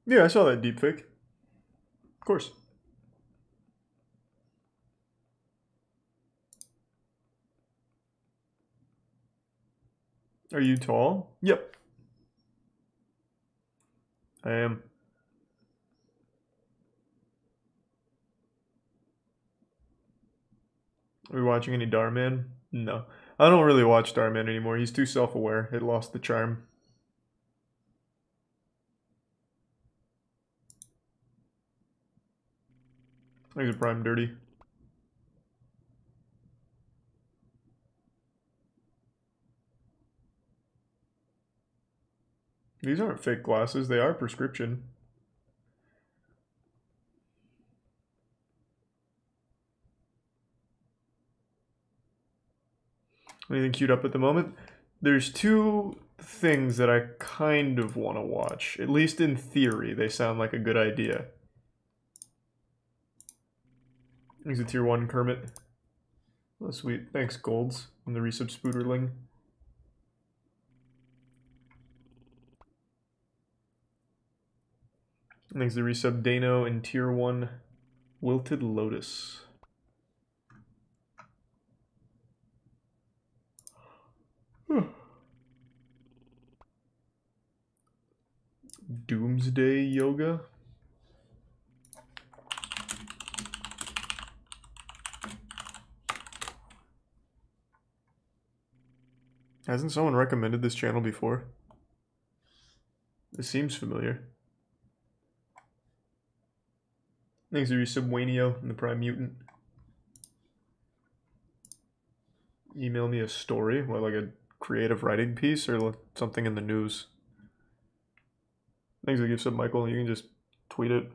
Yeah, I saw that deepfake. Of course. Are you tall? Yep. I am. Are we watching any Darman? No. I don't really watch Darman anymore. He's too self-aware. It lost the charm. He's a prime dirty. These aren't fake glasses. They are prescription. Anything queued up at the moment? There's two things that I kind of want to watch. At least in theory, they sound like a good idea. He's a tier 1 Kermit. Oh, sweet. Thanks, Golds. And the resub Spooderling. Thanks the resub Dano and tier 1 Wilted Lotus. Doomsday Yoga. Hasn't someone recommended this channel before? This seems familiar. Thanks to resub Wanio and the Prime Mutant. Email me a story, what, like a creative writing piece or something in the news. Thanks for the gift sub, Michael. You can just tweet it.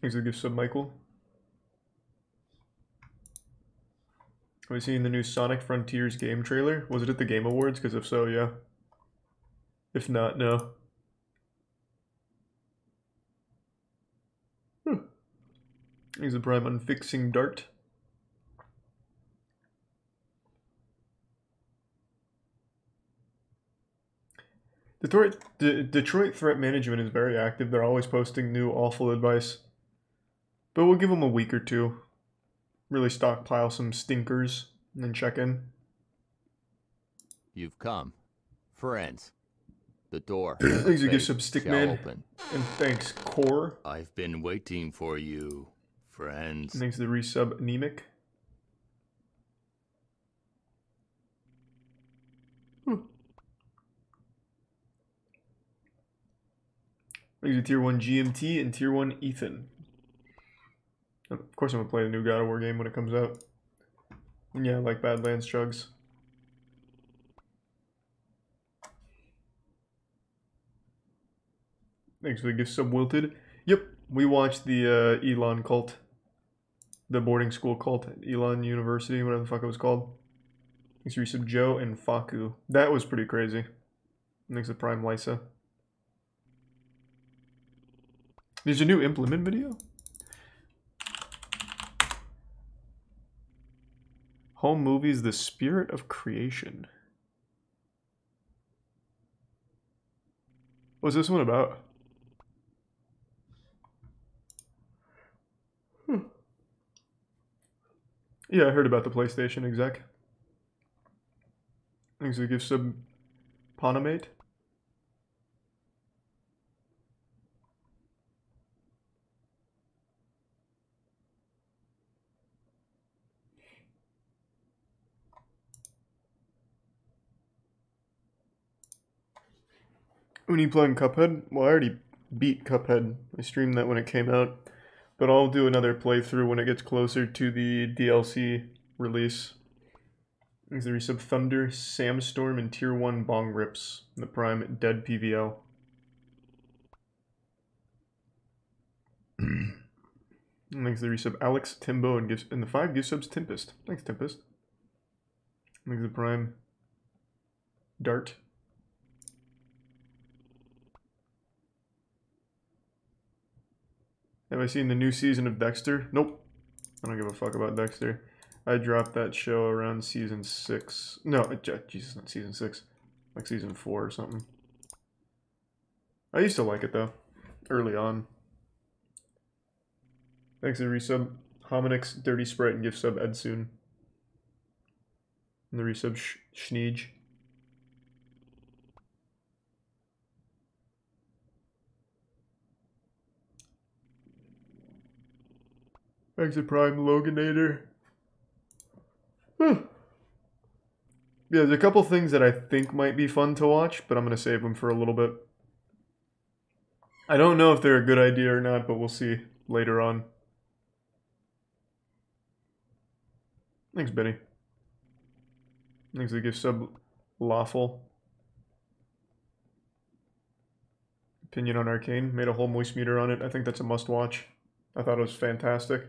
Thanks for the gift sub, Michael. Have we seen the new Sonic Frontiers game trailer? Was it at the Game Awards? Because if so, yeah. If not, no. He's a prime unfixing dart. Detroit threat management is very active. They're always posting new awful advice. But we'll give them a week or two. Really stockpile some stinkers and then check in. You've come. Friends. The door. Thanks to give some Stickman. Open. And thanks, Core. I've been waiting for you, friends. And thanks to the resub Anemic. Thanks to tier 1 GMT and tier 1 Ethan. Of course I'm going to play the new God of War game when it comes out. And yeah, I like Badlands Chugs. Thanks for the gift sub, Wilted. Yep, we watched the Elon cult. The boarding school cult at Elon University, whatever the fuck it was called. Thanks for resub Joe and Faku. That was pretty crazy. Thanks to Prime Lysa. There's a new implement video? Home movies, The Spirit of Creation. What's this one about? Yeah, I heard about the PlayStation exec. Thanks for the gift sub Panamate. When you playing Cuphead? Well, I already beat Cuphead. I streamed that when it came out. But I'll do another playthrough when it gets closer to the DLC release. Thanks to the resub Thunder, Samstorm, and tier 1 Bong Rips. The Prime Dead PVL. Thanks to the resub Alex, Timbo, and the 5 gift subs Tempest. Thanks, Tempest. Thanks to the Prime Dart. Have I seen the new season of Dexter? Nope. I don't give a fuck about Dexter. I dropped that show around season 6. No, Jesus, not season 6. Like season 4 or something. I used to like it though, early on. Thanks to resub. Hominix, Dirty Sprite, and gift sub Edsoon. And the resub Schneege. Thanks to Prime Loganator. Yeah, there's a couple things that I think might be fun to watch, but I'm going to save them for a little bit. I don't know if they're a good idea or not, but we'll see later on. Thanks, Benny. Thanks to gift sub Lawful. Opinion on Arcane. Made a whole moist meter on it. I think that's a must watch. I thought it was fantastic.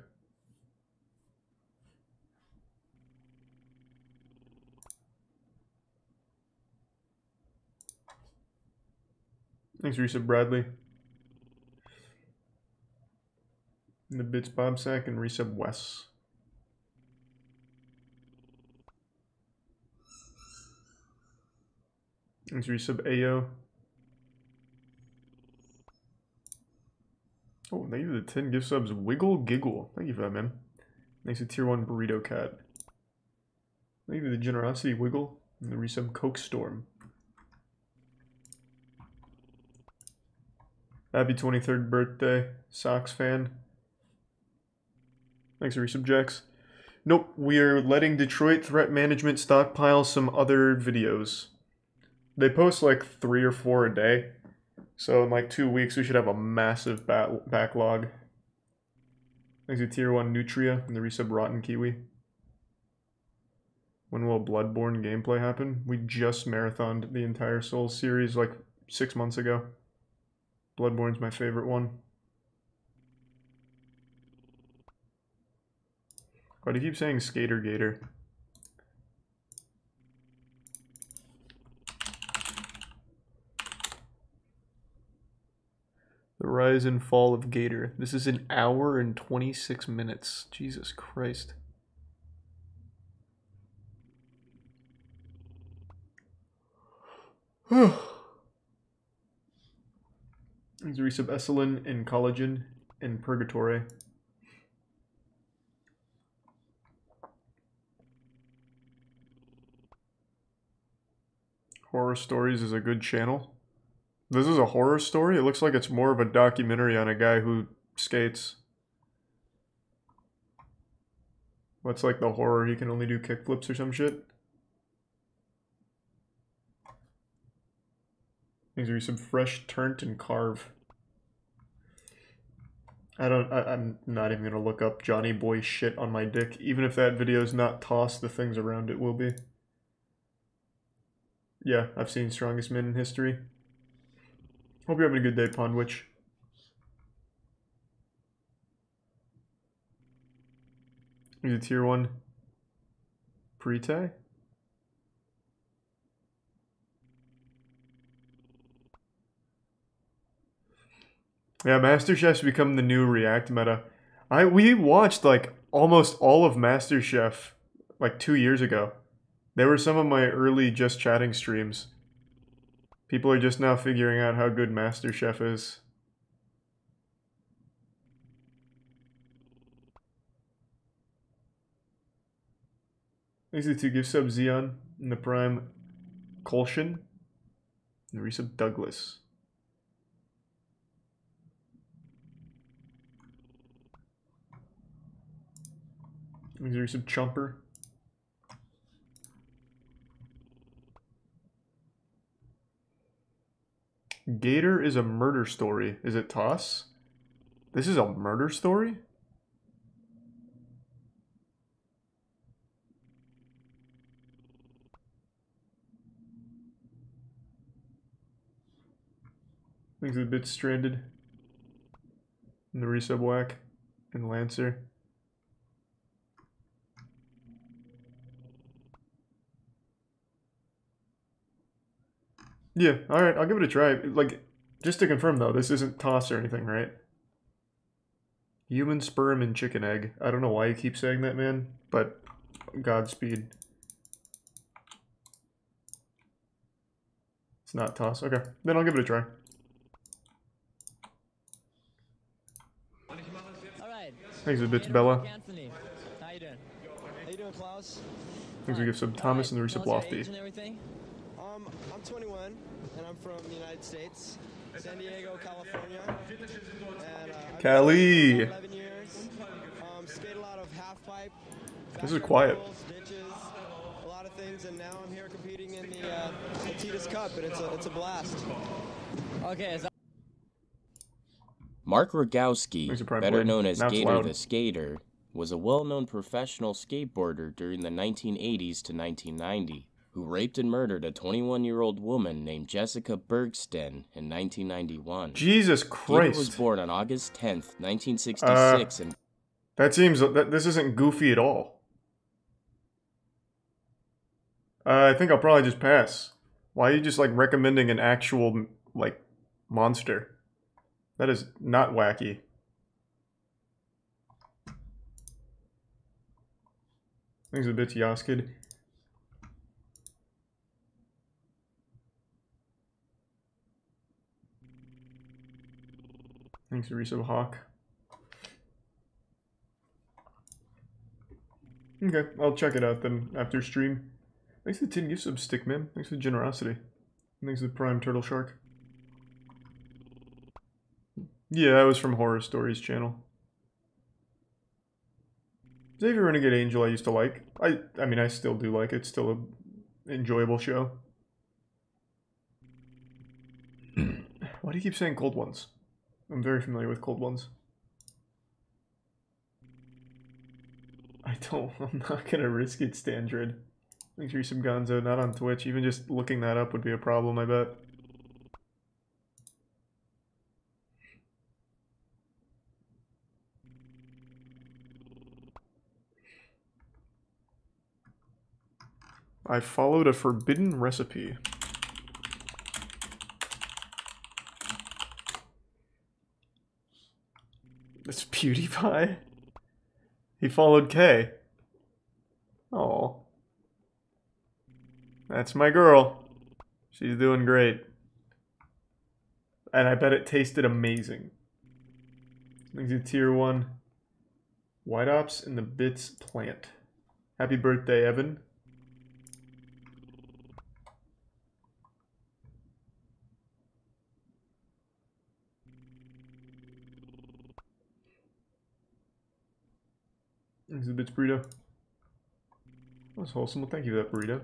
Thanks, Resub Bradley. And the Bits Bobsack and Resub Wes. Thanks, Resub Ayo. Oh, thank you for the 10 gift subs. Wiggle Giggle. Thank you for that, man. Thanks to Tier 1 Burrito Cat. Thank you for the generosity, Wiggle. And the resub Coke Storm. Happy 23rd birthday, Sox fan. Thanks for resub, Jax. Nope, we're letting Detroit Threat Management stockpile some other videos. They post like 3 or 4 a day. So in like 2 weeks, we should have a massive backlog. Thanks to Tier 1 Nutria and the resub Rotten Kiwi. When will Bloodborne gameplay happen? We just marathoned the entire Souls series like 6 months ago. Bloodborne's my favorite one. Why do you keep saying Skater Gator? The Rise and Fall of Gator. This is an hour and 26 minutes. Jesus Christ. There's a resub Esselin and Collagen and Purgatory. Horror Stories is a good channel. This is a horror story? It looks like it's more of a documentary on a guy who skates. What's like the horror? He can only do kickflips or some shit? These are some fresh, turnt, and carve. I'm not even gonna look up Johnny Boy shit on my dick. Even if that video is not tossed, the things around it will be. Yeah, I've seen Strongest Men in History. Hope you're having a good day, Pondwitch. Here's a tier 1. Prete? Yeah, MasterChef's become the new React meta. We watched like almost all of MasterChef like 2 years ago. They were some of my early Just Chatting streams. People are just now figuring out how good MasterChef is. Thanks to 2 gift subs, Xeon, and the Prime Colshin, and the resub Douglas. Thanks to resub Chomper. Gator is a murder story. Is it Toss? This is a murder story? Things a bit stranded. And the resub Whack and Lancer. Yeah, alright, I'll give it a try. Like, just to confirm though, this isn't Toss or anything, right? Human sperm and chicken egg. I don't know why you keep saying that, man, but Godspeed. It's not toss. Okay, then I'll give it a try. Thanks a bit, Bella. How you doing? How you doing, Klaus? Thanks a gift sub, Thomas, and the resub Lofty. I'm 21, and I'm from the United States, San Diego, California. And, I've Cali. been 11 years. Skate a lot of half pipe. This is quiet. Ditches, a lot of things, and now I'm here competing in the Titus Cup, and it's a blast. Okay. Mark Rogowski, better known as Gator the Skater, was a well-known professional skateboarder during the 1980s to 1990, who raped and murdered a 21-year-old woman named Jessica Bergsten in 1991. Jesus Christ. Gator was born on August 10th, 1966 and... That seems... this isn't goofy at all. I think I'll probably just pass. Why are you just, like, recommending an actual, like, monster? That is not wacky. Thanks a bit, Yoskid. Thanks, Resub Hawk. Okay, I'll check it out then after stream. Thanks to the 10 gift sub stick, man. Thanks for the generosity. Thanks to the Prime Turtle Shark. Yeah, that was from Horror Stories channel. Xavier Renegade Angel I used to like. I mean, I still do like it. It's still an enjoyable show. Why do you keep saying cold ones? I'm very familiar with cold ones. I'm not gonna risk it, Standred. Thanks for some Gonzo, not on Twitch. Even just looking that up would be a problem, I bet. I followed a forbidden recipe. That's PewDiePie. He followed K. Oh, that's my girl. She's doing great. And I bet it tasted amazing. Thanks to Tier 1. White Ops in the Bits plant. Happy birthday, Evan. Thanks to the Bits burrito. That was wholesome. Well, thank you for that burrito.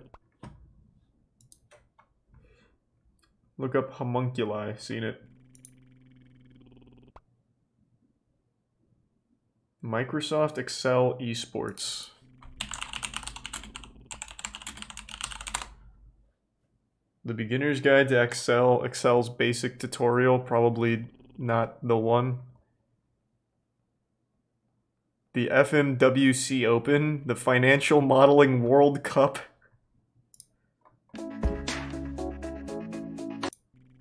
Look up homunculi. Seen it. Microsoft Excel Esports. The Beginner's Guide to Excel. Excel's basic tutorial. Probably not the one. The FMWC Open, the Financial Modeling World Cup.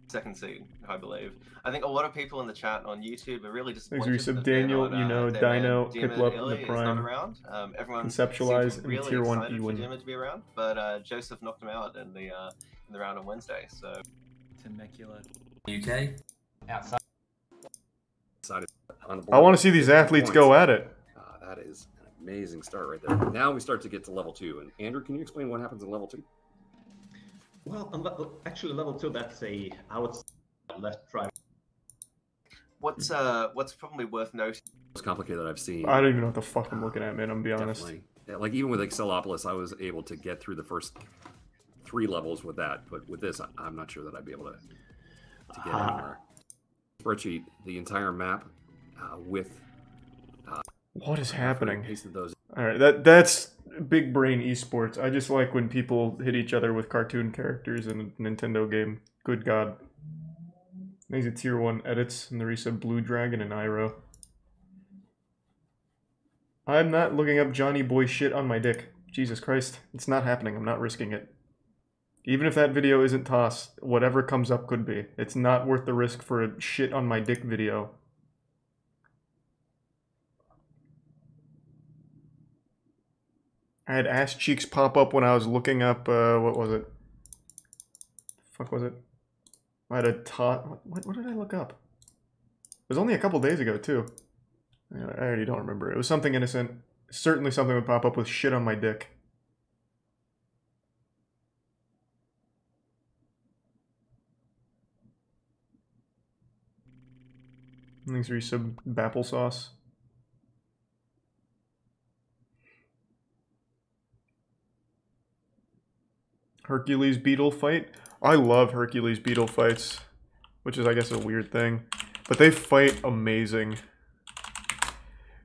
Second seed, I believe. I think a lot of people in the chat on YouTube are really disappointed. Thanks, Resub Daniel, not, you know, Dino, Piplup, and the Prime. Not around. Everyone Conceptualize and really Tier 1 excited Ewan. for Dimmer to be around, but Joseph knocked him out in the round on Wednesday. So. Temecula. UK. Outside. I want to see these athletes go at it. That is an amazing start right there. Now we start to get to level 2. And Andrew, can you explain what happens in level 2? Well, actually, level 2, that's a left drive. What's probably worth noting? Most complicated I've seen. I don't even know what the fuck I'm looking at, man. I'm gonna be honest. Yeah, like even with Excelopolis, I was able to get through the first 3 levels with that, but with this, I'm not sure that I'd be able to get anywhere. Spreadsheet, the entire map with. What is happening? Those. All right, that's big brain esports. I just like when people hit each other with cartoon characters in a Nintendo game. Good God. These are Tier 1 edits in the resub Blue Dragon and Iroh. I'm not looking up Johnny Boy shit on my dick. Jesus Christ. It's not happening. I'm not risking it. Even if that video isn't tossed, whatever comes up could be. It's not worth the risk for a shit on my dick video. I had ass cheeks pop up when I was looking up, what was it? The fuck was it? I had a tot. What did I look up? It was only a couple days ago, too. I already don't remember. It was something innocent. Certainly something would pop up with shit on my dick. Thanks for some Bapple sauce. Hercules beetle fight. I love Hercules beetle fights, which is, I guess, a weird thing. But they fight amazing.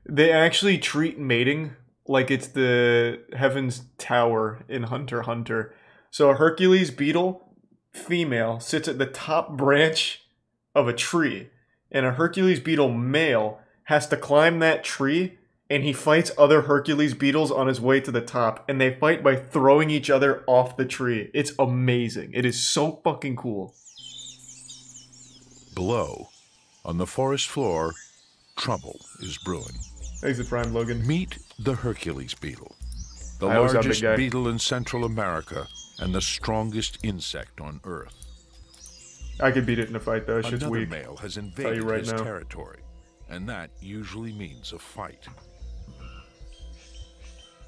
They actually treat mating like it's the Heaven's Tower in Hunter x Hunter. So a Hercules beetle female sits at the top branch of a tree, and a Hercules beetle male has to climb that tree, and he fights other Hercules beetles on his way to the top, and they fight by throwing each other off the tree. It's amazing. It is so fucking cool. Below, on the forest floor, trouble is brewing. Exit Prime, Logan. Meet the Hercules beetle, the largest beetle in Central America and the strongest insect on Earth. I could beat it in a fight, though. Shit's weak. Another male has invaded his territory, and that usually means a fight.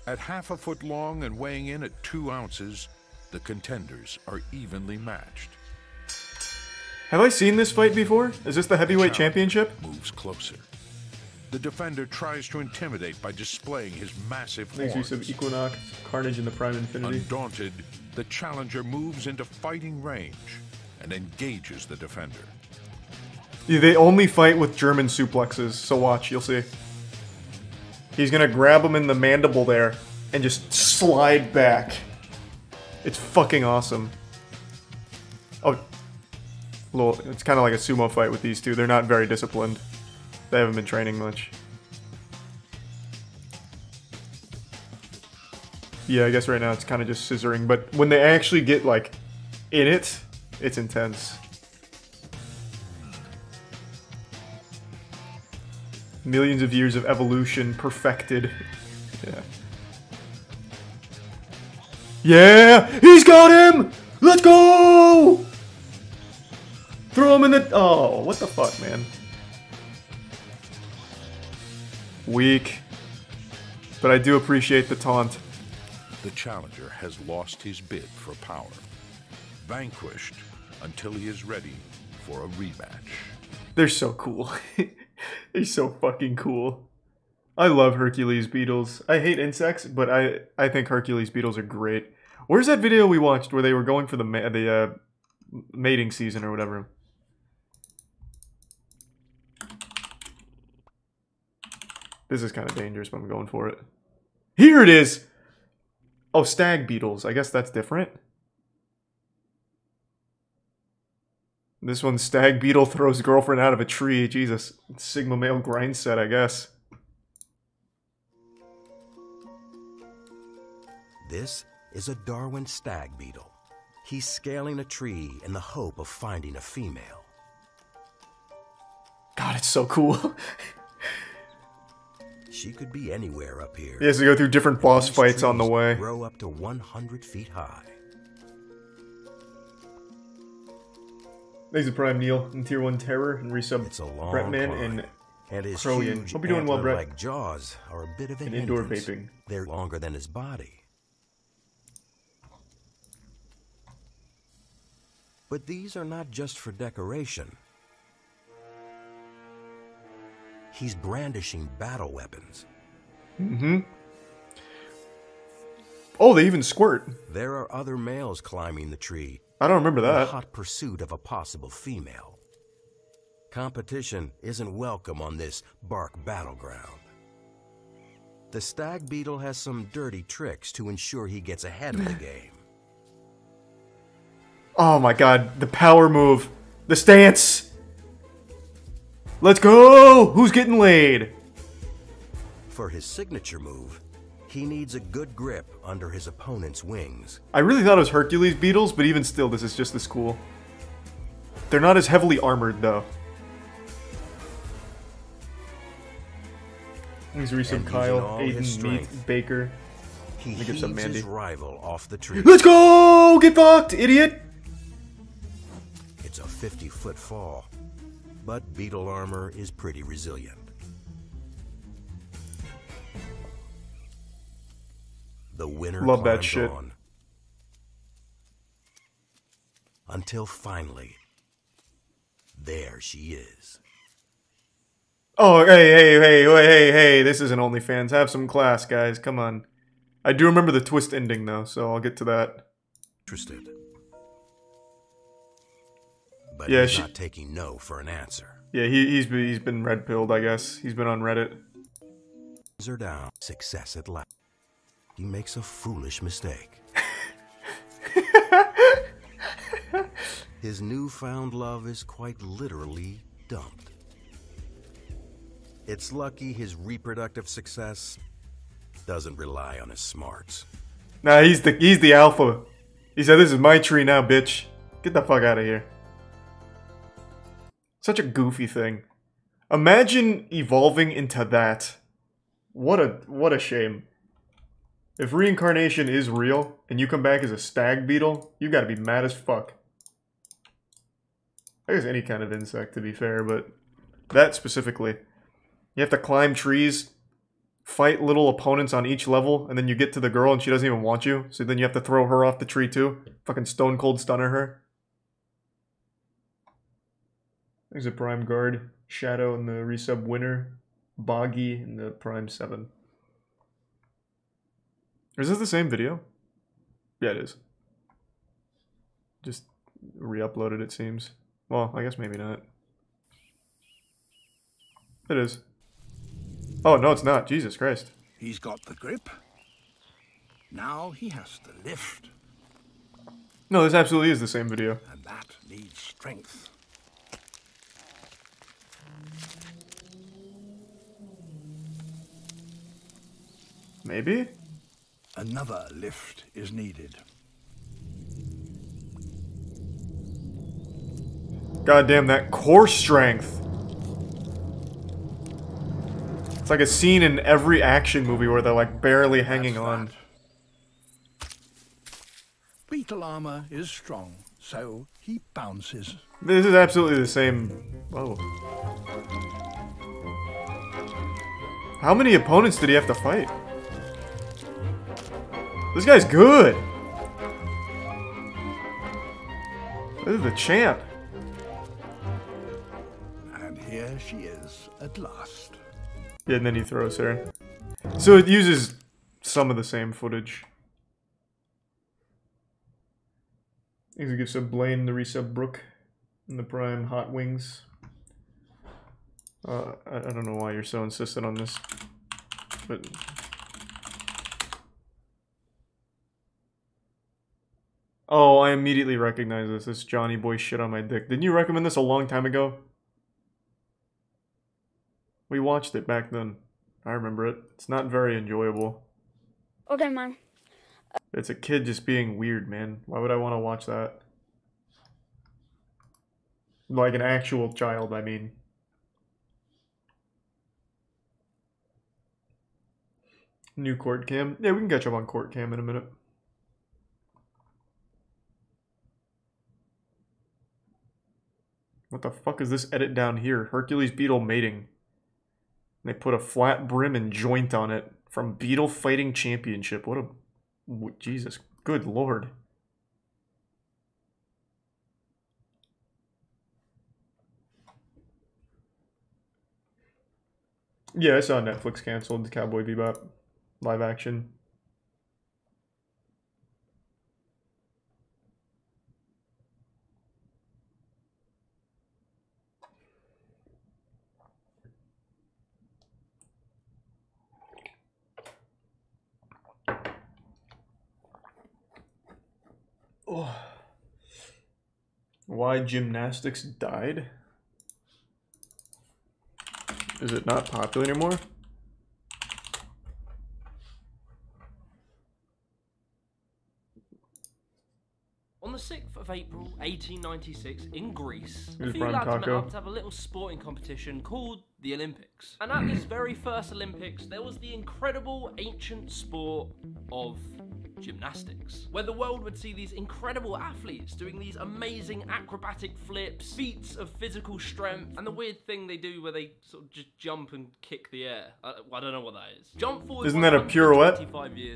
At half a foot long and weighing in at 2 ounces, the contenders are evenly matched. Have I seen this fight before? Is this the heavyweight championship? Moves closer. The defender tries to intimidate by displaying his massive horns. Makes use of Equinox, Carnage, and the Prime Infinity. Undaunted, the challenger moves into fighting range and engages the defender. Yeah, they only fight with German suplexes, so watch, you'll see. He's gonna grab him in the mandible there and just slide back. It's fucking awesome. Oh, it's kind of like a sumo fight with these two. They're not very disciplined. They haven't been training much. Yeah, I guess right now it's kind of just scissoring, but when they actually get, like, in it, it's intense. Millions of years of evolution perfected. Yeah. Yeah! He's got him! Let's go! Throw him in the... Oh, what the fuck, man? Weak. But I do appreciate the taunt. The challenger has lost his bid for power. Vanquished until he is ready for a rematch. They're so cool. They're so fucking cool. I love Hercules beetles. I hate insects, but I think Hercules beetles are great. Where's that video we watched where they were going for the mating season or whatever? This is kind of dangerous, but I'm going for it. Here it is! Oh, stag beetles. I guess that's different. This one's stag beetle throws girlfriend out of a tree. Jesus. Sigma male grind set, I guess. This is a Darwin stag beetle. He's scaling a tree in the hope of finding a female. God, it's so cool. She could be anywhere up here. He has to go through different boss fights on the way. Grow up to 100 feet high. Thanks to Prime Neil and Tier 1 Terror and resub Bretman and his Croyan. huge Hope you're doing well, Brett. like jaws are a bit of an and indoor hindrance. vaping. They're longer than his body. But these are not just for decoration. He's brandishing battle weapons. Mm-hmm. Oh, they even squirt. There are other males climbing the tree. I don't remember that. In hot pursuit of a possible female. Competition isn't welcome on this bark battleground. The stag beetle has some dirty tricks to ensure he gets ahead of the game. Oh my god, the power move. The stance. Let's go! Who's getting laid? For his signature move, he needs a good grip under his opponent's wings. I really thought it was Hercules beetles, but even still, this is just as cool. They're not as heavily armored, though. Thanks for some Kyle, Aiden, Meat, Baker. He give some heaves Mandy. his rival off the tree. Let's go! Get fucked, idiot! It's a 50-foot fall, but beetle armor is pretty resilient. The winner Love that climbs shit. on. Until finally, there she is. Oh, hey, this isn't OnlyFans. Have some class, guys. Come on. I do remember the twist ending, though, so I'll get to that. Interested. But yeah, he's not taking no for an answer. Yeah, he's been red-pilled, I guess. He's been on Reddit. Her down. Success at last. He makes a foolish mistake. His newfound love is quite literally dumped. It's lucky his reproductive success doesn't rely on his smarts. Nah, he's the alpha. He said, "This is my tree now, bitch. Get the fuck out of here." Such a goofy thing. Imagine evolving into that. What a shame. If reincarnation is real and you come back as a stag beetle, you gotta be mad as fuck. I guess any kind of insect, to be fair, but that specifically. You have to climb trees, fight little opponents on each level, and then you get to the girl and she doesn't even want you, so then you have to throw her off the tree too. Fucking stone cold stunner her. There's a Prime Guard, Shadow in the resub winner, Boggy in the Prime 7. Is this the same video? Yeah, it is. Just re-uploaded, it seems. Well, I guess maybe not. It is. Oh, no, it's not. Jesus Christ. He's got the grip. Now he has to lift. No, this absolutely is the same video. And that needs strength. Maybe? Another lift is needed. Goddamn, that core strength. It's like a scene in every action movie where they're like barely hanging on. Beetle armor is strong, so he bounces. This is absolutely the same. Whoa. How many opponents did he have to fight? This guy's good. This is the champ. And here she is at last. Yeah, and then he throws her. So it uses some of the same footage. He's gonna give sub Blaine the resub Brooke and the Prime Hot Wings. I don't know why you're so insistent on this, but oh, I immediately recognize this. This Johnny Boy shit on my dick. Didn't you recommend this a long time ago? We watched it back then. I remember it. It's not very enjoyable. Okay, man. It's a kid just being weird, man. Why would I want to watch that? Like an actual child, I mean. New court cam. Yeah, we can catch up on court cam in a minute. What the fuck is this edit down here? Hercules Beetle mating. They put a flat brim and joint on it from Beetle Fighting Championship. What a... Jesus. Good lord. Yeah, I saw Netflix canceled Cowboy Bebop live action. Oh. Why gymnastics died? Is it not popular anymore? On the 6th of April, 1896, in Greece, Here's a few Brian lads met Taco. up to have a little sporting competition called the Olympics. And at this very first Olympics, there was the incredible ancient sport of gymnastics, where the world would see these incredible athletes doing these amazing acrobatic flips, feats of physical strength, and the weird thing they do where they sort of just jump and kick the air. I don't know what that is. Jump forward. Isn't that a pirouette?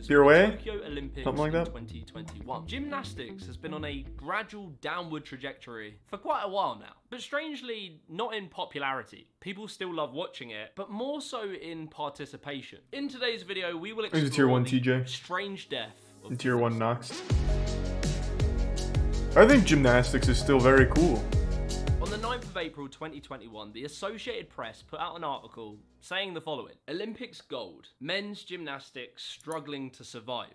Pirouette? Tokyo Olympics Something like that? 2021. Gymnastics has been on a gradual downward trajectory for quite a while now, but strangely not in popularity. People still love watching it, but more so in participation. In today's video, we will explore Tier 1 the TJ. strange death of And Tier 1 Nox. I think gymnastics is still very cool. On the 9th of April 2021, the Associated Press put out an article saying the following: Olympics gold, men's gymnastics struggling to survive.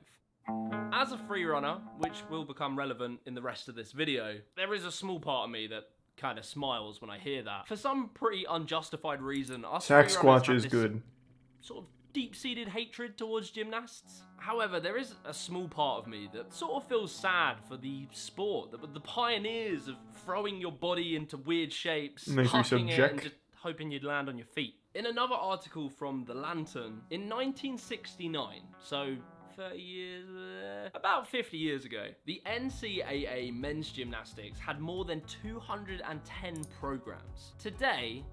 As a freerunner, which will become relevant in the rest of this video, there is a small part of me that kind of smiles when I hear that. For some pretty unjustified reason, us Sack freerunners Squatch have is this good. sort of deep-seated hatred towards gymnasts. However, there is a small part of me that sort of feels sad for the sport, the pioneers of throwing your body into weird shapes, Makes you hucking it, subject. and just hoping you'd land on your feet. In another article from The Lantern, in 1969, so 30 years, about 50 years ago, the NCAA men's gymnastics had more than 210 programs. Today,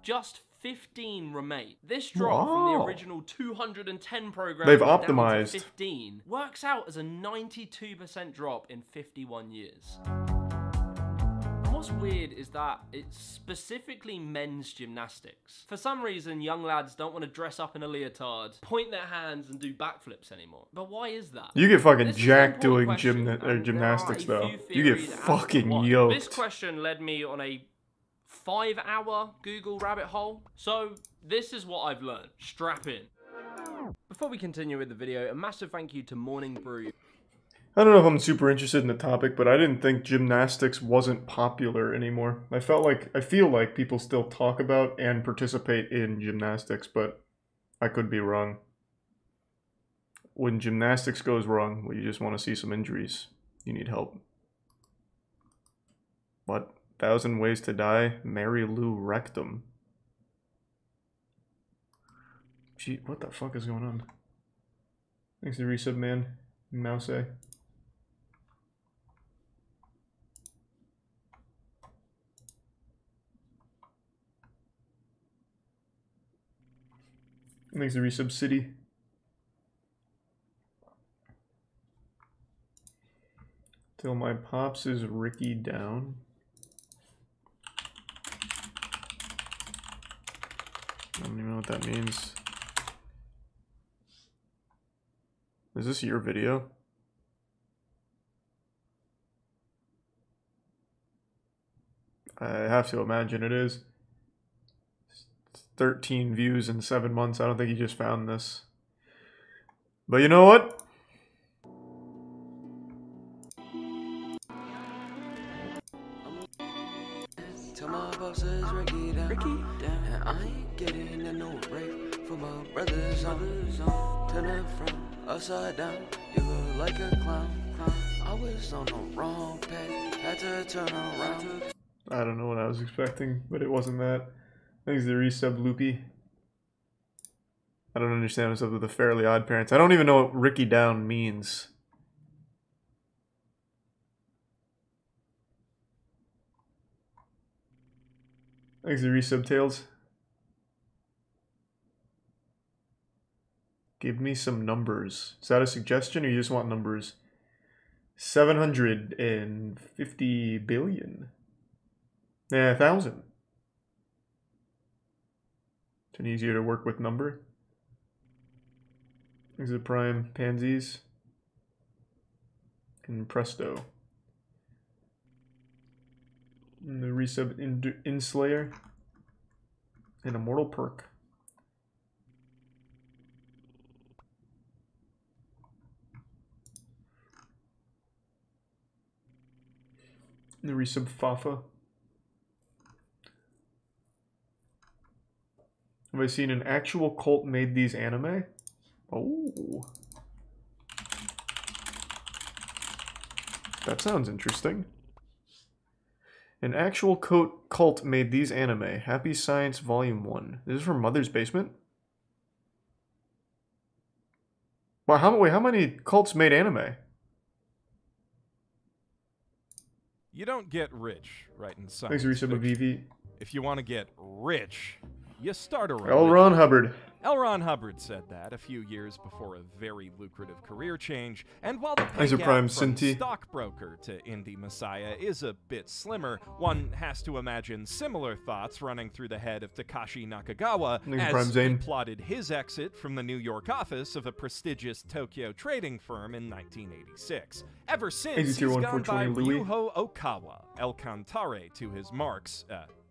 just 15 remain. This drop from the original 210 programs They've down to optimized. 15 works out as a 92% drop in 51 years. What's weird is that it's specifically men's gymnastics. For some reason, young lads don't want to dress up in a leotard, point their hands, and do backflips anymore. But why is that? You get fucking This is an jacked important doing question, and gymnastics there are a though. few You get theories as to fucking why. yoked. This question led me on a 5-hour Google rabbit hole. So this is what I've learned. Strap in. Before we continue with the video, a massive thank you to Morning Brew. I don't know if I'm super interested in the topic, but I didn't think gymnastics wasn't popular anymore. I feel like people still talk about and participate in gymnastics, but I could be wrong. When gymnastics goes wrong, well, you just want to see some injuries. You need help. What? 1,000 Ways to Die? Mary Lou Rectum. Gee, what the fuck is going on? Thanks to resub, man. Mouse. Thanks to resub City. Till my pops is Ricky down. I don't even know what that means. Is this your video? I have to imagine it is. 13 views in 7 months. I don't think you just found this. But you know what? Tell my bosses Ricky down. And I ain't getting a no break for my brothers on. Turn it from upside down. You look like a clown. I was on the wrong path. Had to turn around. I don't know what I was expecting, but it wasn't that. Thanks to the resub Loopy. I don't understand what's up with the Fairly Odd Parents. I don't even know what Ricky Down means. Thanks to the resub Tails. Give me some numbers. Is that a suggestion or you just want numbers? 750 billion. Yeah, 1,000. It's an easier to work with number. Thanks to the Prime Pansies. And Presto. And the resub Inslayer. And Immortal Perk. And the resub Fafa. Have I seen an actual cult made these anime? Oh. That sounds interesting. An actual cult made these anime. Happy Science Volume 1. This is from Mother's Basement? What? Well, how many cults made anime? You don't get rich writing science Thanks for resub of fiction. VV. If you want to get rich, you start a L. Ron Hubbard. L. Ron Hubbard said that a few years before a very lucrative career change, and while the pay Thanks for gap Prime from Sinti. stockbroker to indie messiah is a bit slimmer, one has to imagine similar thoughts running through the head of Takashi Nakagawa Thanks for Prime as he Zane. plotted his exit from the New York office of a prestigious Tokyo trading firm in 1986. Ever since, Thanks he's to Tier 1 gone by 420 Louis. Ryuho Okawa, El Cantare to his marks,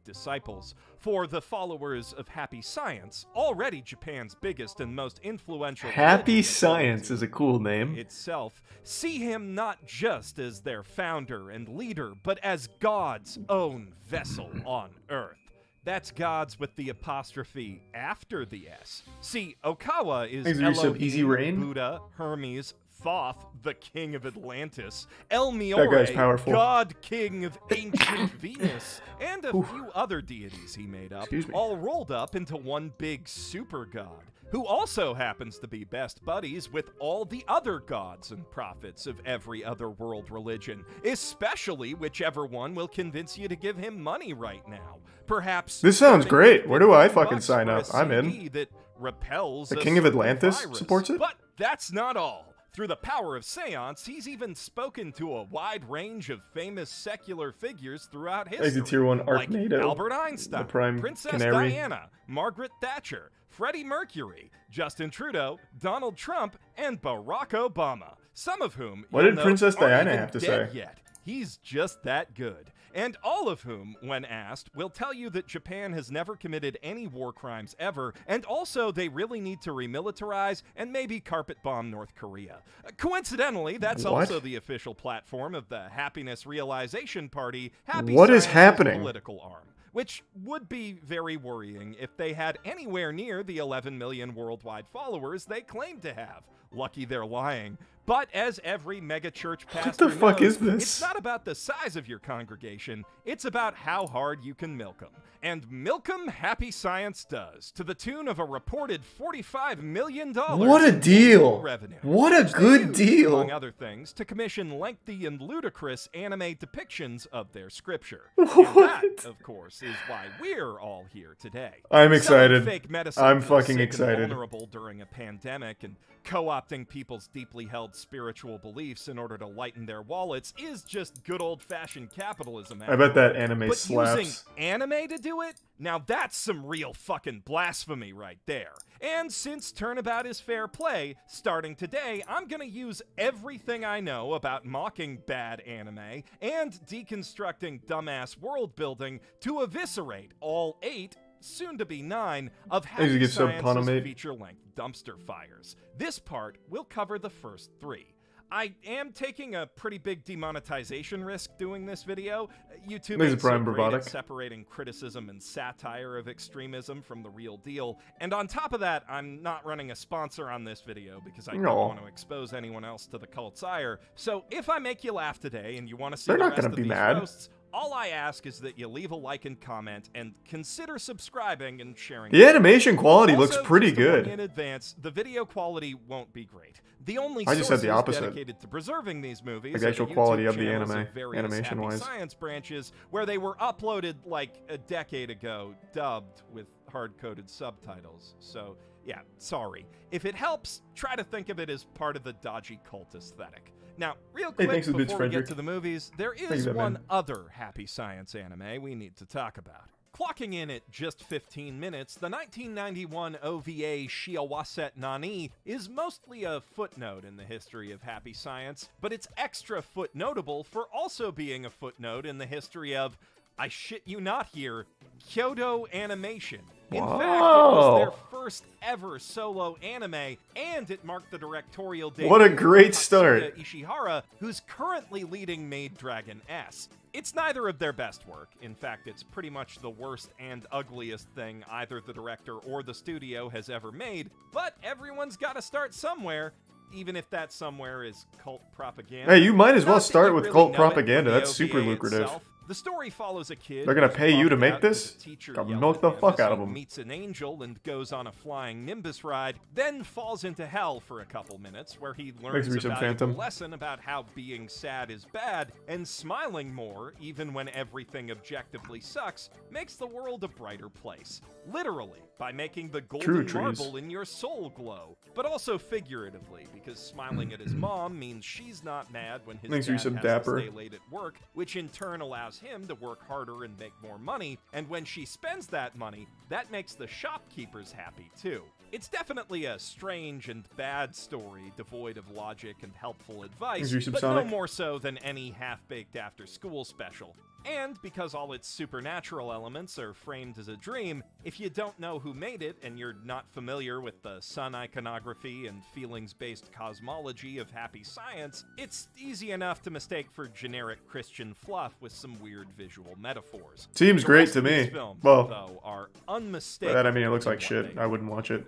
disciples. For the followers of Happy Science, already Japan's biggest and most influential Happy religion Science is a cool name. itself, see him not just as their founder and leader, but as God's own vessel on Earth. That's God's with the apostrophe after the S. See, Okawa is Thanks for resub, Elohim, Easy Rain. Buddha, Hermes, Thoth, the king of Atlantis, El That guy's Miore, powerful. God king of ancient Venus, and a few other deities he made up, Excuse me. all rolled up into one big super god, who also happens to be best buddies with all the other gods and prophets of every other world religion, especially whichever one will convince you to give him money right now. Perhaps This sounds spending great. Where do I $15 fucking sign for a up? I'm in. CD that repels The a King of certain Atlantis virus. supports it? But that's not all. Through the power of seance, he's even spoken to a wide range of famous secular figures throughout history. Exit Tier 1 like Arcnado. Albert Einstein, The Prime Princess Canary. Diana, Margaret Thatcher, Freddie Mercury, Justin Trudeau, Donald Trump, and Barack Obama. Some of whom What you'll did note Princess aren't Diana even have to dead say? yet. He's just that good. And all of whom, when asked, will tell you that Japan has never committed any war crimes ever, and also they really need to remilitarize and maybe carpet bomb North Korea. Coincidentally, that's What? also the official platform of the Happiness Realization Party, Happy What is Science's happening? political arm. Which would be very worrying if they had anywhere near the 11 million worldwide followers they claim to have. Lucky they're lying. But as every megachurch pastor the fuck knows, is this? it's not about the size of your congregation, it's about how hard you can milk them. And milk 'em Happy Science does, to the tune of a reported $45 million What a in deal! annual revenue. What a which they good use, deal! among other things, to commission lengthy and ludicrous anime depictions of their scripture. What? And that, of course, is why we're all here today. I'm Selling excited. fake medicine I'm to the fucking sick and excited. vulnerable during a pandemic and co-opting people's deeply held spiritual beliefs in order to lighten their wallets is just good old-fashioned capitalism. I bet that anime But slaps. using anime to do it? Now that's some real fucking blasphemy right there. And since turnabout is fair play, starting today, I'm gonna use everything I know about mocking bad anime and deconstructing dumbass world building to eviscerate all 8, soon to be 9, of Thanks to Happy give sub Science's Panamate. feature-length dumpster fires. This part will cover the first 3. I am taking a pretty big demonetization risk doing this video. YouTube Thanks to is so Prime great Robotic. at separating criticism and satire of extremism from the real deal. And on top of that, I'm not running a sponsor on this video because I don't No. want to expose anyone else to the cult's ire. So if I make you laugh today and you want to see They're the not rest gonna of be these mad. roasts, all I ask is that you leave a like and comment and consider subscribing and sharing. The animation quality looks Also, pretty just to warn good. you in advance, the video quality won't be great. The only I just said the sources opposite. dedicated to preserving these movies Like the are actual YouTube quality of the channels anime, various animation-wise. Happy Science branches, where they were uploaded like a decade ago, dubbed with hard-coded subtitles. So, yeah, sorry. If it helps, try to think of it as part of the dodgy cult aesthetic. Now, real Hey, quick, thanks for the bits, before we get Frederick. to the movies, there Thank is you, one Batman. other Happy Science anime we need to talk about. Clocking in at just 15 minutes, the 1991 OVA Shiawaset Nani is mostly a footnote in the history of Happy Science, but it's extra footnotable for also being a footnote in the history of, I shit you not here, Kyoto Animation. In fact, it was their first ever solo anime, and it marked the directorial debut What a great of start. Tatsuya Ishihara, who's currently leading Maid Dragon S. It's neither of their best work. In fact, it's pretty much the worst and ugliest thing either the director or the studio has ever made, but everyone's got to start somewhere, even if that somewhere is cult propaganda. Hey, you might as well Not that start you with really cult know it propaganda. from the That's super OVA lucrative. itself. The story follows a kid. They're gonna who's pay you to bummed make out 'cause this? a teacher Gotta yelled milk at the him fuck as out of he him. meets an angel and goes on a flying Nimbus ride, then falls into hell for a couple minutes, where he learns me a some valuable Phantom. lesson about how being sad is bad, and smiling more, even when everything objectively sucks, makes the world a brighter place. Literally, by making the golden marble in your soul glow, but also figuratively, because smiling at his mom means she's not mad when his Thanks for dad some has dapper. to stay late at work, which in turn allows him to work harder and make more money, and when she spends that money, that makes the shopkeepers happy too. It's definitely a strange and bad story, devoid of logic and helpful advice, Thanks for but some no Sonic. more so than any half-baked after-school special. And because all its supernatural elements are framed as a dream, if you don't know who made it and you're not familiar with the sun iconography and feelings-based cosmology of happy science, it's easy enough to mistake for generic Christian fluff with some weird visual metaphors. Seems The great rest to of these me. films, Well, though, are by unmistakable. that I mean it looks in like what shit. they I wouldn't watch it.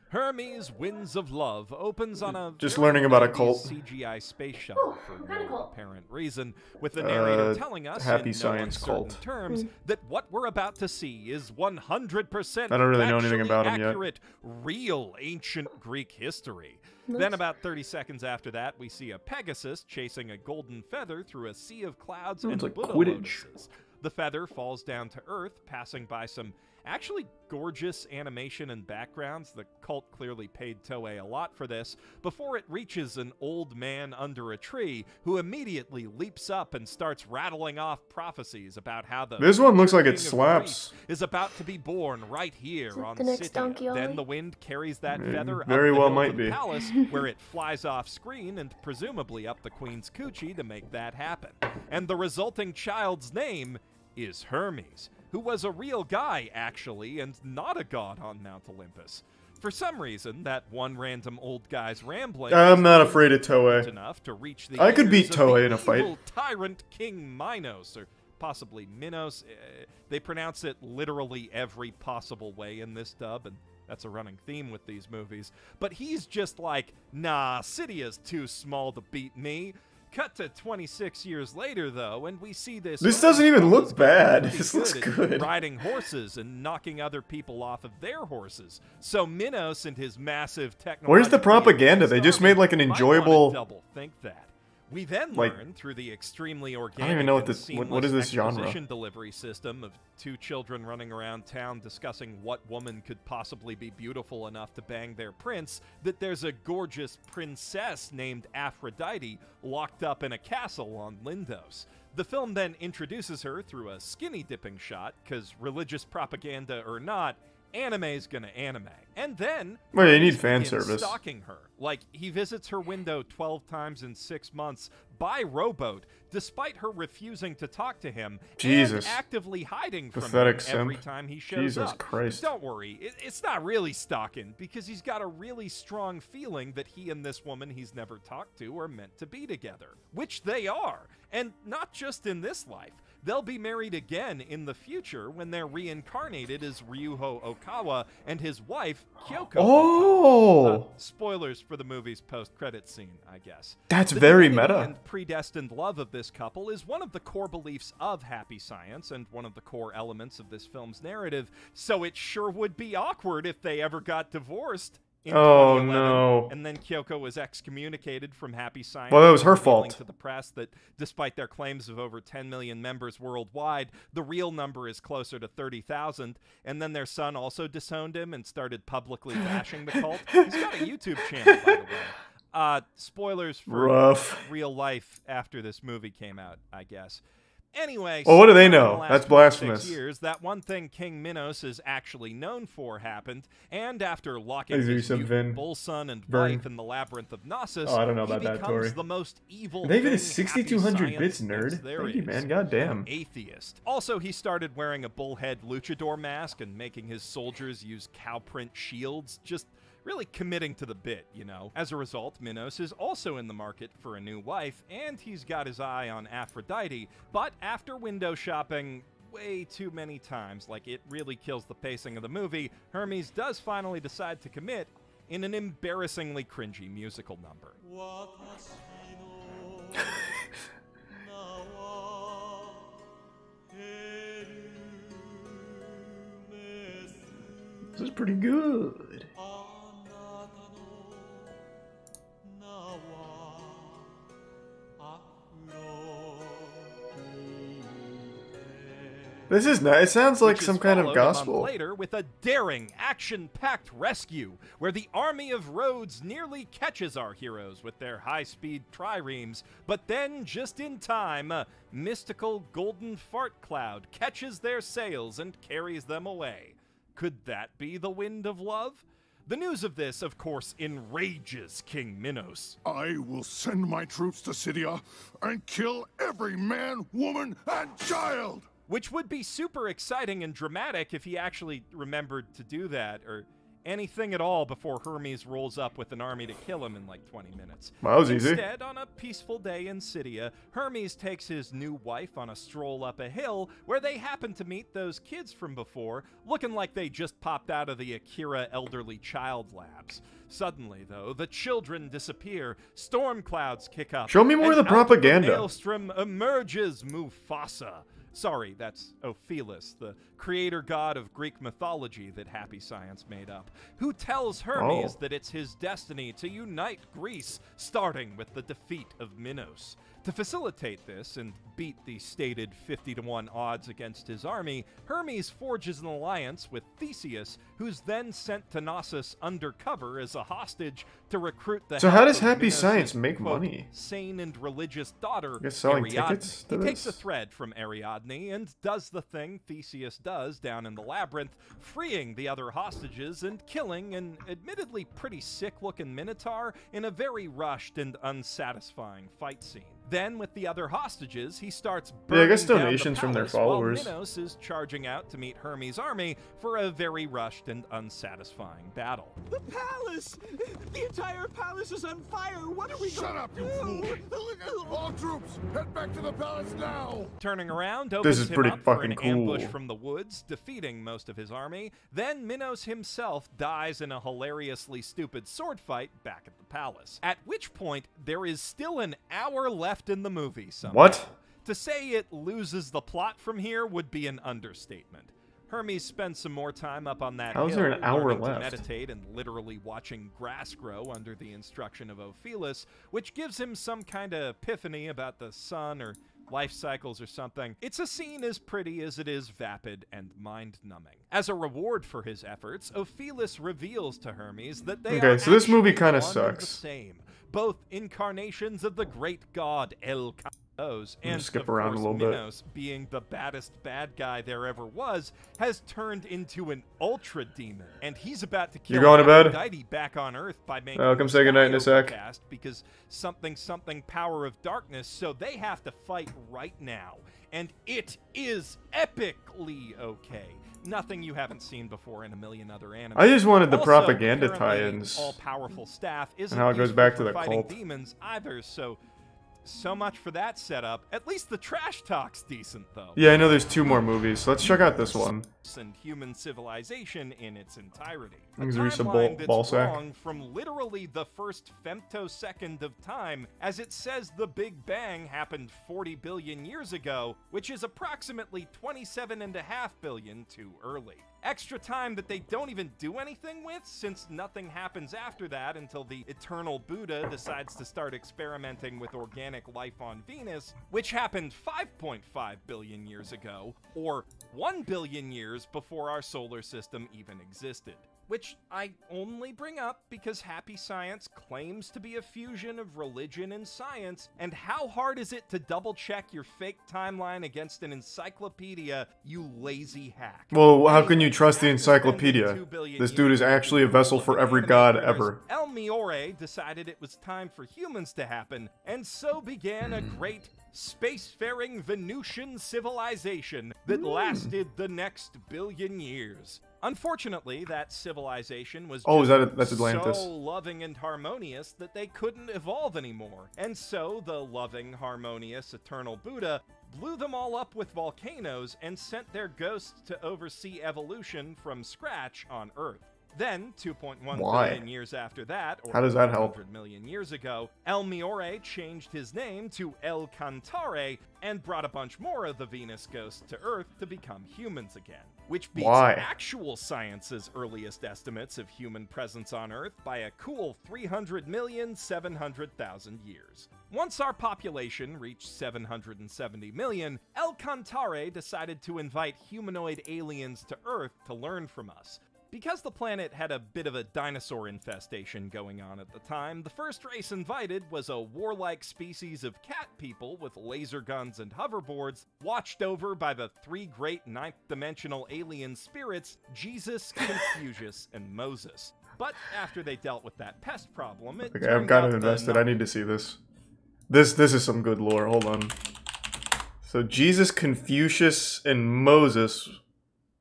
Hermes Winds of Love opens on a Just very learning about a 90s cult. CGI space shuttle for no apparent reason, with the narrator telling us Happy in Science no uncertain cult. terms that what we're about to see is 100% I don't really know anything factually about 'em yet. accurate, real ancient Greek history. Then about 30 seconds after that, we see a Pegasus chasing a golden feather through a sea of clouds and it's like Buddha Quidditch. lotuses. The feather falls down to Earth, passing by some actually gorgeous animation and backgrounds. The cult clearly paid Toei a lot for this, before it reaches an old man under a tree who immediately leaps up and starts rattling off prophecies about how the This one looks like it king of slaps. Greece is about to be born right here on the next Scythia. Donkey Ollie? Then the wind carries that feather very up the well hill might to the be. palace, where it flies off screen and presumably up the queen's coochie to make that happen. And the resulting child's name is Hermes, who was a real guy, actually, and not a god on Mount Olympus. For some reason, that one random old guy's rambling... I'm not afraid of Toei. ...enough to reach the I could ears beat of Toei the in a fight. evil tyrant King Minos, or possibly Minos. They pronounce it literally every possible way in this dub, and that's a running theme with these movies. But he's just like, nah, Scythia's too small to beat me. Cut to 26 years later, though, and we see this... This doesn't even look fella's bad. pretty This looks at good. Riding horses and knocking other people off of their horses. So Minos and his massive technology... Where's the propaganda? They just made like an enjoyable... double think that. We then like, learn through the extremely I don't organic even know what and this. What is this seamless genre? exposition delivery system of two children running around town discussing what woman could possibly be beautiful enough to bang their prince, that there's a gorgeous princess named Aphrodite locked up in a castle on Lindos. The film then introduces her through a skinny dipping shot, because religious propaganda or not, anime's gonna anime. And then Well, you need Hermes fan begins service. stalking her. Like, he visits her window 12 times in 6 months by rowboat, despite her refusing to talk to him Jesus. and actively hiding from Pathetic him every simp. time he shows Jesus up. Christ. But don't worry, it's not really stalking, because he's got a really strong feeling that he and this woman he's never talked to are meant to be together. Which they are. And not just in this life. They'll be married again in the future when they're reincarnated as Ryuho Okawa and his wife, Kyoko Oh! Okawa. Spoilers for the movie's post-credit scene, I guess. That's The very divinity meta. and predestined love of this couple is one of the core beliefs of Happy Science and one of the core elements of this film's narrative, so it sure would be awkward if they ever got divorced. In Oh, 2011, no. And then Kyoko was excommunicated from Happy Science. Well, that was her for revealing fault. to the press that despite their claims of over 10 million members worldwide, the real number is closer to 30,000. And then their son also disowned him and started publicly bashing the cult. He's got a YouTube channel, by the way. Spoilers for Rough. real life after this movie came out, I guess. Anyway, Well, what do they sometime in know? the last That's 26 blasphemous. Years, that one thing King Minos is actually known for happened, and after locking Thanks, his Vin. mutant bull son and Burn. wife in the labyrinth of Gnosis, Oh, I don't know he about that, becomes Tori. the most evil They even thing a 6200 Happy bits, Science nerd. thinks there Thank you, is. man. Goddamn. An atheist. Also, he started wearing a bullhead luchador mask and making his soldiers use cowprint shields, just really committing to the bit, you know. As a result, Minos is also in the market for a new wife, and he's got his eye on Aphrodite, but after window shopping way too many times, like it really kills the pacing of the movie, Hermes does finally decide to commit in an embarrassingly cringy musical number. This is pretty good. This is nice. It sounds like some kind of gospel. Later with a daring, action-packed rescue where the army of Rhodes nearly catches our heroes with their high-speed triremes, but then, just in time, a mystical golden fart cloud catches their sails and carries them away. Could that be the wind of love? The news of this, of course, enrages King Minos. I will send my troops to Scythia and kill every man, woman, and child! Which would be super exciting and dramatic if he actually remembered to do that, or anything at all before Hermes rolls up with an army to kill him in like 20 minutes. Well, that was easy. Instead, on a peaceful day in Scythia, Hermes takes his new wife on a stroll up a hill where they happen to meet those kids from before, looking like they just popped out of the Akira Elderly Child Labs. Suddenly, though, the children disappear, storm clouds kick up. Show me more of the propaganda. Out of the maelstrom emerges Mufasa. Sorry, that's Ophelus, the creator god of Greek mythology that Happy Science made up, who tells Hermes that it's his destiny to unite Greece, starting with the defeat of Minos. To facilitate this and beat the stated 50-to-1 odds against his army, Hermes forges an alliance with Theseus, who's then sent to Knossos undercover as a hostage to recruit the So how does Happy Minos' Science make quote, money? sane and religious daughter, I guess selling Ariadne. tickets to He takes a this? thread from Ariadne and does the thing Theseus does down in the labyrinth, freeing the other hostages and killing an admittedly pretty sick-looking Minotaur in a very rushed and unsatisfying fight scene. Then, with the other hostages, he starts burning I guess down the donations from their palace while followers. Minos is charging out to meet Hermes' army for a very rushed and unsatisfying battle. The palace! The entire palace is on fire! What are we Shut going up, to you do? fool! All troops, head back to the palace now! Turning around opens is him pretty up for fucking an ambush cool. from the woods, defeating most of his army. Then Minos himself dies in a hilariously stupid sword fight back at the palace. At which point, there is still an hour left in the movie somehow. What? To say it loses the plot from here would be an understatement. Hermes spends some more time up on that How is hill, there an hour learning to left? meditate and literally watching grass grow under the instruction of Ophelus, which gives him some kind of epiphany about the sun or life cycles or something. It's a scene as pretty as it is vapid and mind-numbing. As a reward for his efforts, Ophelus reveals to Hermes that they are so this movie actually kinda one and sucks. the same, both incarnations of the great god El Chaos, and skip of around a course little bit. Minos, being the baddest bad guy there ever was, has turned into an ultra demon, and he's about to kill You going to bed? Aphrodite back on Earth by making I'll come the say goodnight sky in a sec. overcast because something power of darkness, so they have to fight right now, and it is epically okay. Nothing you haven't seen before in a million other animes. I just wanted the Also, propaganda apparently, tie-ins. all-powerful staff isn't how it goes useful back to for the fighting cult. demons either, so much for that setup. At least the trash talk's decent, though. Yeah, I know there's 2 more movies, so let's check out this one. And human civilization in its entirety. A Thanks, Risa timeline that's Ballsack. wrong from literally the first femtosecond of time, as it says the Big Bang happened 40 billion years ago, which is approximately 27.5 billion too early. Extra time that they don't even do anything with, since nothing happens after that until the eternal Buddha decides to start experimenting with organic life on Venus, which happened 5.5 billion years ago, or 1 billion years before our solar system even existed. Which I only bring up because Happy Science claims to be a fusion of religion and science, and how hard is it to double-check your fake timeline against an encyclopedia, you lazy hack? Well, how can you trust the encyclopedia? This dude is actually a vessel for every god ever. El Miore decided it was time for humans to happen, and so began a great spacefaring Venusian civilization that lasted the next billion years. Unfortunately, that civilization was that's Atlantis. so loving and harmonious that they couldn't evolve anymore. And so the loving, harmonious, eternal Buddha blew them all up with volcanoes and sent their ghosts to oversee evolution from scratch on Earth. Then, 2.1 Why? billion years after that, or How does that help? 100 million years ago, El Miore changed his name to El Cantare and brought a bunch more of the Venus ghosts to Earth to become humans again, which beats Why? actual science's earliest estimates of human presence on Earth by a cool 300,700,000 years. Once our population reached 770 million, El Cantare decided to invite humanoid aliens to Earth to learn from us. Because the planet had a bit of a dinosaur infestation going on at the time, the first race invited was a warlike species of cat people with laser guns and hoverboards, watched over by the three great ninth-dimensional alien spirits, Jesus, Confucius, and Moses. But after they dealt with that pest problem, it Okay, I've got it invested. I need to see this. This is some good lore. Hold on. So Jesus, Confucius, and Moses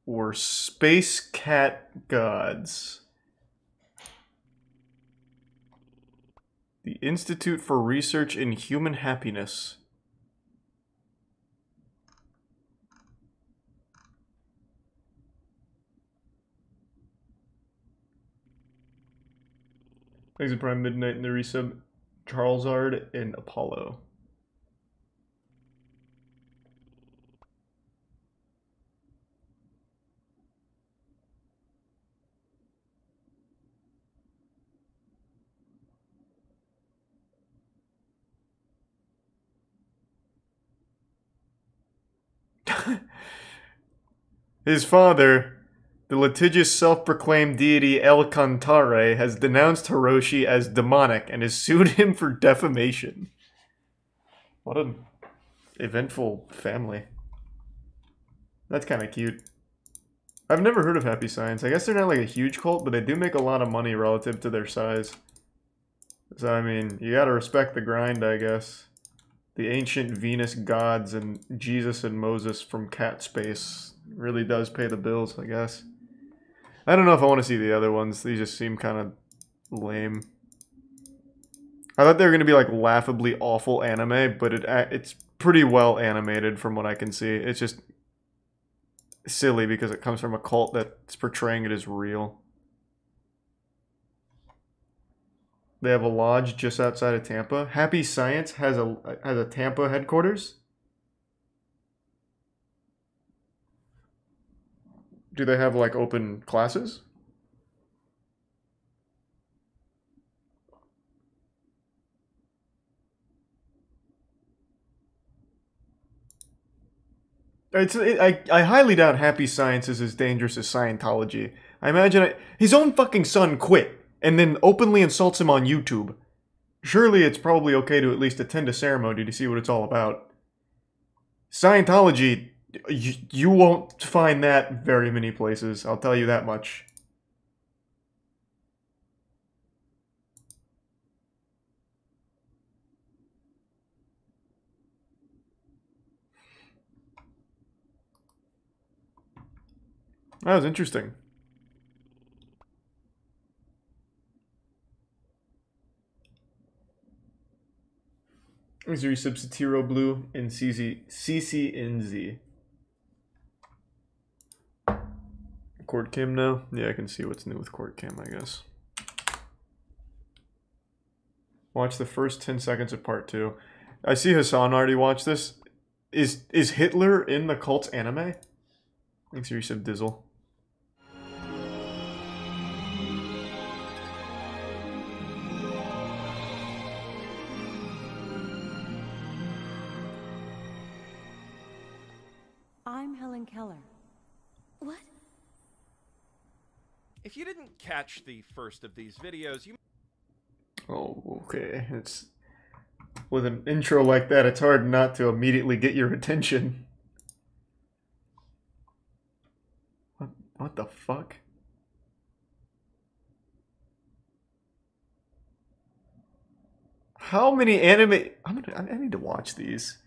were space cat gods. The Institute for Research in Human Happiness. Thanks to Prime Midnight in the resub. Charlesard and Apollo. His father, the litigious self-proclaimed deity El Cantare, has denounced Hiroshi as demonic and has sued him for defamation. What an eventful family. That's kind of cute. I've never heard of Happy Science. I guess they're not like a huge cult, but they do make a lot of money relative to their size. So, I mean, you gotta respect the grind, I guess. The ancient Venus gods and Jesus and Moses from cat space really does pay the bills, I guess. I don't know if I want to see the other ones. These just seem kind of lame. I thought they were going to be like laughably awful anime, but it's pretty well animated from what I can see. It's just silly because it comes from a cult that's portraying it as real. They have a lodge just outside of Tampa. Happy Science has a Tampa headquarters. Do they have like open classes? I highly doubt Happy Science is as dangerous as Scientology. I imagine his own fucking son quit and then openly insults him on YouTube. Surely it's probably okay to at least attend a ceremony to see what it's all about. Scientology, you won't find that very many places, I'll tell you that much. That was interesting. Is your Subsatiro Blue in CCNZ? Court Kim now? Yeah, I can see what's new with Court Kim, I guess. Watch the first 10 seconds of part 2. I see Hassan already watched this. Is Hitler in the cult's anime? Thanks, Resub Dizzle. I'm Helen Keller. What? If you didn't catch the first of these videos, you... Oh, okay. It's... With an intro like that, it's hard not to immediately get your attention. What the fuck? How many anime... I need to watch these.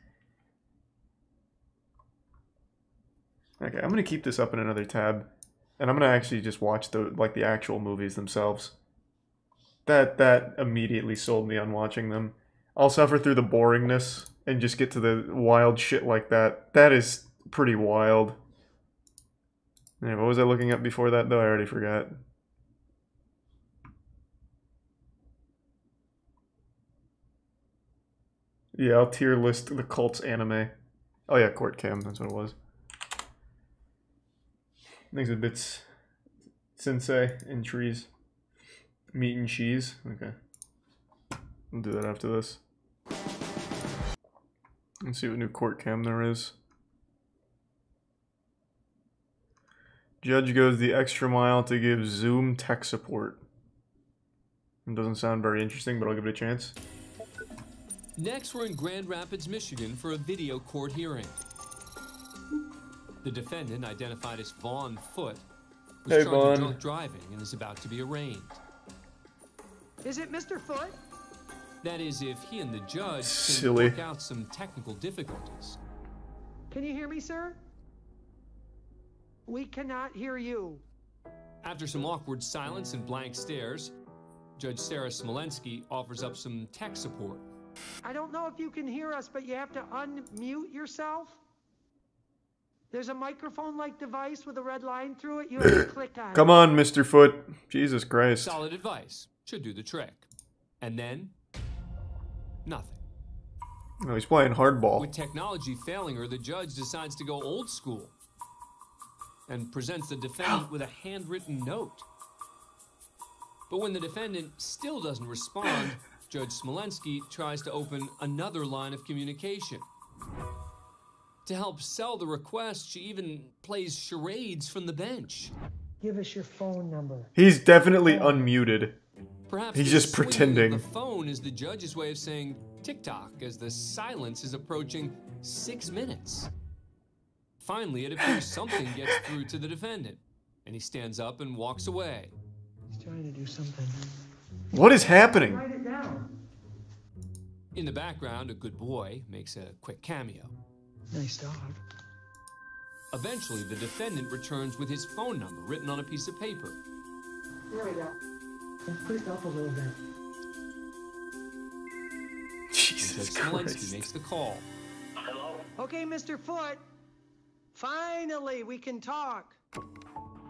Okay, I'm gonna keep this up in another tab. And I'm gonna actually just watch the actual movies themselves. That immediately sold me on watching them. I'll suffer through the boringness and just get to the wild shit like that. That is pretty wild. Yeah, what was I looking at before that though? I already forgot. Yeah, I'll tier list the cult's anime. Oh yeah, Court Cam, that's what it was. Exhibits Sensei and trees. Meat and cheese. Okay. I'll do that after this. Let's see what new Court Cam there is. Judge goes the extra mile to give Zoom tech support. It doesn't sound very interesting, but I'll give it a chance. Next, we're in Grand Rapids, Michigan for a video court hearing. The defendant, identified as Vaughn Foote, was charged with drunk driving and is about to be arraigned. Is it Mr. Foote? That is, if he and the judge can work out some technical difficulties. Can you hear me, sir? We cannot hear you. After some awkward silence and blank stares, Judge Sarah Smolensky offers up some tech support. I don't know if you can hear us, but you have to unmute yourself. There's a microphone-like device with a red line through it. You have to click on it. Come on, Mr. Foote. Jesus Christ. Solid advice. Should do the trick. And then, nothing. No, he's playing hardball. With technology failing her, the judge decides to go old school and presents the defendant with a handwritten note. But when the defendant still doesn't respond, Judge Smolensky tries to open another line of communication. To help sell the request, she even plays charades from the bench. Give us your phone number. He's definitely unmuted. Perhaps he's just pretending. The phone is the judge's way of saying tick-tock as the silence is approaching 6 minutes. Finally, it appears something gets through to the defendant, and he stands up and walks away. He's trying to do something. What is happening? Write it down. In the background, a good boy makes a quick cameo. Nice dog. Eventually, the defendant returns with his phone number written on a piece of paper. There we go. Let's put it up a little bit. Jesus Christ. Smolensky makes the call. Hello? Okay, Mr. Foote. Finally, we can talk.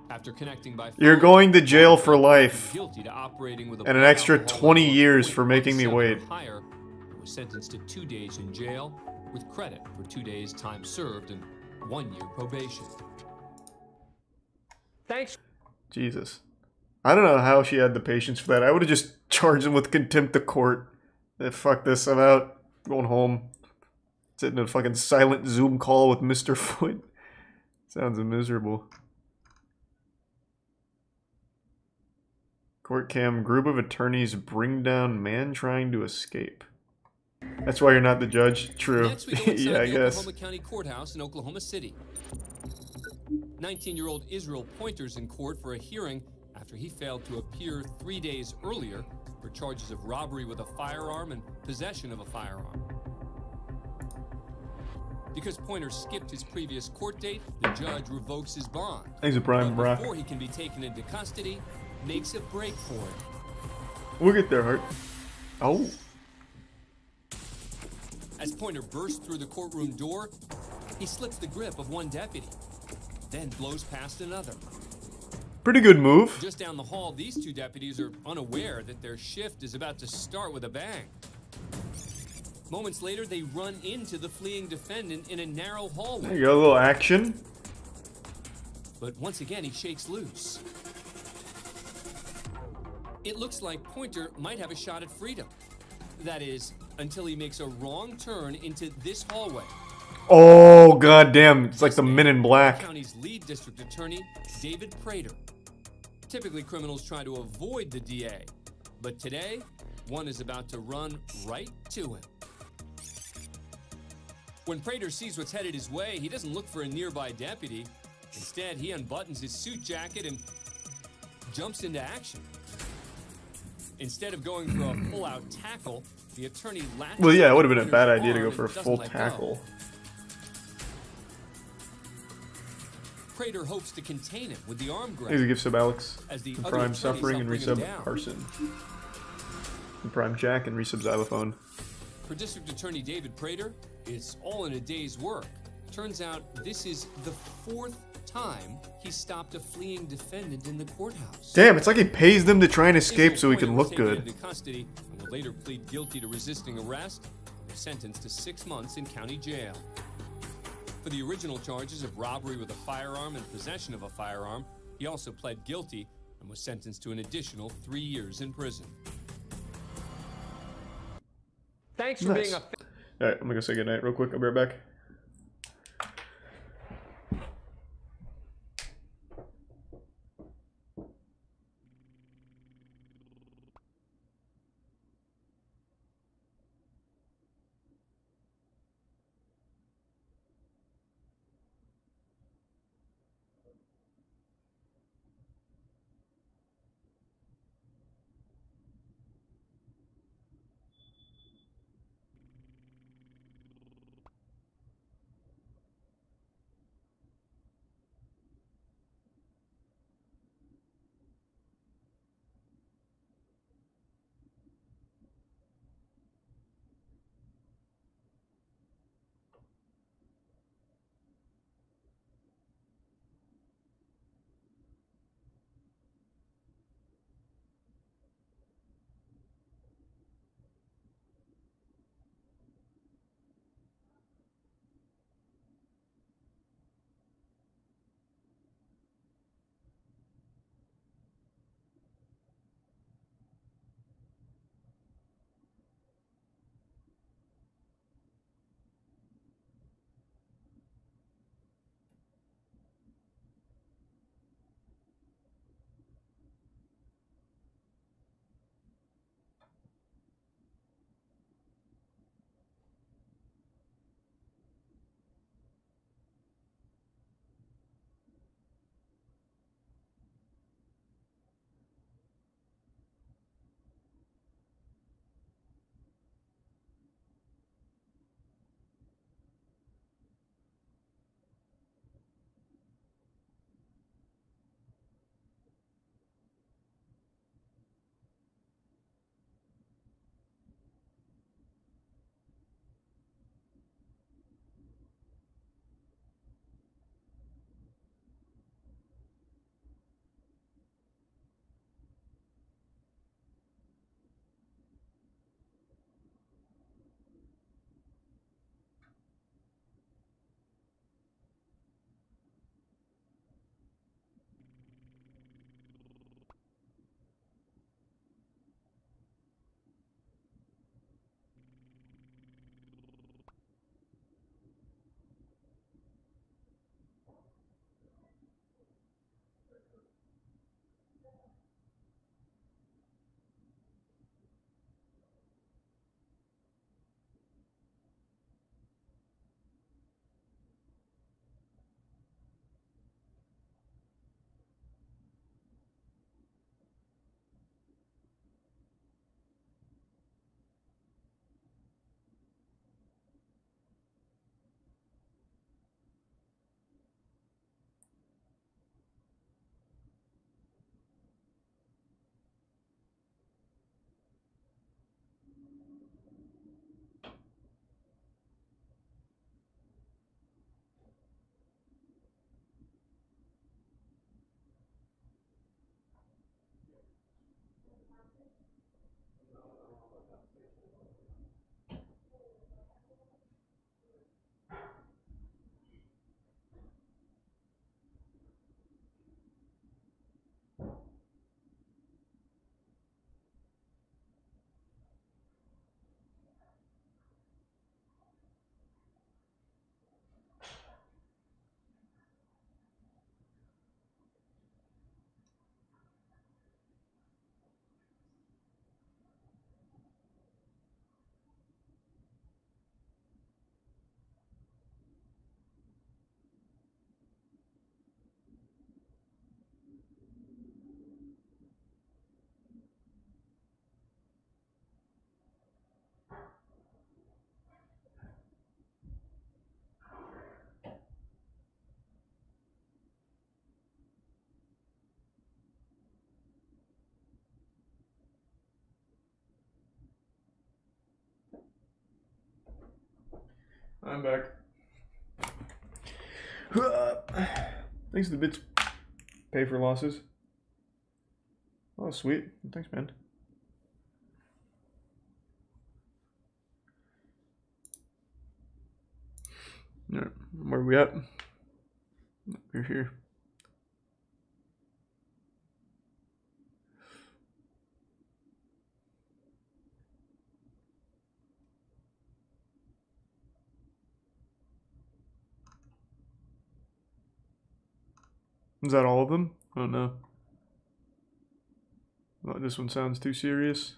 After connecting by phone, You're going to jail for life. Guilty to operating with a and an extra 20 years for making me wait. Higher, was sentenced to 2 days in jail with credit for 2 days time served and 1 year probation. Thanks. Jesus. I don't know how she had the patience for that. I would have just charged him with contempt of court. Fuck this, I'm out. Going home. Sitting in a fucking silent Zoom call with Mr. Foote. Sounds miserable. Court cam, group of attorneys bring down man trying to escape. That's why you're not the judge? True. Next we go inside yeah, I the guess. Oklahoma County Courthouse in Oklahoma City. 19-year-old Israel Pointer's in court for a hearing after he failed to appear 3 days earlier for charges of robbery with a firearm and possession of a firearm. Because Pointer skipped his previous court date, the judge revokes his bond. Thanks, Brian Brock. Before he can be taken into custody, makes a break for it. We'll get there, Hart. Oh. As Pointer bursts through the courtroom door, he slips the grip of one deputy, then blows past another. Pretty good move. Just down the hall, these 2 deputies are unaware that their shift is about to start with a bang. Moments later, they run into the fleeing defendant in a narrow hallway. There you go, a little action. But once again, he shakes loose. It looks like Pointer might have a shot at freedom. That is, until he makes a wrong turn into this hallway. Oh, goddamn. It's like the Men in Black. The county's lead district attorney, David Prater. Typically, criminals try to avoid the DA. But today, one is about to run right to him. When Prater sees what's headed his way, he doesn't look for a nearby deputy. Instead, he unbuttons his suit jacket and jumps into action. Instead of going for a full-out tackle, the attorney latches. Well, yeah, it would have been a bad idea to go for a full tackle. Prater hopes to contain him with the arm grab. Here's a gift sub Alex. The Prime Suffering and resub Carson. And Prime Jack and resub Xylophone. For District Attorney David Prater, it's all in a day's work. Turns out this is the 4th time he stopped a fleeing defendant in the courthouse. Damn, it's like he pays them to try and escape so he can look good. Into custody and will later plead guilty to resisting arrest was sentenced to 6 months in county jail. For the original charges of robbery with a firearm and possession of a firearm, he also pled guilty and was sentenced to an additional 3 years in prison. Thanks for being a... Alright, I'm gonna go say goodnight real quick. I'll be right back. I'm back. Thanks to the bits. Pay for losses. Oh, sweet. Thanks, man. Alright, where are we at? We're here. Is that all of them? I don't know. Oh, this one sounds too serious.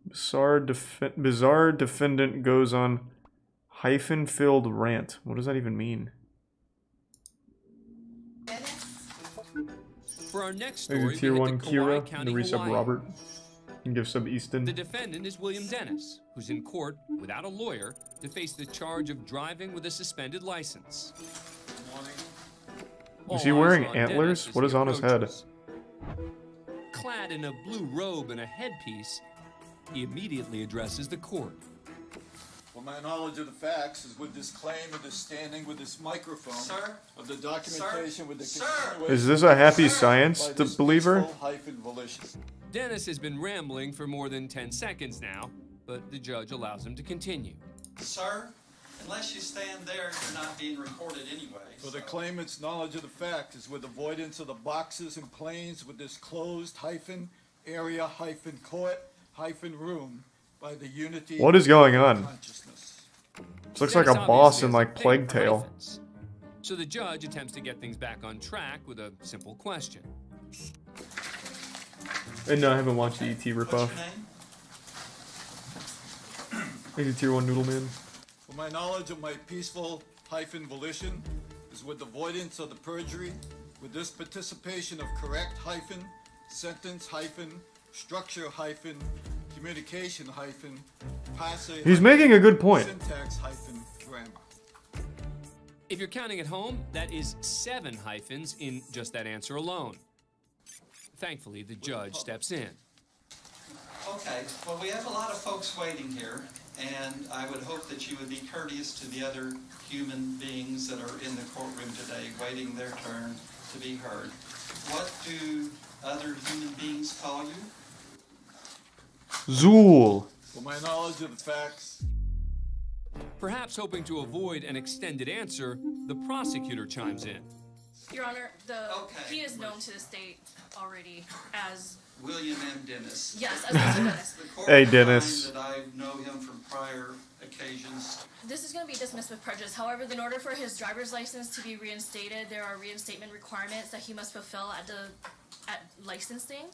Bizarre defendant goes on hyphen-filled rant. What does that even mean? For our next Maybe story, tier 1 Kira, County, and the resub Hawaii. Robert, and give sub Easton. The defendant is William Dennis, who's in court without a lawyer to face the charge of driving with a suspended license. Is he wearing antlers? What is on his head? Clad in a blue robe and a headpiece, he immediately addresses the court. Well, my knowledge of the facts is with this claim of this standing with this microphone, Sir? of the documentation with the Is this a happy science believer? Dennis has been rambling for more than 10 seconds now, but the judge allows him to continue. Sir, unless you stand there, you're not being recorded anyway. For the claimant's knowledge of the fact is with avoidance of the boxes and planes with this closed hyphen area hyphen court hyphen room by the unity. What is going on? This looks like a boss in like Plague Tale. So the judge attempts to get things back on track with a simple question. And no, I haven't watched the ET ripoff. He's a tier 1 noodle man. For my knowledge of my peaceful hyphen volition is with avoidance of the perjury, with this participation of correct hyphen, sentence hyphen, structure hyphen, communication hyphen, passe. He's making a good point. Syntax hyphen, grammar. If you're counting at home, that is 7 hyphens in just that answer alone. Thankfully, the judge steps in. Okay, well, we have a lot of folks waiting here, and I would hope that you would be courteous to the other human beings that are in the courtroom today, waiting their turn to be heard. What do other human beings call you? Zool. For my knowledge of the facts. Perhaps hoping to avoid an extended answer, the prosecutor chimes in. Your Honor, he is known to the state already as William M. Dennis. Yes, as Mr. Dennis. The court Hey, will Dennis. find that I know him from prior occasions. This is going to be dismissed with prejudice. However, in order for his driver's license to be reinstated, there are reinstatement requirements that he must fulfill at licensing.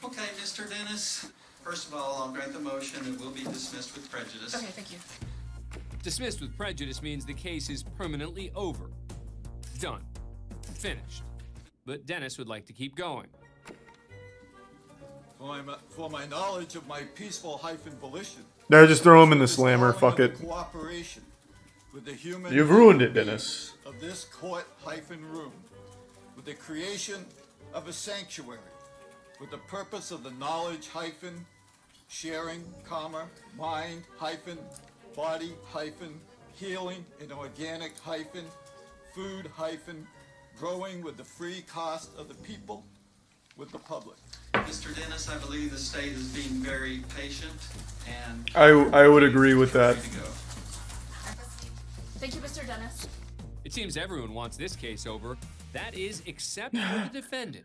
Okay, Mr. Dennis. First of all, I'll grant the motion. It will be dismissed with prejudice. Okay, thank you. Dismissed with prejudice means the case is permanently over. Done. Finished. But Dennis would like to keep going. For my knowledge of my peaceful hyphen volition. No, just throw him in the slammer. Fuck it. Cooperation with the human. You've ruined it, Dennis. Of this court hyphen room, with the creation of a sanctuary, with the purpose of the knowledge hyphen, sharing, comma, mind hyphen, body hyphen, healing in organic hyphen, food hyphen, growing with the free cost of the people, with the public. Mr. Dennis, I believe the state is being very patient, and I would agree with that. Thank you, Mr. Dennis. It seems everyone wants this case over. That is except for the defendant.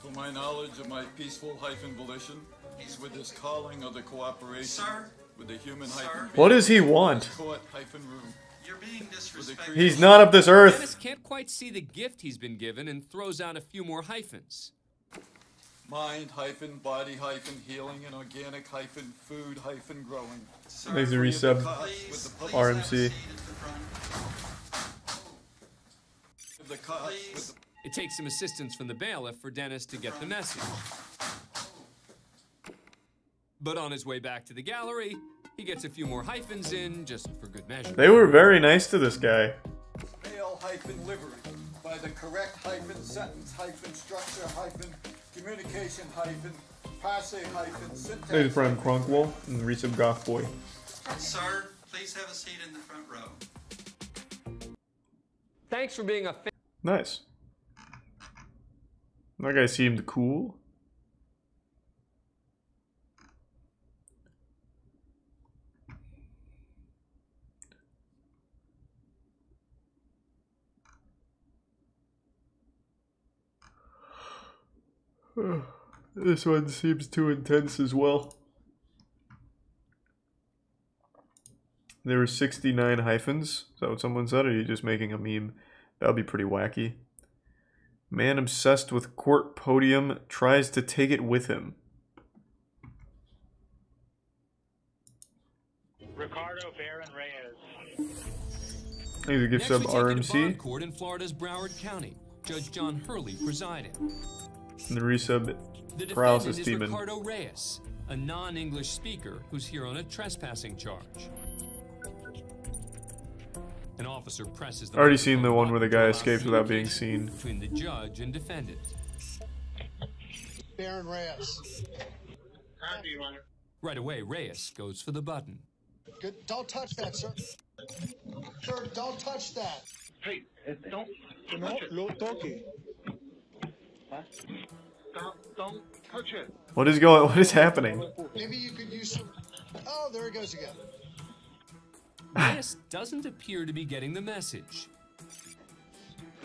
For my knowledge of my peaceful hyphen volition, is with this calling of the cooperation, Sir? with the human hyphen. What does he want? Court hyphen room. You're being disrespectful. He's not of this earth. Dennis can't quite see the gift he's been given and throws out a few more hyphens. Mind hyphen, body hyphen, healing and organic hyphen, food hyphen, growing. Makes a resub. RMC. It takes some assistance from the bailiff for Dennis to get the message. But on his way back to the gallery, he gets a few more hyphens in just for good measure. They were very nice to this guy. Male hyphen livery by the correct hyphen, sentence hyphen, structure hyphen, communication hyphen, passe hyphen, syntax. There's from Cronkwall and the resub Goth Boy. Sir, please have a seat in the front row. Thanks for being a fan. Nice. That guy seemed cool. This one seems too intense as well. There were 69 hyphens. Is that what someone said? Or are you just making a meme? That would be pretty wacky. Man obsessed with court podium tries to take it with him. Ricardo Baron Reyes. Thanks a gift sub RMC. Bond court in Florida's Broward County. Judge John Hurley presiding. And the resub The paralysis defendant is demon. Ricardo Reyes, a non-English speaker who's here on a trespassing charge. An officer presses the Already seen the one where the guy escapes without being seen. between the judge and defendant. Baron Reyes. Happy, Your Honor. Right away, Reyes goes for the button. Good. Don't touch that, sir. Sir, don't touch that. Hey, don't touch it. Lo toque. Don't touch it. What is happening? Maybe you could use some. Oh, there he goes again. Reyes doesn't appear to be getting the message.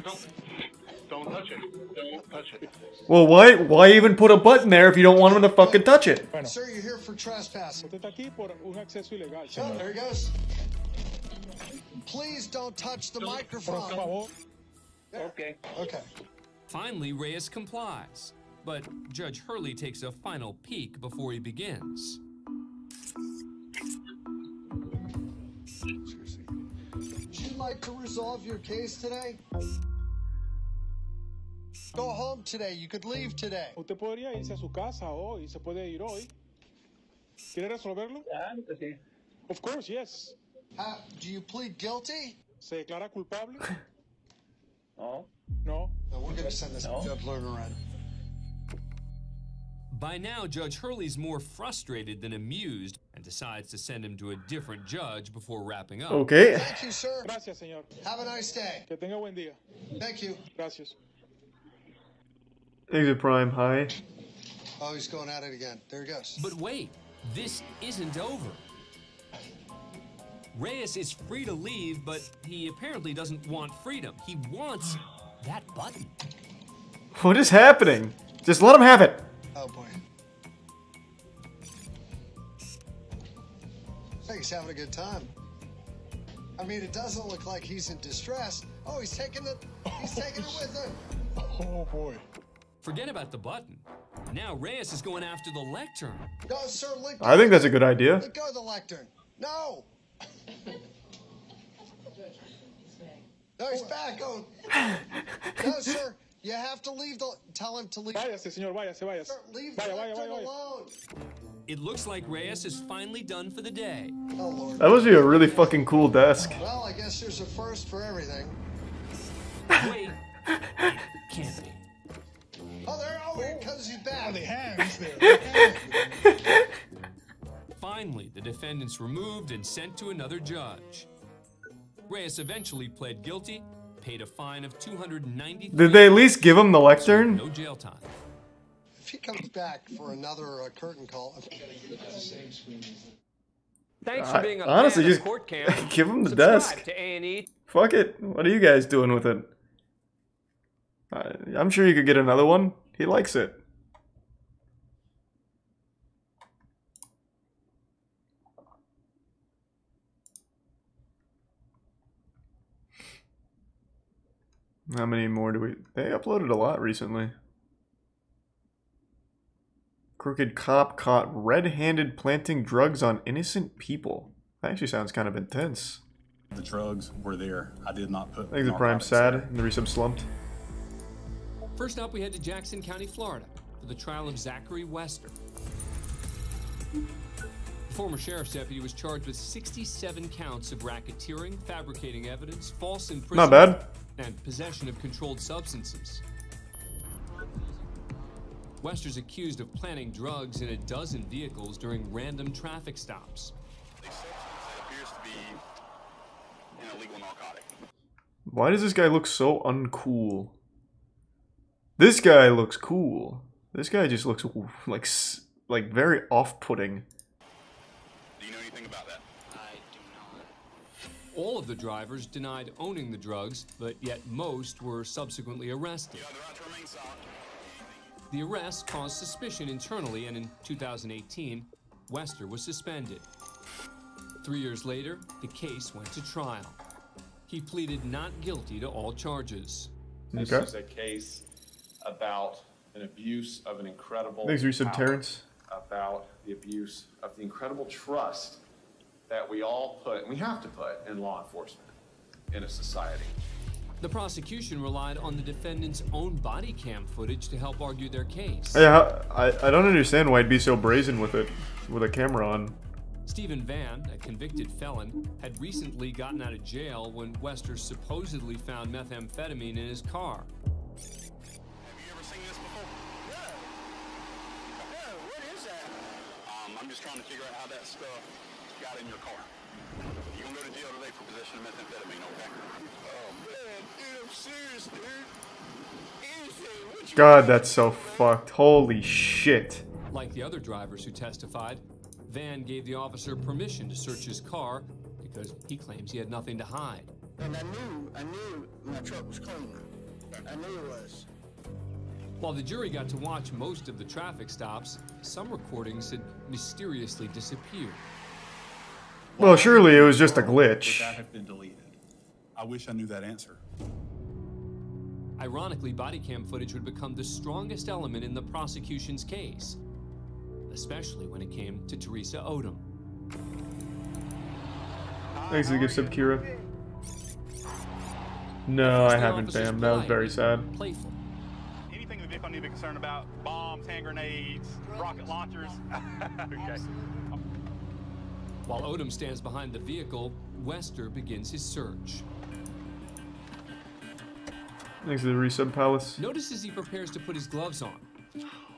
Don't touch it. Don't touch it. Well, why even put a button there if you don't want him to fucking touch it? Sir, you're here for trespassing. Oh, there he goes. Please don't touch the microphone. Okay. Okay. Finally, Reyes complies, but Judge Hurley takes a final peek before he begins. Would you like to resolve your case today? Go home today. You could leave today. Usted podría irse a su casa hoy. Se puede ir hoy. ¿Quiere resolverlo? Claro que sí. Of course, yes. Do you plead guilty? ¿Se declara culpable? No. No. No, we're going to send this to Judge Lerner in. By now, Judge Hurley's more frustrated than amused and decides to send him to a different judge before wrapping up. Okay. Thank you, sir. Gracias, señor. Have a nice day. Que tenga buen día. Thank you. Gracias. Exit Prime, hi. Oh, he's going at it again. There he goes. But wait, this isn't over. Reyes is free to leave, but he apparently doesn't want freedom. He wants that button. What is happening? Just let him have it. Oh, boy. I think he's having a good time. I mean, it doesn't look like he's in distress. Oh, he's taking it with him. Oh, boy. Forget about the button. Now Reyes is going after the lectern. No, sir, let go. I think that's a good idea. Let go of the lectern. No. No, he's back. Oh. No, sir. You have to leave the... Tell him to leave. Váyase, señor, váyase, váyase. Sir, leave the lectern alone. It looks like Reyes is finally done for the day. Oh, Lord. That must be a really fucking cool desk. Well, I guess there's a first for everything. Wait. Can't be. Oh, there. Oh, because he's back. Oh, the hands there. Finally, the defendant's removed and sent to another judge. Reyes eventually pled guilty, paid a fine of $293. Did they at least give him the lectern? No jail time. If he comes back for another curtain call, Thanks for being a honestly, fan just of Court Camp. give him the Subscribe desk. to A&E. Fuck it. What are you guys doing with it? I'm sure you could get another one. He likes it. How many more do we... They uploaded a lot recently. Crooked cop caught red-handed planting drugs on innocent people. That actually sounds kind of intense. The drugs were there. I did not put... I think the Prime sad and the resub slumped. First up, we head to Jackson County, Florida, for the trial of Zachary Wester. The former sheriff's deputy was charged with 67 counts of racketeering, fabricating evidence, false imprisonment, Not bad. and possession of controlled substances. Wester's accused of planting drugs in a dozen vehicles during random traffic stops. It appears to be an illegal narcotic. Why does this guy look so uncool? This guy looks cool. This guy just looks like very off-putting. Do you know anything about that? I do not. All of the drivers denied owning the drugs, but yet most were subsequently arrested. The arrest caused suspicion internally, and in 2018, Wester was suspended. 3 years later, the case went to trial. He pleaded not guilty to all charges. This is a case about an abuse of an incredible Thanks, Resub power, Terrence. about the abuse of the incredible trust that we all put, and we have to put, in law enforcement in a society. The prosecution relied on the defendant's own body cam footage to help argue their case. Yeah, I don't understand why he'd be so brazen with it, with a camera on. Stephen Van, a convicted felon, had recently gotten out of jail when Wester supposedly found methamphetamine in his car. I'm just trying to figure out how that stuff got in your car. You're gonna go to jail today for possession of methamphetamine, okay? Oh man, dude, I'm serious, dude. Anything, what you God, that's so fucked. Holy shit. Like the other drivers who testified, Van gave the officer permission to search his car because he claims he had nothing to hide. And I knew my truck was clean. I knew it was. While the jury got to watch most of the traffic stops, some recordings had mysteriously disappeared. Well, surely it was just a glitch. Would that have been deleted? I wish I knew that answer. Ironically, body cam footage would become the strongest element in the prosecution's case, especially when it came to Teresa Odom. Thanks for the gift sub, Kira. No, I haven't, fam. That was very sad. Playful. Anything in the vehicle I need to be concerned about? Bombs, hand grenades, rocket launchers? Okay. While Odom stands behind the vehicle, Wester begins his search. Thanks to the Resub Palace. Notice as he prepares to put his gloves on,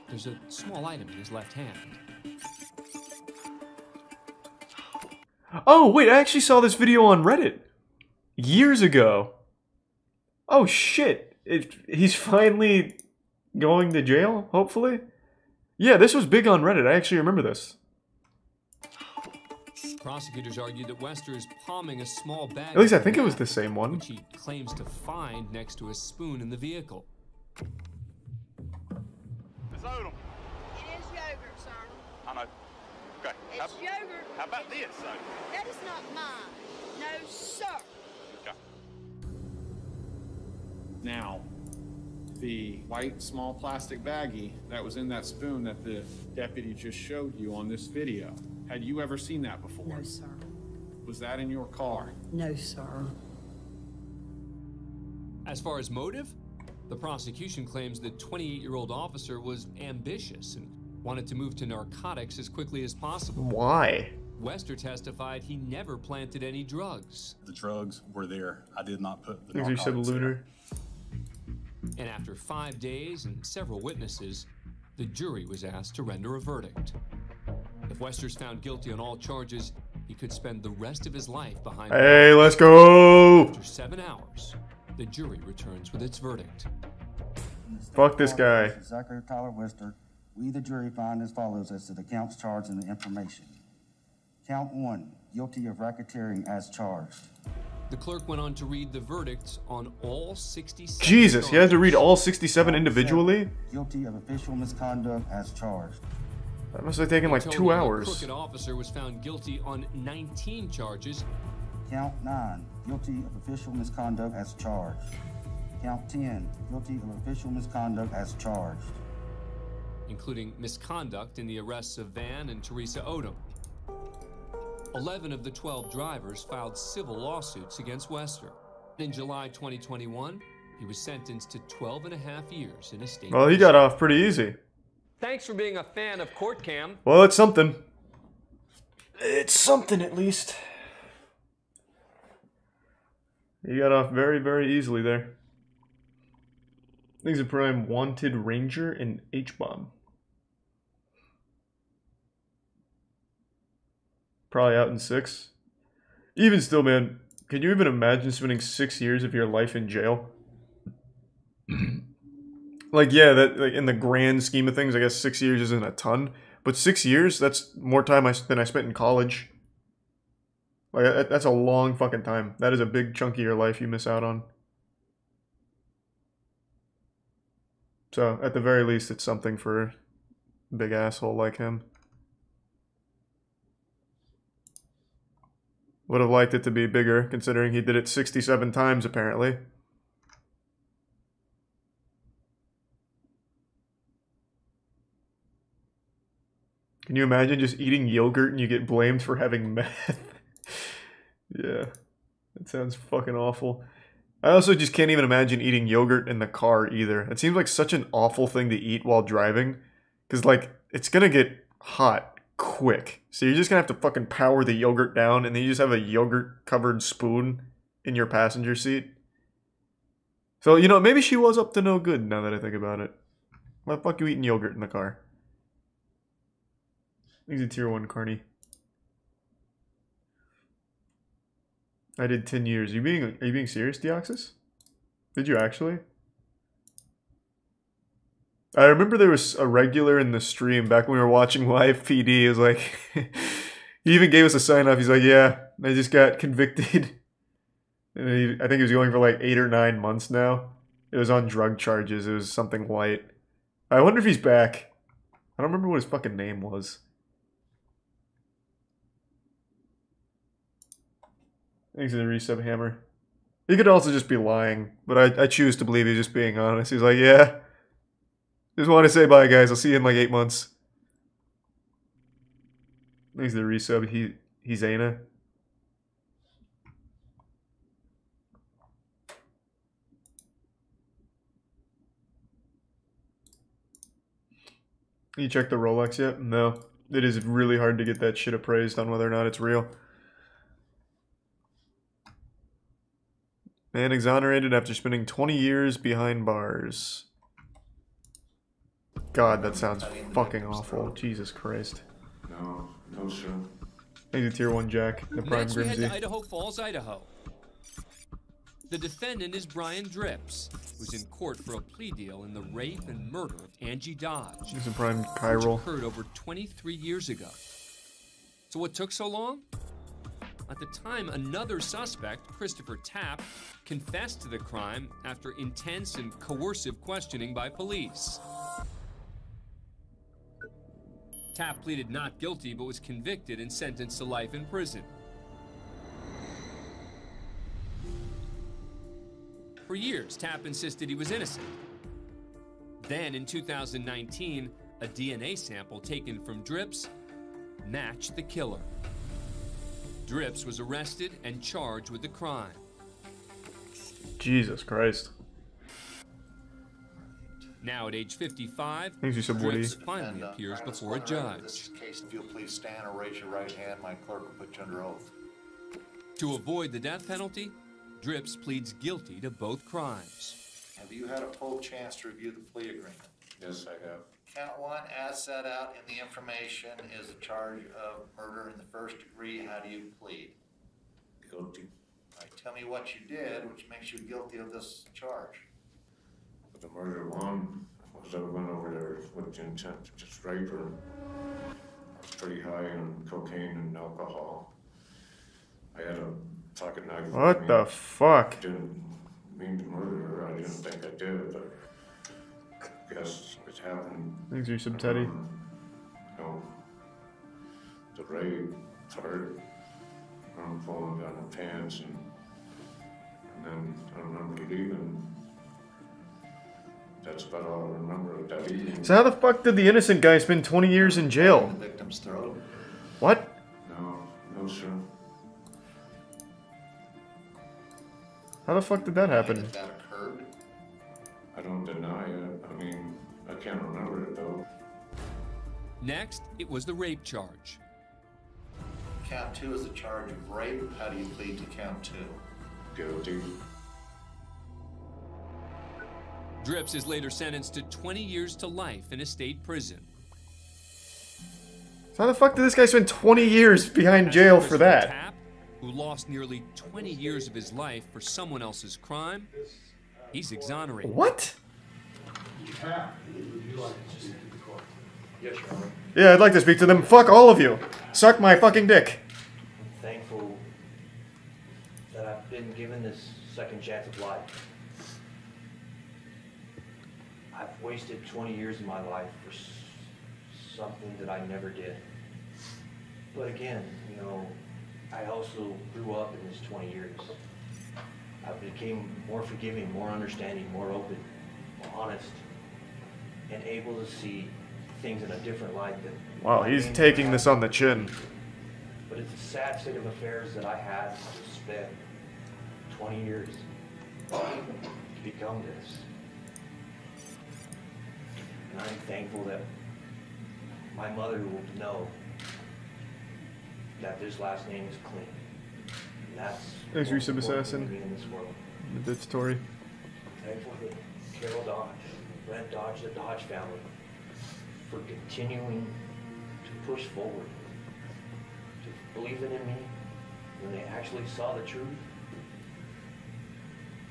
there's a small item in his left hand. Oh, wait, I actually saw this video on Reddit. Years ago. Oh, shit. He's finally going to jail, hopefully? Yeah, this was big on Reddit. I actually remember this. Prosecutors argued that Wester is palming a small bag. At least I think it was the same one. Which he claims to find next to a spoon in the vehicle. Miss Odom. It is yogurt, sir. I know. Okay. It's yogurt. How about this, sir? That is not mine. No, sir. Okay. Now, the white small plastic baggie that was in that spoon that the deputy just showed you on this video, had you ever seen that before? No, sir. Was that in your car? No, sir. As far as motive, the prosecution claims the 28-year-old officer was ambitious and wanted to move to narcotics as quickly as possible. Why? Wester testified he never planted any drugs. The drugs were there. I did not put the Thanks, you said Lunar. And after 5 days and several witnesses, the jury was asked to render a verdict. If Wester's found guilty on all charges, he could spend the rest of his life behind bars. Hey, let's go! After 7 hours, the jury returns with its verdict. Fuck this guy. Zachary Tyler Wester, we the jury find as follows as to the counts charged and the information. Count 1, guilty of racketeering as charged. The clerk went on to read the verdicts on all 67 Jesus, he had to read all Count 67 individually? Guilty of official misconduct as charged. That must have taken like 2 hours. The crooked officer was found guilty on 19 charges. Count 9, guilty of official misconduct as charged. Count 10, guilty of official misconduct as charged. Including misconduct in the arrests of Van and Teresa Odom. 11 of the 12 drivers filed civil lawsuits against Wester. In July 2021, he was sentenced to 12.5 years in a state. Well, he got off pretty easy. Thanks for being a fan of Court Cam. Well, it's something. It's something, at least. He got off very, very easily there. Things are Prime Wanted Ranger and H-Bomb. Probably out in 6. Even still, man, can you even imagine spending 6 years of your life in jail? Like, yeah, that like in the grand scheme of things, I guess 6 years isn't a ton. But 6 years, that's more time than I spent in college. Like, that's a long fucking time. That is a big chunk of your life you miss out on. So, at the very least, it's something for a big asshole like him. Would have liked it to be bigger, considering he did it 67 times, apparently. Can you imagine just eating yogurt and you get blamed for having meth? Yeah, that sounds fucking awful. I also just can't even imagine eating yogurt in the car either. It seems like such an awful thing to eat while driving. Because, like, it's gonna get hot quick. So you're just gonna have to fucking power the yogurt down and then you just have a yogurt-covered spoon in your passenger seat. So, you know, maybe she was up to no good now that I think about it. Why the fuck you eating yogurt in the car? He's a tier 1 carny. I did 10 years. Are you being serious, Deoxys? Did you actually? I remember there was a regular in the stream back when we were watching live PD. It was like, he even gave us a sign off. He's like, yeah, I just got convicted. And I think he was going for like 8 or 9 months now. It was on drug charges. It was something light. I wonder if he's back. I don't remember what his fucking name was. Thanks for the resub, Hammer. He could also just be lying, but I choose to believe he's just being honest. He's like, yeah. Just want to say bye, guys. I'll see you in like 8 months. Thanks for the resub, he's Ana. You checked the Rolex yet? No. It is really hard to get that shit appraised on whether or not it's real. Man exonerated after spending 20 years behind bars. God, that sounds fucking awful. Jesus Christ. No, sir. Thank you, Tier 1 Jack. The Prime Next, we head Grimsy. to Idaho Falls, Idaho. The defendant is Brian Drips, who's in court for a plea deal in the rape and murder of Angie Dodge. He's a Prime Which Chiral. occurred over 23 years ago. So what took so long? At the time, another suspect, Christopher Tapp, confessed to the crime after intense and coercive questioning by police. Tapp pleaded not guilty but was convicted and sentenced to life in prison. For years, Tapp insisted he was innocent. Then, in 2019, a DNA sample taken from Drips matched the killer. Drips was arrested and charged with the crime. Jesus Christ. Now at age 55, Thanks, you said Woody. Drips finally appears before a judge. This case, if you'll please stand or raise your right hand, my clerk will put you under oath. To avoid the death penalty, Drips pleads guilty to both crimes. Have you had a full chance to review the plea agreement? Yes, I have. Count 1, as set out in the information, is a charge of murder in the first degree. How do you plead? Guilty. All right, tell me what you did, which makes you guilty of this charge. But the murder one was I went over there with the intent to just rape her. I was pretty high on cocaine and alcohol. I had a pocket knife. What the fuck? I didn't mean to murder her. I didn't think I did, but I guess it happened. Thanks, you sub Teddy. You know, the rape part, I'm falling down her pants, and then I remember leaving. That's about all I remember of that evening. So how the fuck did the innocent guy spend 20 years in jail? The victim's throat. What? No, sir. How the fuck did that happen? That occurred. I don't deny it. I mean, I can't remember it though. Next, it was the rape charge. Count 2 is a charge of rape. How do you plead to count 2? Guilty. Drips is later sentenced to 20 years to life in a state prison. So how the fuck did this guy spend 20 years behind jail for that? Tapp, who lost nearly 20 years of his life for someone else's crime, he's exonerated. What? Yes, Your Honor. Yeah, I'd like to speak to them. Fuck all of you. Suck my fucking dick. I'm thankful that I've been given this second chance of life. I've wasted 20 years of my life for something that I never did. But again, you know, I also grew up in these 20 years. I became more forgiving, more understanding, more open, more honest, and able to see things in a different light than... Wow, he's taking this on the chin. But it's a sad state of affairs that I had to spend 20 years to become this. And I'm thankful that my mother will know that this last name is clean. And that's Thanks, most Resub important Assassin. to me in this world. The bit story. Thankful that Carol Dodge, Brent Dodge, the Dodge family, for continuing to push forward, to believing in me when they actually saw the truth,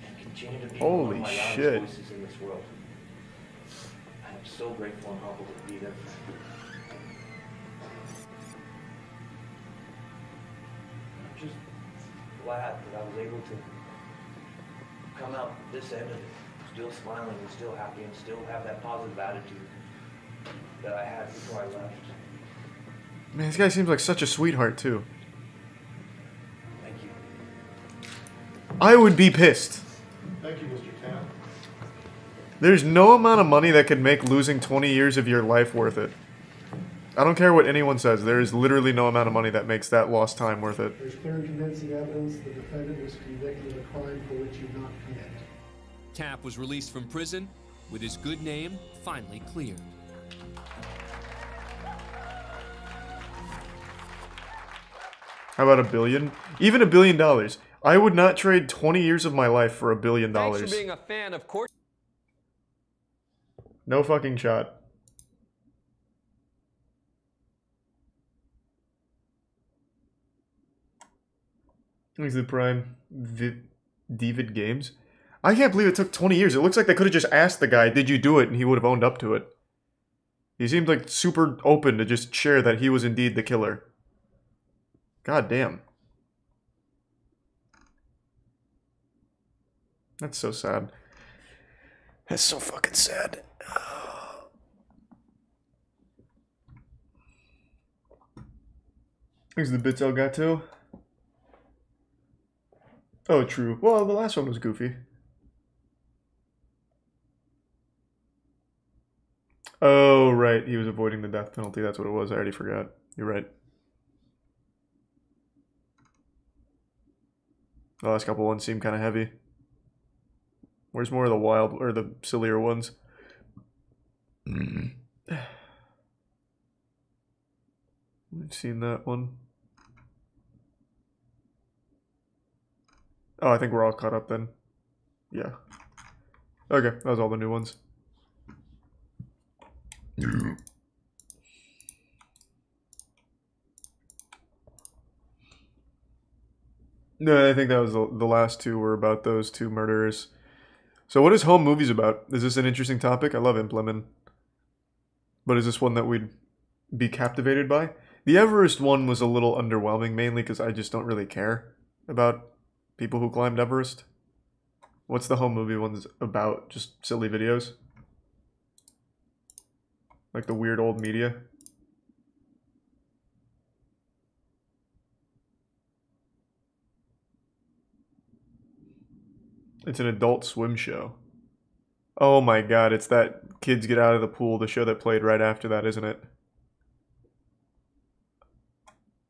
and continue to be one Holy of my loudest shit. voices in this world. I am so grateful and humbled to be there for them. I'm just glad that I was able to come out this end of it, still smiling and still happy and still have that positive attitude that I had before I left. Man, this guy seems like such a sweetheart, too. Thank you. I would be pissed. Thank you, Mr. Tam. There's no amount of money that could make losing 20 years of your life worth it. I don't care what anyone says. There is literally no amount of money that makes that lost time worth it. There's clear and convincing evidence the defendant was convicted of a crime for which he did not commit. Cap was released from prison with his good name finally cleared. How about $1 billion? Even $1 billion. I would not trade 20 years of my life for $1 billion. Thanks for being a fan of court. No fucking shot. Thanks to the Prime. David Games. I can't believe it took 20 years. It looks like they could have just asked the guy, did you do it? And he would have owned up to it. He seemed like super open to just share that he was indeed the killer. God damn. That's so sad. That's so fucking sad. Here's the bits Elgato. Oh, true. Well, the last one was goofy. Oh, right. He was avoiding the death penalty. That's what it was. I already forgot. You're right. The last couple ones seem kind of heavy. Where's more of the wild or the sillier ones? We've seen that one. Oh, I think we're all caught up then. Yeah. Okay, that was all the new ones. No, I think that was the last two were about those two murderers. So what is home movies about? Is this an interesting topic? I love Implement. But is this one that we'd be captivated by? The Everest one was a little underwhelming, mainly because I just don't really care about people who climbed Everest. What's the home movie ones about? Just silly videos? Like the weird old media? It's an Adult Swim show. Oh my god, it's that Kids Get Out of the Pool, the show that played right after that, isn't it?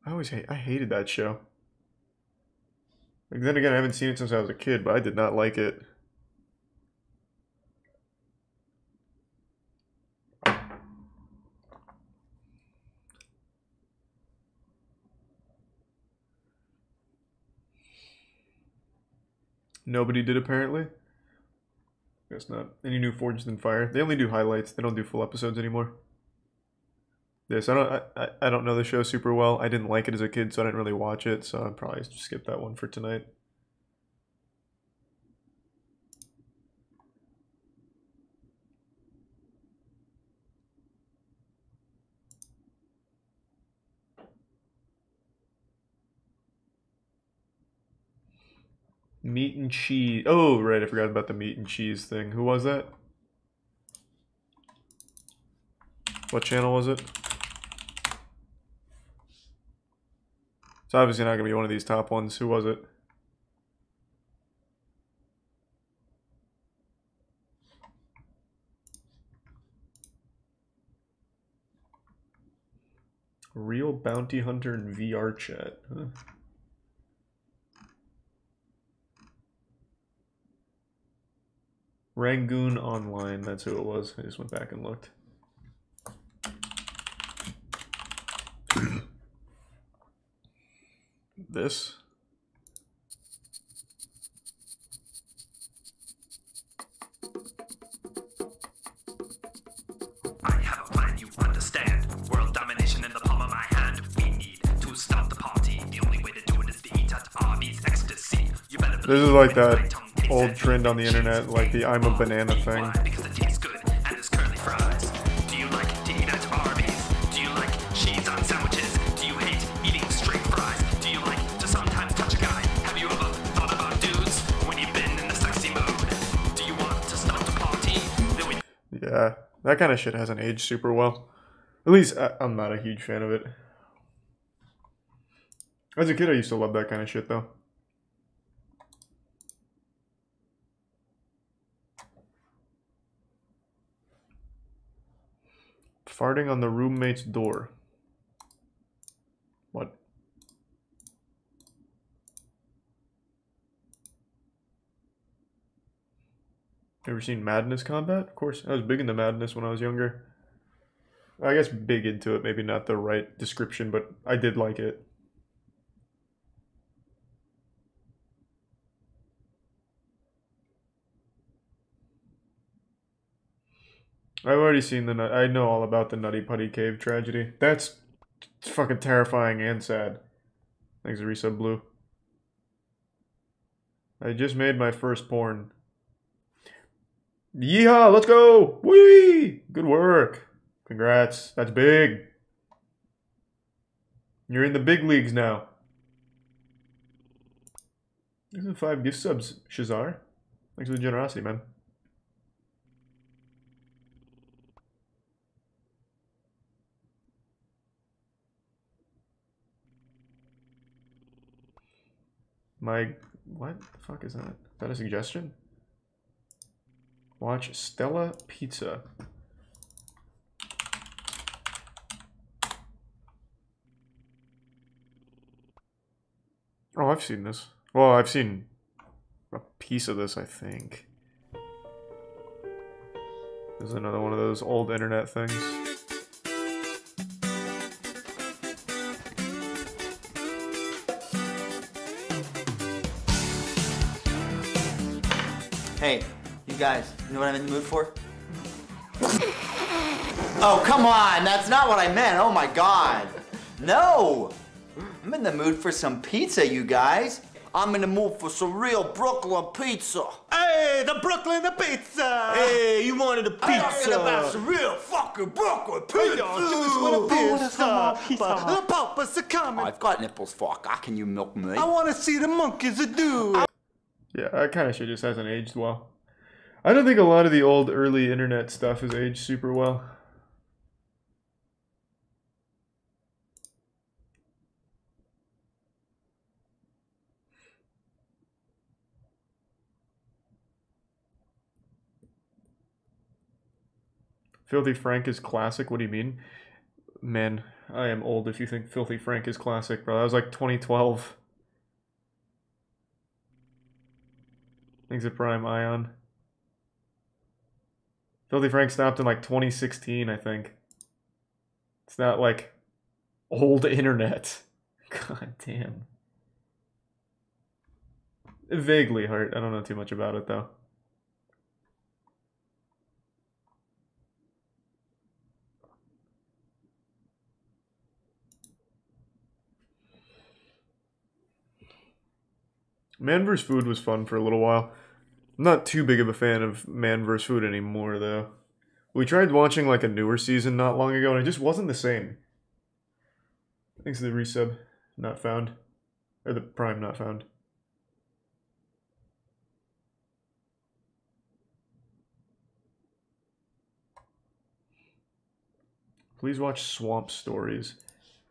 I hated that show. Like, then again, I haven't seen it since I was a kid, but I did not like it. Nobody did, apparently. Guess not. Any new Forged in Fire? They only do highlights. They don't do full episodes anymore. Yes, I don't know the show super well. I didn't like it as a kid, so I didn't really watch it. So I'd probably skip that one for tonight. Meat and cheese. Oh, right. I forgot about the meat and cheese thing. Who was that? What channel was it? It's obviously not going to be one of these top ones. Who was it? Real bounty hunter in VR chat. Huh? Rangoon Online, that's who it was. I just went back and looked. This? I have a plan, you understand. World domination in the palm of my hand. We need to stop the party. The only way to do it is to eat at Arby's ecstasy. You better This is like that old trend on the internet, like the I'm a banana thing. because it tastes good and it's curly fries. Do you like to eat at Arby's? Do you like cheese on sandwiches? Do you hate eating straight fries? Do you like to sometimes touch a guy? Have you ever thought about dudes when you've been in the sexy mood? Do you want to start a party? Then we Yeah, that kind of shit hasn't aged super well. At least I'm not a huge fan of it. As a kid, I used to love that kind of shit, though. Farting on the roommate's door. What? Ever seen Madness Combat? Of course, I was big into Madness when I was younger. I guess big into it, maybe not the right description, but I did like it. I've already seen the I know all about the Nutty Putty Cave tragedy. That's fucking terrifying and sad. Thanks, Resub Blue. I just made my first porn. Yeehaw, let's go! Whee! Good work. Congrats. That's big. You're in the big leagues now. These are 5 gift subs, Shazar. Thanks for the generosity, man. What the fuck is that? Is that a suggestion? Watch Stella Pizza. Oh, I've seen this. Well, I've seen a piece of this, I think. This is another one of those old internet things. Hey, you guys, you know what I'm in the mood for? Oh, come on, that's not what I meant, oh my god. No! I'm in the mood for some pizza, you guys. I'm in the mood for some real Brooklyn pizza. Hey, the Brooklyn pizza! Hey, you wanted a pizza? I'm talking about some real fucking Brooklyn pizza! Hey, y'all, give us one a pizza! The papas are coming! I've got nipples, fucker. Can you milk me? I want to see the monkeys do. Yeah, that kind of shit just hasn't aged well. I don't think a lot of the old early internet stuff has aged super well. Filthy Frank is classic? What do you mean? Man, I am old if you think Filthy Frank is classic, bro. That was like 2012. Thanks at Prime Ion. Filthy Frank stopped in like 2016, I think. It's not like old internet. God damn. Vaguely hurt. I don't know too much about it though. Man vs. Food was fun for a little while. I'm not too big of a fan of Man vs. Food anymore, though. We tried watching like a newer season not long ago, and it just wasn't the same. Thanks to the resub. Not found. Or the Prime not found. Please watch Swamp Stories.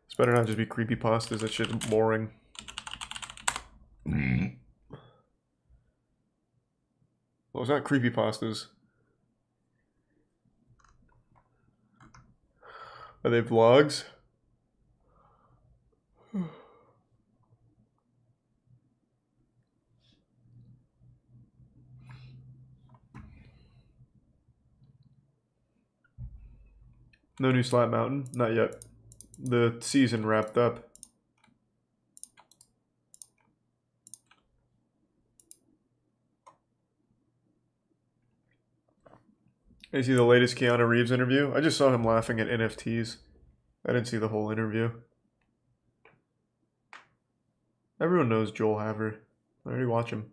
It's better not just be creepypastas. That shit's boring. Well, it's not creepypastas. Are they vlogs? No new Slap Mountain? Not yet. The season wrapped up. You see the latest Keanu Reeves interview? I just saw him laughing at NFTs. I didn't see the whole interview. Everyone knows Joel Haver. I already watch him.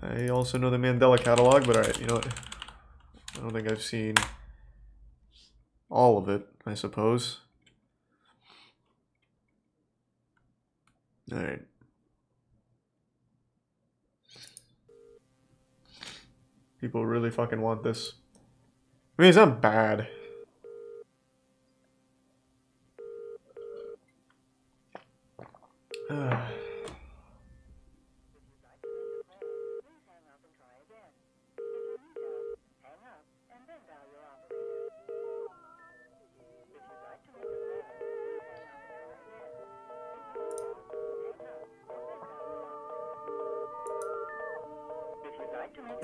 I also know the Mandela catalog, but alright, you know what? I don't think I've seen all of it, I suppose. Alright. People really fucking want this. I mean, it's not bad.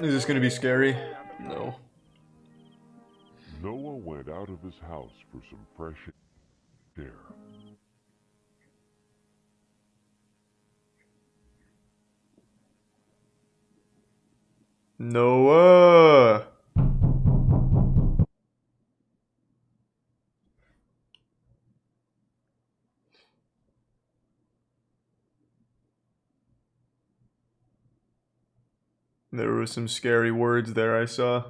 Is this gonna be scary? No. Noah went out of his house for some fresh air. Noah! There were some scary words there I saw.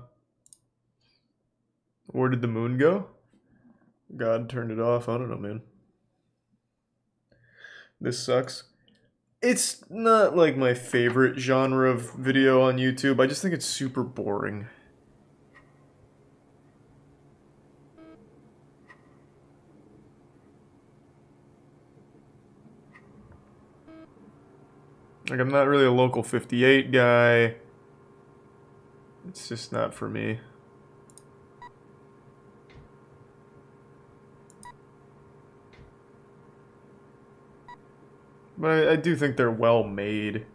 Where did the moon go? God turned it off. I don't know, man. This sucks. It's not like my favorite genre of video on YouTube. I just think it's super boring. Like, I'm not really a Local 58 guy. It's just not for me. But I do think they're well made.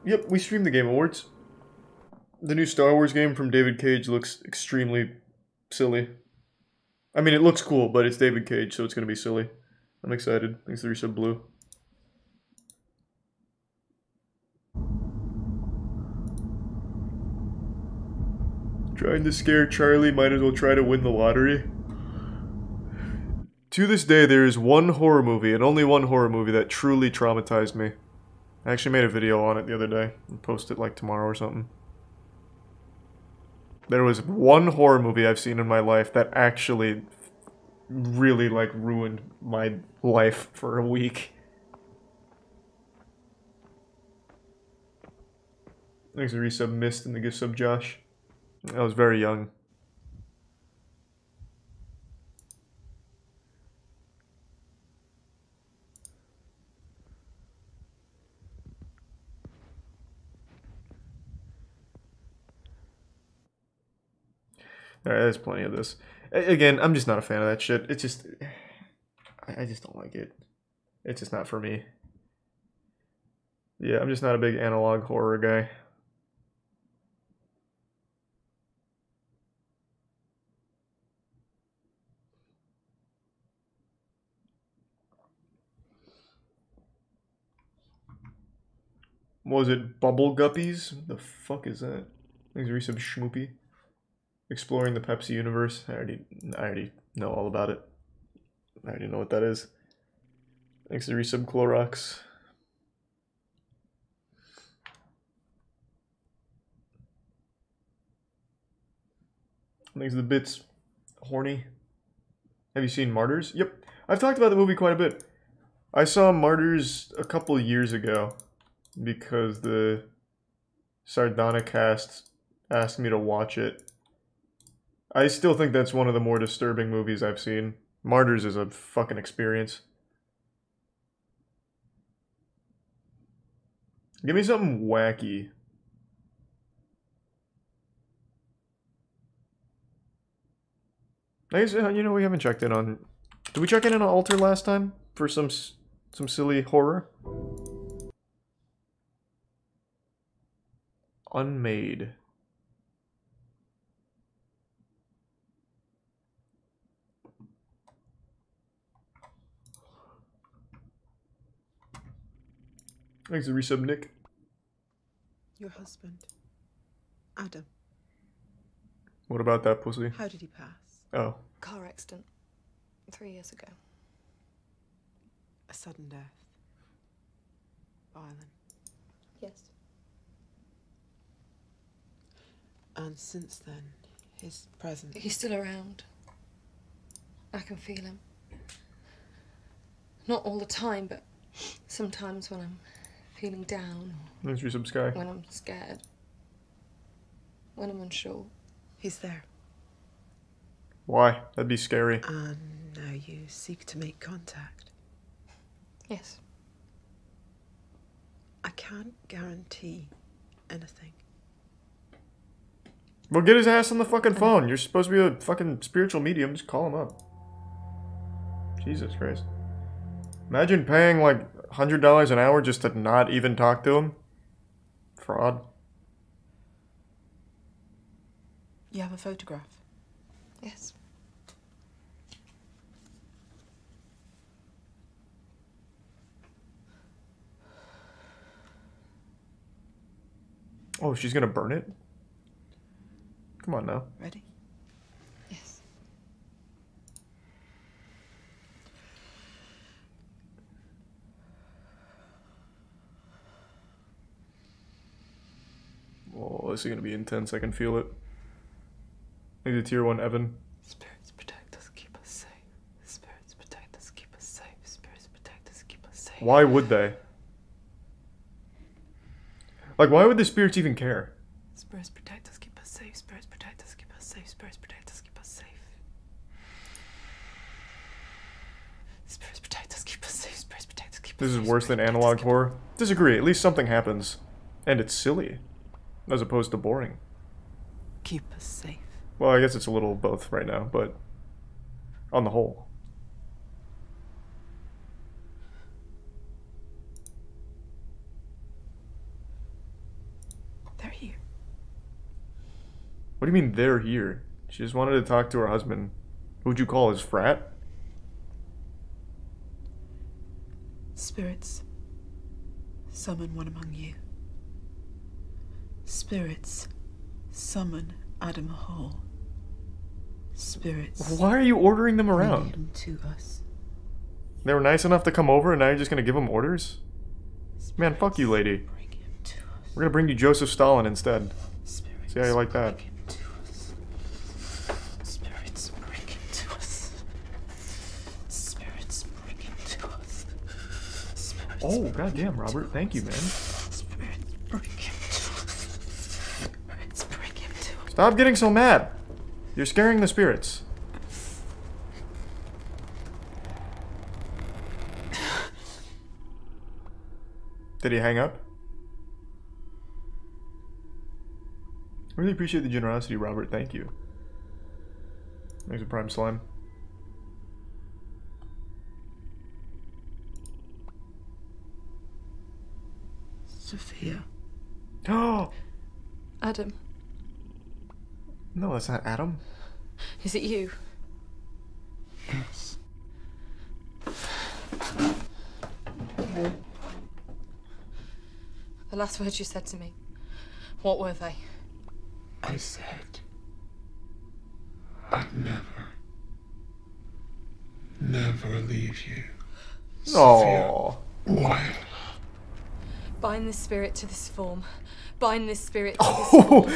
Yep, we streamed the Game Awards. The new Star Wars game from David Cage looks extremely silly. I mean, it looks cool, but it's David Cage, so it's going to be silly. I'm excited. Thanks to Resub Blue. Trying to scare Charlie, might as well try to win the lottery. To this day, there is one horror movie, and only one horror movie, that truly traumatized me. I actually made a video on it the other day, and posted it like tomorrow or something. There was one horror movie I've seen in my life that actually really, like, ruined my life for a week. Thanks for resub Mist and the gift sub Josh. I was very young. Alright, there's plenty of this. Again, I'm just not a fan of that shit. It's just... I just don't like it. It's just not for me. Yeah, I'm just not a big analog horror guy. What was it? Bubble Guppies? What the fuck is that? Thanks for resub Schmoopy. Exploring the Pepsi universe. I already know all about it. I already know what that is. Thanks to resub Clorox. Thanks to the bits. Horny. Have you seen Martyrs? Yep. I've talked about the movie quite a bit. I saw Martyrs a couple years ago. because the Sardonicast asked me to watch it. I still think that's one of the more disturbing movies I've seen. Martyrs is a fucking experience. Give me something wacky. I guess, you know, we haven't checked in on... Did we check in on Alter last time? For some silly horror? Unmade. Thanks for the resub, Nick. Your husband, Adam. What about that pussy? How did he pass? Oh. Car accident 3 years ago. A sudden death. Violent. Yes. And since then, his presence... He's still around. I can feel him. Not all the time, but sometimes when I'm feeling down. Thanks for resub, Sky. When I'm scared. When I'm unsure. He's there. Why? That'd be scary. And now you seek to make contact. Yes. I can't guarantee anything. Well, get his ass on the fucking phone. You're supposed to be a fucking spiritual medium. Just call him up. Jesus Christ. Imagine paying like $100 an hour just to not even talk to him. Fraud. You have a photograph? Yes. Oh, she's gonna burn it? Come on now. Ready? Yes. Oh, this is gonna be intense. I can feel it. Maybe the tier 1 Evan. Spirits protect us, keep us safe. Spirits protect us, keep us safe. Spirits protect us, keep us safe. Why would they? Like, why would the spirits even care? Spirits protect us, keep us safe. Spirits protect us, keep us safe. Spirits protect us, keep us safe. Spirits protect us, keep us safe. Spirits protect us, keep us safe. This is worse than analog horror. Disagree. At least something happens. And it's silly. As opposed to boring. Keep us safe. Well, I guess it's a little both right now, but on the whole. They're here. What do you mean they're here? She just wanted to talk to her husband. Who'd you call his frat? Spirits, summon one among you. Spirits, summon Adam Hall. Spirits. Why are you ordering them around? Bring him to us. They were nice enough to come over and now you're just gonna give them orders? Man, fuck you, lady. We're gonna bring you Joseph Stalin instead. Spirits, see how you like that. bring him to us. Spirits, bring him to us. Spirits, bring him to us. Spirits, Oh, goddamn, Robert. Thank you, man. Spirits, bring him to us. Spirits, bring him to us. Stop getting so mad. You're scaring the spirits. Did he hang up? I really appreciate the generosity, Robert. Thank you. There's a prime slime. Sophia. Oh! Adam, No, that's not Adam. is it you? Yes. The last words you said to me, what were they? I said, I'd never leave you. Oh. Why? Bind this spirit to this form. Bind this spirit to this form.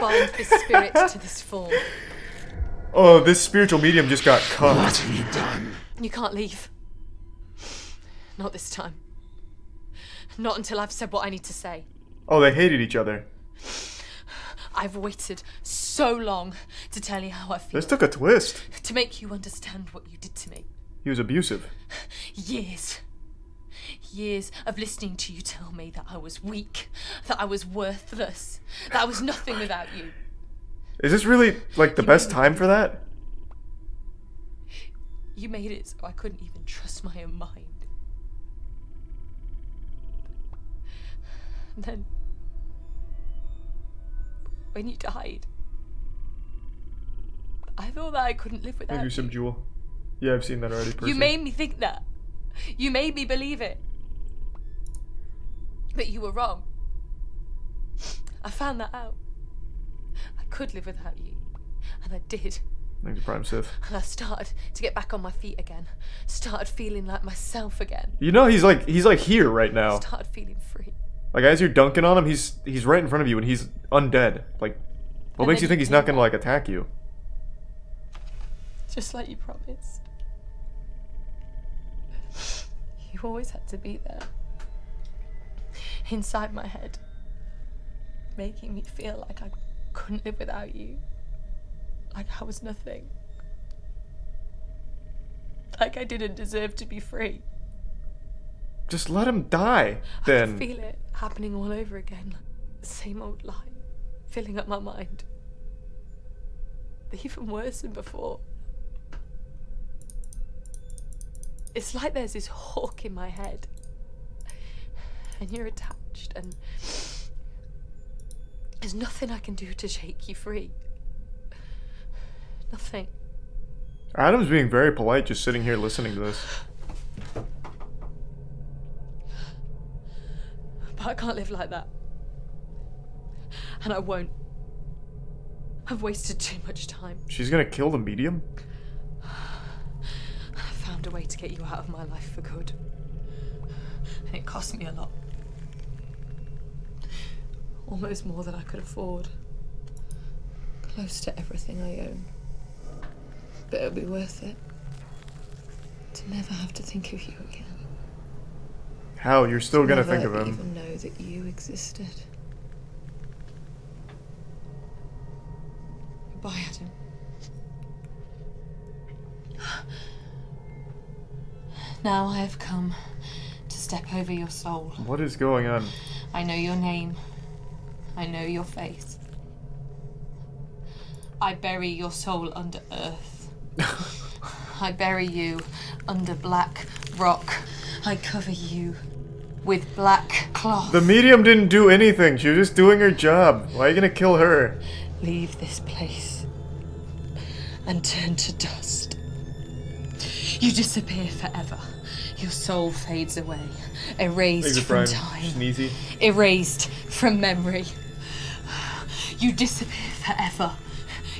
Bind this spirit to this form. Oh, this spiritual medium just got cut. What have you done? You can't leave. Not this time. Not until I've said what I need to say. Oh, they hated each other. I've waited so long to tell you how I feel. This took a twist. To make you understand what you did to me. He was abusive. Years. Years of listening to you tell me that I was weak, that I was worthless, that I was nothing without you. Is this really, like, the best time for that? You made it so I couldn't even trust my own mind. And then, when you died, I thought that I couldn't live without Thank you, some Jewel. Yeah, I've seen that already, Percy. You made me think that. You made me believe it. But you were wrong. I found that out. I could live without you. And I did. Thank you, Prime Sith. And I started to get back on my feet again. Started feeling like myself again. You know he's like here right now. Started feeling free. Like as you're dunking on him, he's right in front of you and he's undead. Like, what makes you think he's not gonna like attack you? Just like you promised. You always had to be there. Inside my head. Making me feel like I couldn't live without you. Like I was nothing. Like I didn't deserve to be free. Just let him die, then. I can feel it happening all over again. The same old lie. Filling up my mind. Even worse than before. It's like there's this hawk in my head. And you're attached and there's nothing I can do to shake you free. Nothing. Adam's being very polite just sitting here listening to this. But I can't live like that. And I won't. I've wasted too much time. She's gonna kill the medium? I found a way to get you out of my life for good. And it cost me a lot. Almost more than I could afford. Close to everything I own. But it'll be worth it. To never have to think of you again. How? You're still gonna think of Never him. even know that you existed. Goodbye, Adam. Now I have come to step over your soul. What is going on? I know your name. I know your face. I bury your soul under earth. I bury you under black rock. I cover you with black cloth. The medium didn't do anything. She was just doing her job. Why are you gonna kill her? Leave this place and turn to dust. You disappear forever. Your soul fades away, erased from time, Sneezy. erased from memory. You disappear forever.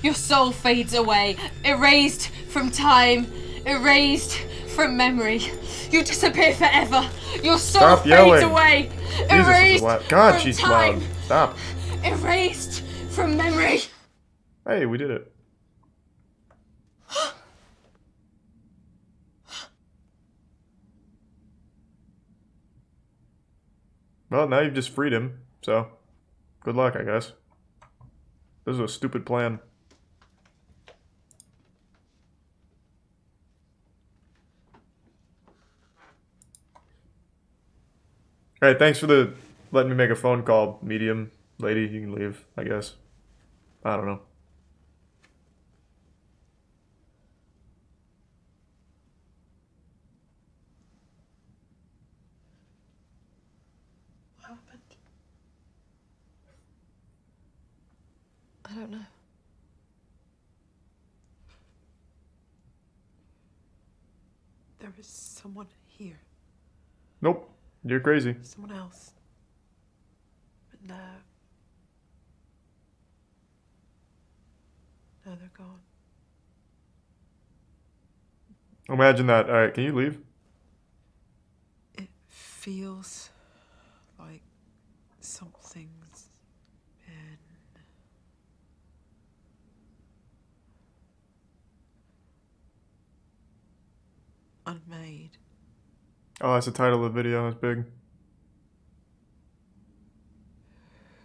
Your soul fades away, erased from time, erased from memory. You disappear forever. Your soul Stop yelling. fades away, Jesus, erased God, from she's time, loud. Stop. erased from memory. Hey, we did it. Well, now you've just freed him, so good luck, I guess. This was a stupid plan. Alright, thanks for letting me make a phone call, medium lady. You can leave, I guess. I don't know. What happened? I don't know. There is someone here. Nope. You're crazy. Someone else. But now... now they're gone. Imagine that. Alright, can you leave? It feels like something's been... unmade. Oh, that's the title of the video. It's big.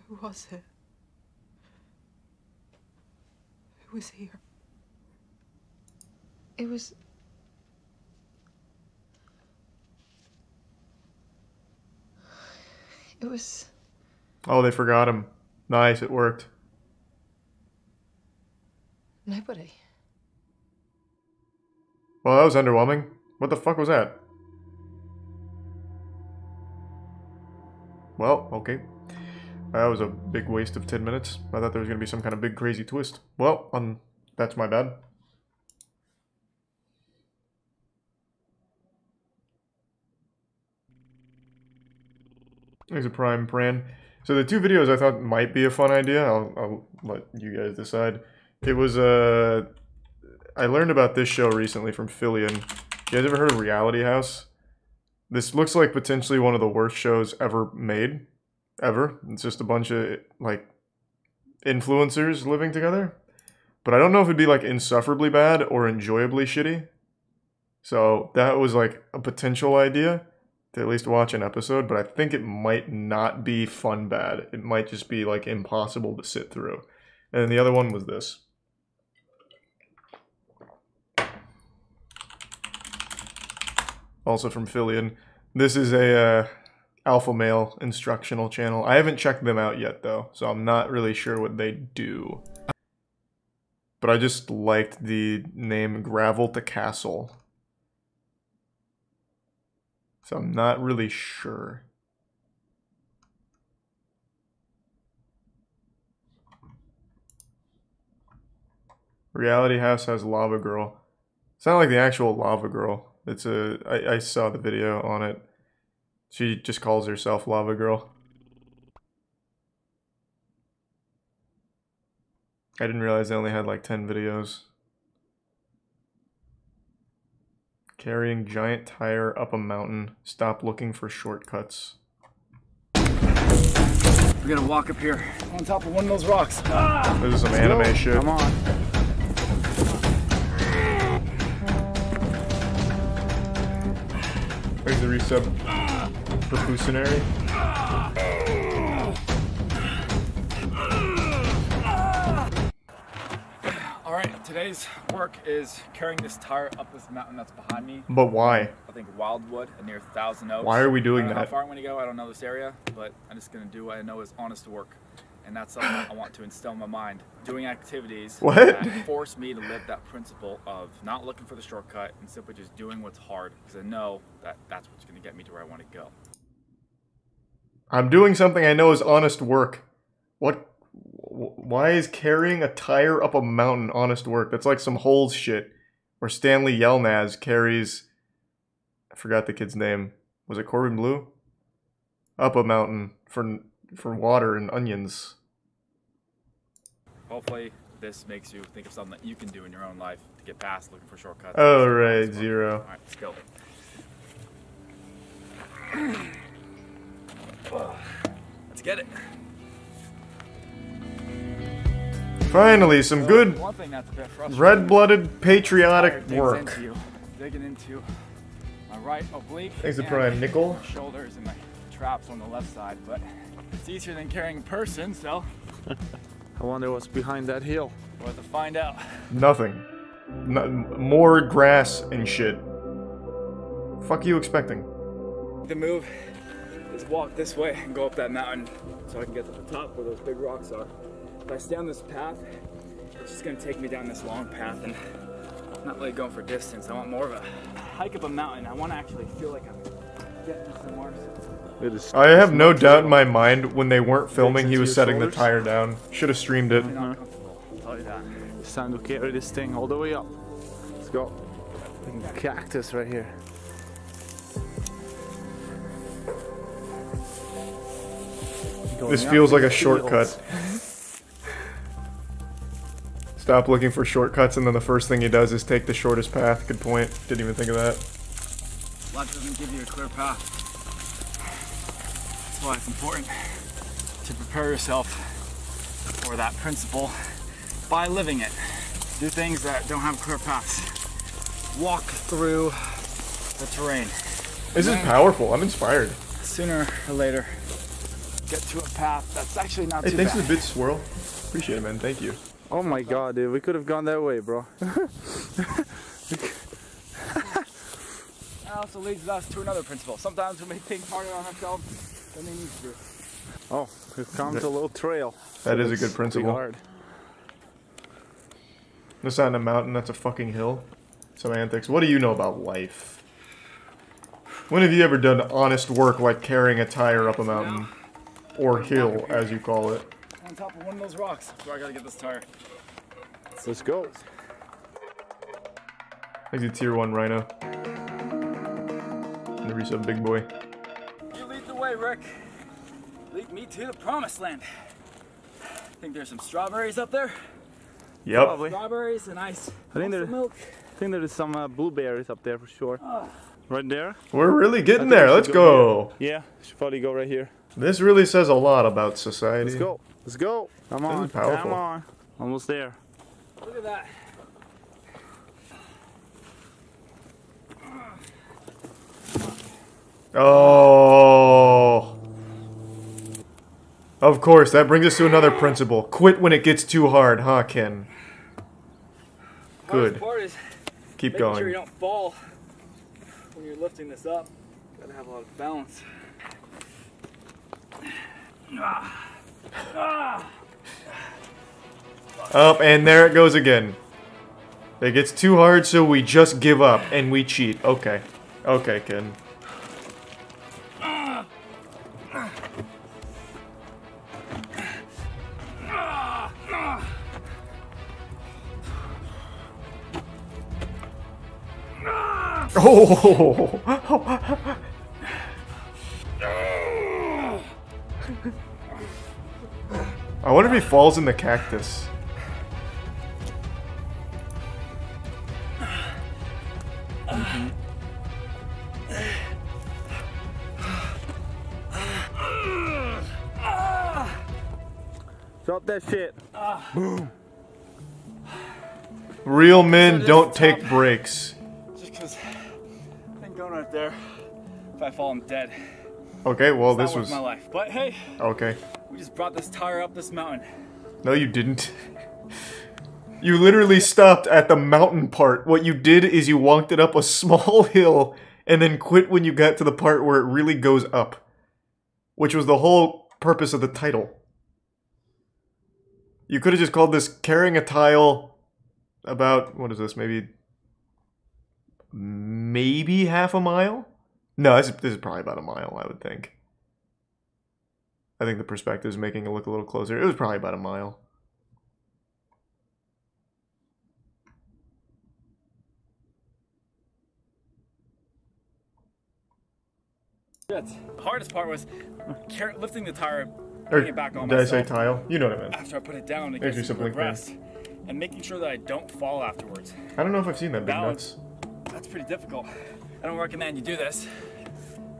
Who was it? Who was here? It was... It was... Oh, they forgot him. Nice, it worked. Nobody. Well, that was underwhelming. What the fuck was that? Well, okay. That was a big waste of 10 minutes. I thought there was going to be some kind of big crazy twist. Well, that's my bad. There's a Prime Pran. So the two videos I thought might be a fun idea. I'll let you guys decide. It was I learned about this show recently from Fillion. You guys ever heard of Reality House? This looks like potentially one of the worst shows ever made. Ever. It's just a bunch of, like, influencers living together. But I don't know if it'd be, like, insufferably bad or enjoyably shitty. So that was, like, a potential idea to at least watch an episode. But I think it might not be fun bad. It might just be, like, impossible to sit through. And then the other one was this. Also from Fillion. This is a alpha male instructional channel. I haven't checked them out yet though, so I'm not really sure what they do. But I just liked the name Gravel to Castle. So I'm not really sure. Reality House has Lava Girl. It's not like the actual Lava Girl. It's I saw the video on it. She just calls herself Lava Girl. I didn't realize they only had like 10 videos. Carrying giant tire up a mountain. Stop looking for shortcuts. We're gonna walk up here on top of one of those rocks. This is some anime shit. Come on. There's the resub for Fusunari. Alright, today's work is carrying this tire up this mountain that's behind me. But why? I think Wildwood near Thousand Oaks. Why are we doing I don't know that? how far I'm going to go, I don't know this area, but I'm just going to do what I know is honest work. And that's something I want to instill in my mind. Doing activities that force me to live that principle of not looking for the shortcut and simply just doing what's hard, because I know that that's what's going to get me to where I want to go. I'm doing something I know is honest work. What? Why is carrying a tire up a mountain honest work? That's like some Holes shit. Where Stanley Yelnaz carries... I forgot the kid's name. Was it Corbin Blue? Up a mountain for water and onions. Hopefully this makes you think of something that you can do in your own life to get past looking for shortcuts. Oh right, Zero. Alright, let's go. Let's get it. Finally, some good One thing that's a bit frustrating, red-blooded patriotic digs work. into you, digging into my right oblique. Thanks to and Prime Nickel. my shoulders and my traps on the left side, but it's easier than carrying a person, so I wonder what's behind that hill. We'll have to find out. Nothing. More grass and shit. Fuck you expecting? The move is walk this way and go up that mountain so I can get to the top where those big rocks are. If I stay on this path, it's just gonna take me down this long path and I'm not really going for distance. I want more of a hike up a mountain. I want to actually feel like I'm getting somewhere. I have no doubt in my mind when they weren't filming he was setting the tire down. Should have streamed it. I'll tell you that. It's time to carry this thing all the way up. Let's go. Cactus right here. This feels like a shortcut. Stop looking for shortcuts, and then the first thing he does is take the shortest path. Good point. Didn't even think of that. Life doesn't give you a clear path. That's why it's important to prepare yourself for that principle by living it. Do things that don't have clear paths. Walk through the terrain. This is powerful. I'm inspired. Sooner or later, get to a path that's actually not Hey, too thanks bad. for the bit, Swirl. Appreciate it, man. Thank you. Oh my god, dude, we could have gone that way, bro. That also leads us to another principle. Sometimes we make things harder on ourselves than they need to be. Oh, we've come to a little trail. That is a It's good principle. pretty hard. That's not in a mountain, that's a fucking hill. Semantics. What do you know about life? When have you ever done honest work like carrying a tire up a mountain? Or hill, as you call it. On top of one of those rocks. So I gotta get this tire. Let's go. Thanks to Tier 1 Rhino. And the resub big boy. You lead the way, Rick. Lead me to the promised land. Think there's some strawberries up there? Yep. Probably. Strawberries and ice. I think milk. there's some blueberries up there for sure. Right there. We're really getting I think there. we Let's should go. here. Yeah, should probably go right here. This really says a lot about society. Let's go. Let's go. Come This on. is powerful. Come on. Almost there. Look at that. Oh. Of course, that brings us to another principle. Quit when it gets too hard, huh, Ken? Good. Hardest part is Keep making going. sure you don't fall when you're lifting this up. Gotta have a lot of balance. Up, and there it goes again. It gets too hard, so we just give up, and we cheat. Okay. Okay, Ken. Oh! I wonder if he falls in the cactus. Drop that shit. Boom. Real men don't take breaks. Just because I think going right there, if I fall, I'm dead. Okay, well, It's not this worth was... my life. But hey, Okay. we just brought this tire up this mountain. No, you didn't. You literally stopped at the mountain part. What you did is you walked it up a small hill and then quit when you got to the part where it really goes up. Which was the whole purpose of the title. You could have just called this Carrying a Tile about, what is this, maybe half a mile? No, this is probably about a mile, I would think. I think the perspective is making it look a little closer. It was probably about a mile. The hardest part was lifting the tire, Or putting it back on did I myself. say tile? You know what I meant. After I put it down, it There's gets your some sibling fan. rest, and making sure that I don't fall afterwards. I don't know if I've seen that big Balance. nuts. That's pretty difficult. I don't recommend you do this.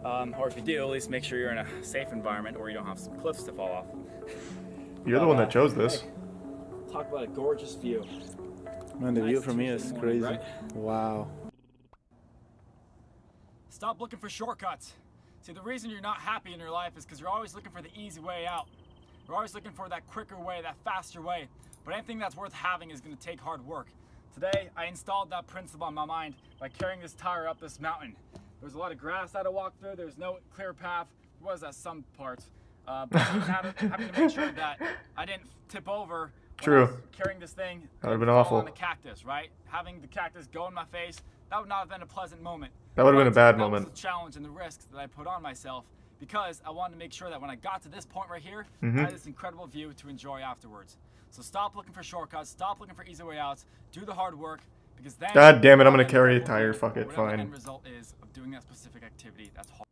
Or if you do, at least make sure you're in a safe environment where you don't have some cliffs to fall off. You're the one that chose this. Hey, talk about a gorgeous view. Man, the Nice view from here Tuesday is morning, crazy. right? Wow. Stop looking for shortcuts. See, the reason you're not happy in your life is because you're always looking for the easy way out. You're always looking for that quicker way, that faster way. But anything that's worth having is going to take hard work. Today, I installed that principle in my mind by carrying this tire up this mountain. There was a lot of grass I had to walk through. There was no clear path. There was at some parts. But having to make sure that I didn't tip over when I was carrying this thing. That would have been fall awful. on the cactus, right? Having the cactus go in my face, that would not have been a pleasant moment. That would have been a bad That moment. was the challenge and the risks that I put on myself because I wanted to make sure that when I got to this point right here, I had this incredible view to enjoy afterwards. So stop looking for shortcuts, stop looking for easy way outs, do the hard work, because then God damn it, I'm gonna carry a tire, fuck it, whatever the fine. end result is of doing that specific activity, that's hard.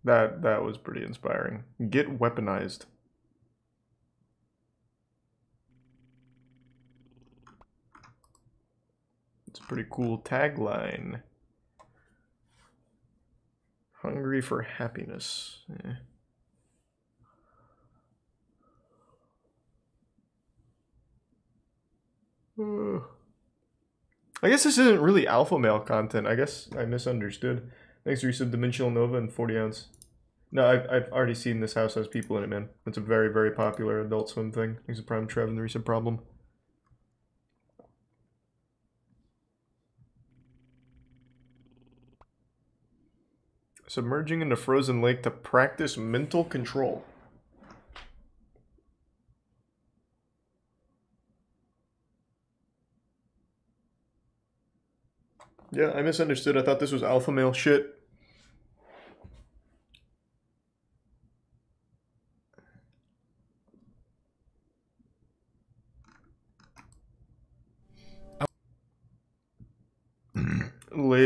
That was pretty inspiring. Get weaponized. It's a pretty cool tagline. Hungry for happiness. Eh. I guess this isn't really alpha male content. I guess I misunderstood. Thanks for your sub Dimensional Nova and 40 ounce. No, I've already seen This House Has People in It, man. It's a very, very popular Adult Swim thing. Thanks to Prime Trev and the Recent Problem. Submerging into frozen lake to practice mental control. Yeah, I misunderstood. I thought this was alpha male shit.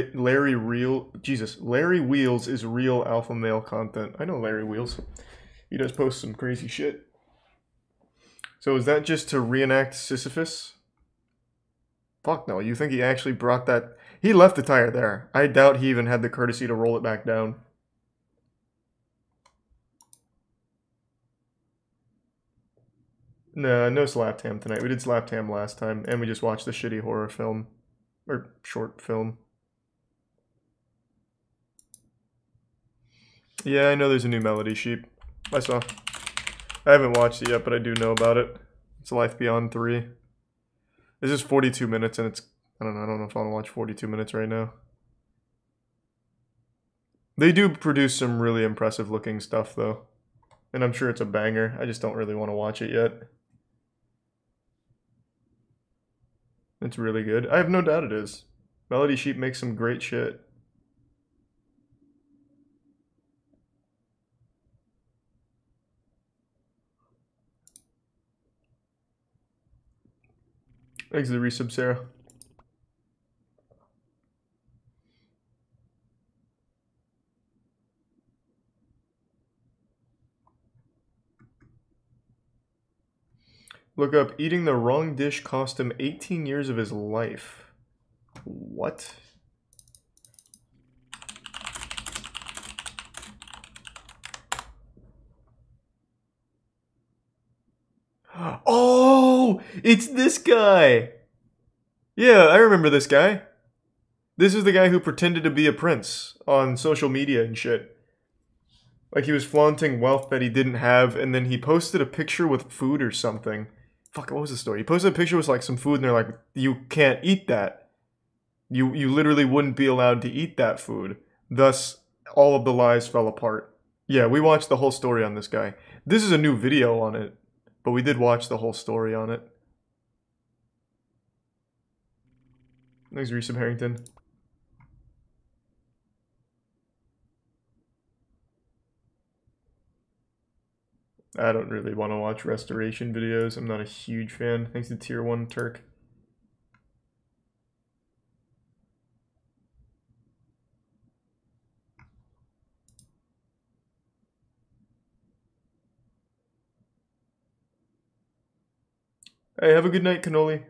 Larry Wheels is real alpha male content. I know Larry Wheels. He does post some crazy shit. So is that just to reenact Sisyphus? Fuck no, you think he actually brought that... He left the tire there. I doubt he even had the courtesy to roll it back down. No slap tam tonight. We did slap tam last time, and we just watched the shitty horror film. Or short film. Yeah, I know there's a new Melody Sheep. I saw. I haven't watched it yet, but I do know about it. It's Life Beyond 3. This is 42 minutes, and it's... I don't know if I want to watch 42 minutes right now. They do produce some really impressive looking stuff, though. And I'm sure it's a banger. I just don't really want to watch it yet. It's really good. I have no doubt it is. Melody Sheep makes some great shit. Thanks to the resub, Sarah. Look up, eating the wrong dish cost him 18 years of his life. What? Oh, it's this guy. Yeah, I remember this guy. This is the guy who pretended to be a prince on social media and shit. Like he was flaunting wealth that he didn't have, and then he posted a picture with food or something. Fuck, what was the story? He posted a picture with like some food, and they're like, "You can't eat that. You literally wouldn't be allowed to eat that food." Thus, all of the lies fell apart. Yeah, we watched the whole story on this guy. This is a new video on it, but we did watch the whole story on it. Thanks, Resub Harrington. I don't really want to watch restoration videos. I'm not a huge fan. Thanks to Tier 1 Turk. Hey, have a good night, Cannoli.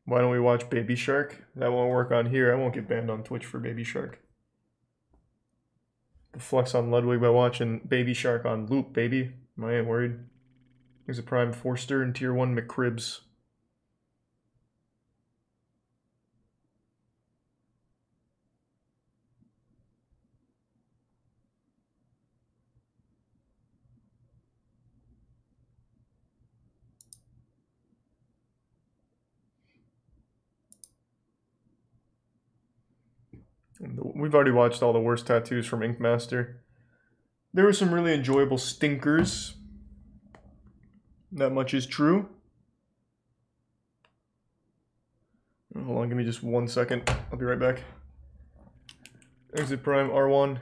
Why don't we watch Baby Shark? That won't work on here. I won't get banned on Twitch for Baby Shark. The flex on Ludwig by watching Baby Shark on loop, baby. I ain't worried. There's a Prime Forster and Tier 1 McCribs. We've already watched all the worst tattoos from Ink Master. There were some really enjoyable stinkers. That much is true. Hold on, give me just 1 second. I'll be right back. Exit Prime R1.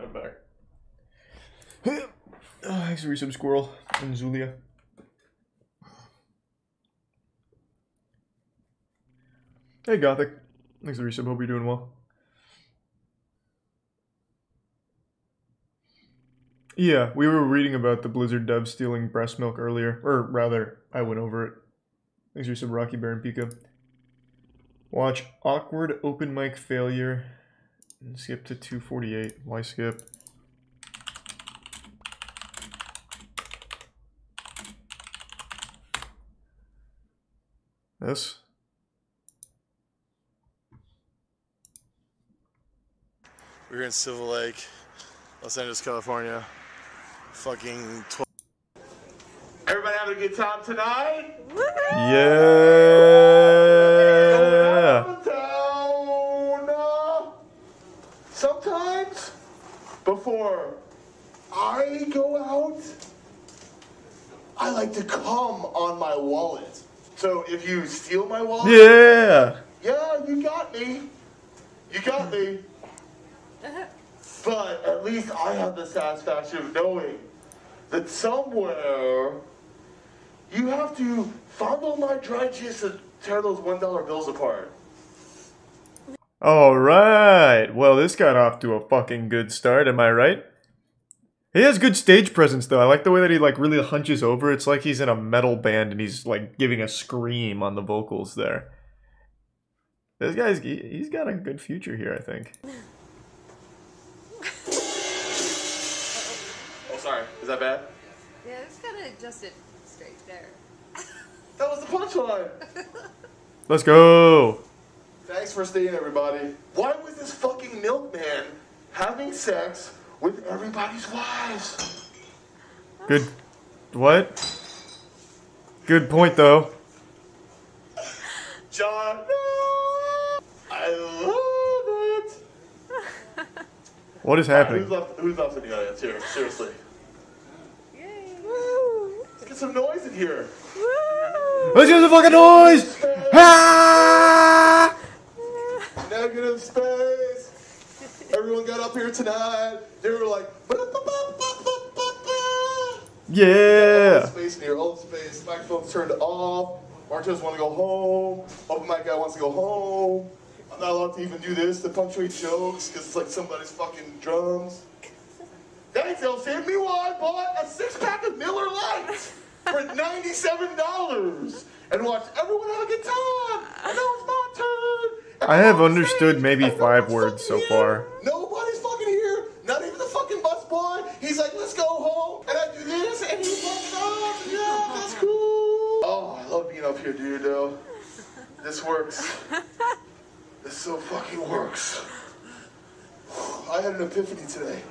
I'm back. Thanks for resub, Squirrel and Zulia. Hey, Gothic. Thanks for resub. Hope you're doing well. Yeah, we were reading about the Blizzard devs stealing breast milk earlier. Or rather, I went over it. Thanks for some Rocky Bear and Pika. Watch awkward open mic failure. And skip to 248. Why skip? This? We're in Silver Lake, Los Angeles, California. Fucking 12. Everybody having a good time tonight? Yeah. Sometimes, before I go out, I like to come on my wallet. So if you steal my wallet, Yeah. yeah, you got me. You got me. But at least I have the satisfaction of knowing that somewhere you have to fondle my dry juice and tear those $1 bills apart. Alright. Well, this got off to a fucking good start, am I right? He has good stage presence, though. I like the way that he, like, really hunches over. It's like he's in a metal band and he's, like, giving a scream on the vocals there. This guy's, he's got a good future here, I think. Oh, sorry. Is that bad? Yeah, just gotta adjust it straight there. That was the punchline. Let's go. Thanks for staying, everybody. Why was this fucking milkman having sex with everybody's wives? Good. What? Good point, though. John, no! I love it. What is happening? Who's left in the audience here? Seriously. Let's get some noise in here. Let's get some fucking noise! Ah! Negative space. Everyone got up here tonight. They were like, yeah. All the space in here, all the space. Microphone's turned off. Martez want to go home. Open mic guy wants to go home. I'm not allowed to even do this to punctuate jokes because it's like somebody's fucking drums. Thanks, LC. Meanwhile, I bought a 6-pack of Miller Lights for $97 and watched everyone have a good time. And now it's my turn. I have understood maybe 5 words so far. Nobody's fucking here. Not even the fucking busboy. He's like, let's go home. And I do this, and he fucks off. Yeah, that's cool. Oh, I love being up here, dude, though. This works. This so fucking works. I had an epiphany today.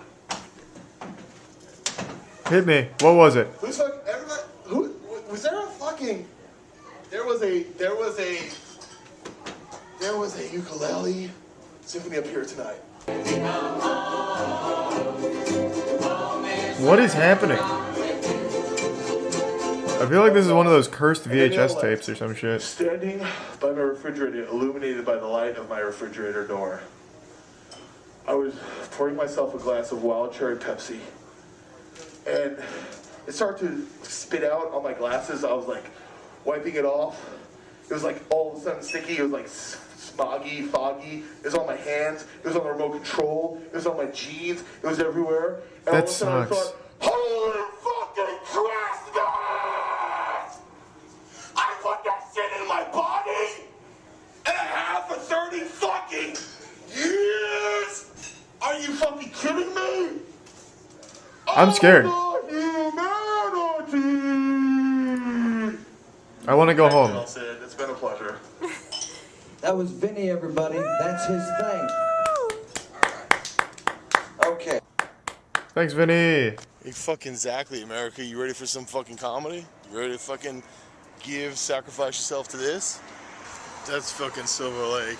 Hit me. What was it? Who's fucking, everybody, who, was there a fucking, there was a ukulele symphony up here tonight. What is happening? I feel like this is one of those cursed VHS tapes or some shit. Standing by my refrigerator, illuminated by the light of my refrigerator door, I was pouring myself a glass of wild cherry Pepsi, and it started to spit out on my glasses. I was like wiping it off. It was like all of a sudden sticky. It was like smoggy, foggy. It was on my hands. It was on the remote control. It was on my jeans. It was everywhere. And all of a sudden I thought, holy fucking Christ! I put that shit in my body, and I have for 30 fucking years. Are you fucking kidding me? I'm scared. I want to go home. It's been a pleasure. That was Vinny, everybody. That's his thing. Okay. Thanks, Vinny. Hey, fucking exactly, America. You ready for some fucking comedy? You ready to fucking sacrifice yourself to this? That's fucking Silver Lake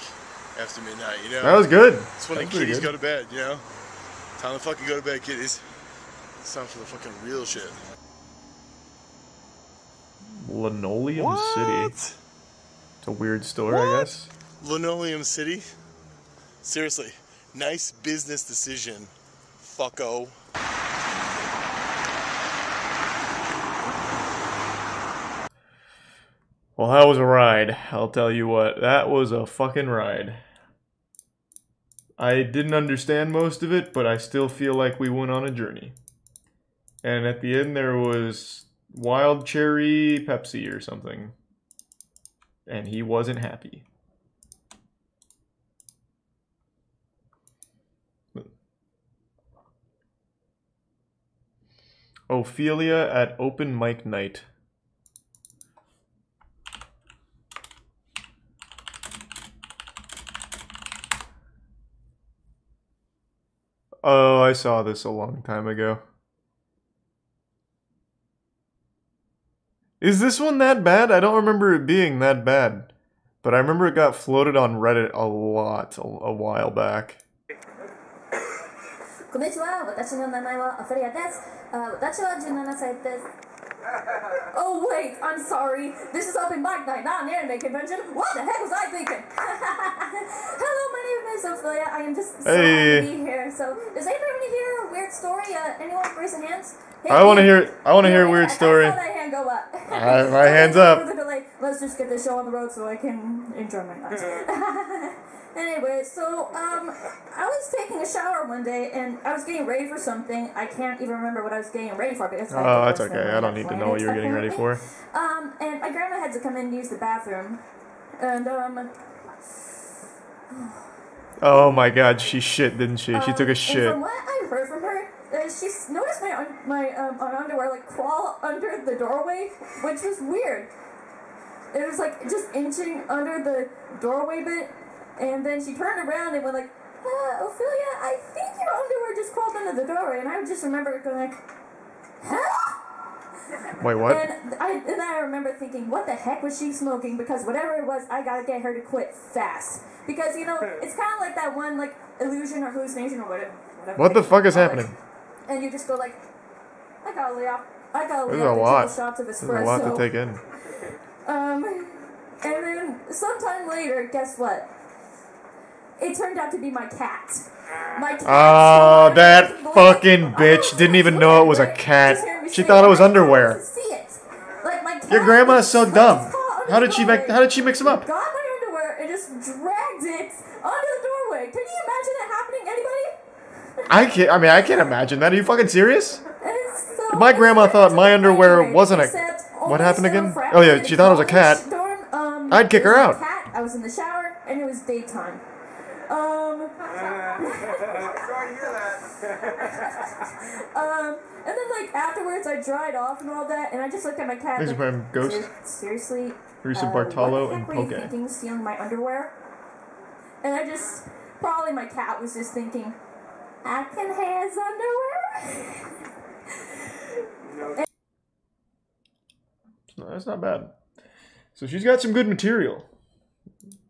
after midnight, you know? That was good. It's when the kiddies go to bed, you know? Time to fucking go to bed, kiddies. It's time for the fucking real shit. Linoleum City. It's a weird store, I guess. Linoleum City? Seriously, nice business decision fucko. Well, that was a ride. I'll tell you what. That was a fucking ride. I didn't understand most of it, but I still feel like we went on a journey. And at the end there was wild cherry Pepsi or something. And he wasn't happy. Ophelia at open mic night. Oh, I saw this a long time ago. Is this one that bad? I don't remember it being that bad. But I remember it got floated on Reddit a lot a while back. こんにちは。私の名前はオフェリアです。私は17歳です。Oh wait, I'm sorry. This is open mic night, not an anime convention. What the heck was I thinking? Hello, my name is Ophelia. I am just so happy to be here. So, does anybody want to hear a weird story? Anyone raise their hands? Hey, I want to hear a weird story. I saw that hand go up. My hands up. Let's just get this show on the road so I can enjoy my night. Anyway, so I was taking a shower one day and I was getting ready for something. I can't even remember what I was getting ready for because Oh, that's okay. I don't need to know what you were getting ready for. And my grandma had to come in and use the bathroom, and Oh my god, she shit, didn't she? She took a and shit. from what I heard from her, she noticed my underwear like crawl under the doorway, which was weird. It was like just inching under the doorway bit. And then she turned around and went like, Ophelia, I think your underwear just crawled under the doorway. And I just remember going like, huh? Wait, what? And I remember thinking, what the heck was she smoking? Because whatever it was, I gotta get her to quit fast. Because, you know, it's kind of like that one, like, illusion or hallucination or whatever. What the fuck is happening? And you just go like, I gotta lay off There's a lot. the shots of There's espresso. a lot to take in. And then sometime later, guess what? It turned out to be my cat. My cat. Oh, that fucking bitch didn't even know it was a cat. She thought it was underwear. Like my cat. Your grandma is so dumb. How did she mix them up? Got my underwear and just dragged it under the doorway. Can you imagine that happening? Anybody? I can't imagine that. Are you fucking serious? If my grandma thought my underwear wasn't a... What happened again? Oh yeah, she thought it was a cat. I'd kick her out. I was in the shower and it was daytime. And then like afterwards I dried off and all that, and I just looked at my cat. Thanks for Ghost. Seriously, Teresa Bartolo what the and heck were you Poke. thinking, stealing my underwear? And I just probably my cat was just thinking, I can have his underwear. No, that's not bad. So she's got some good material.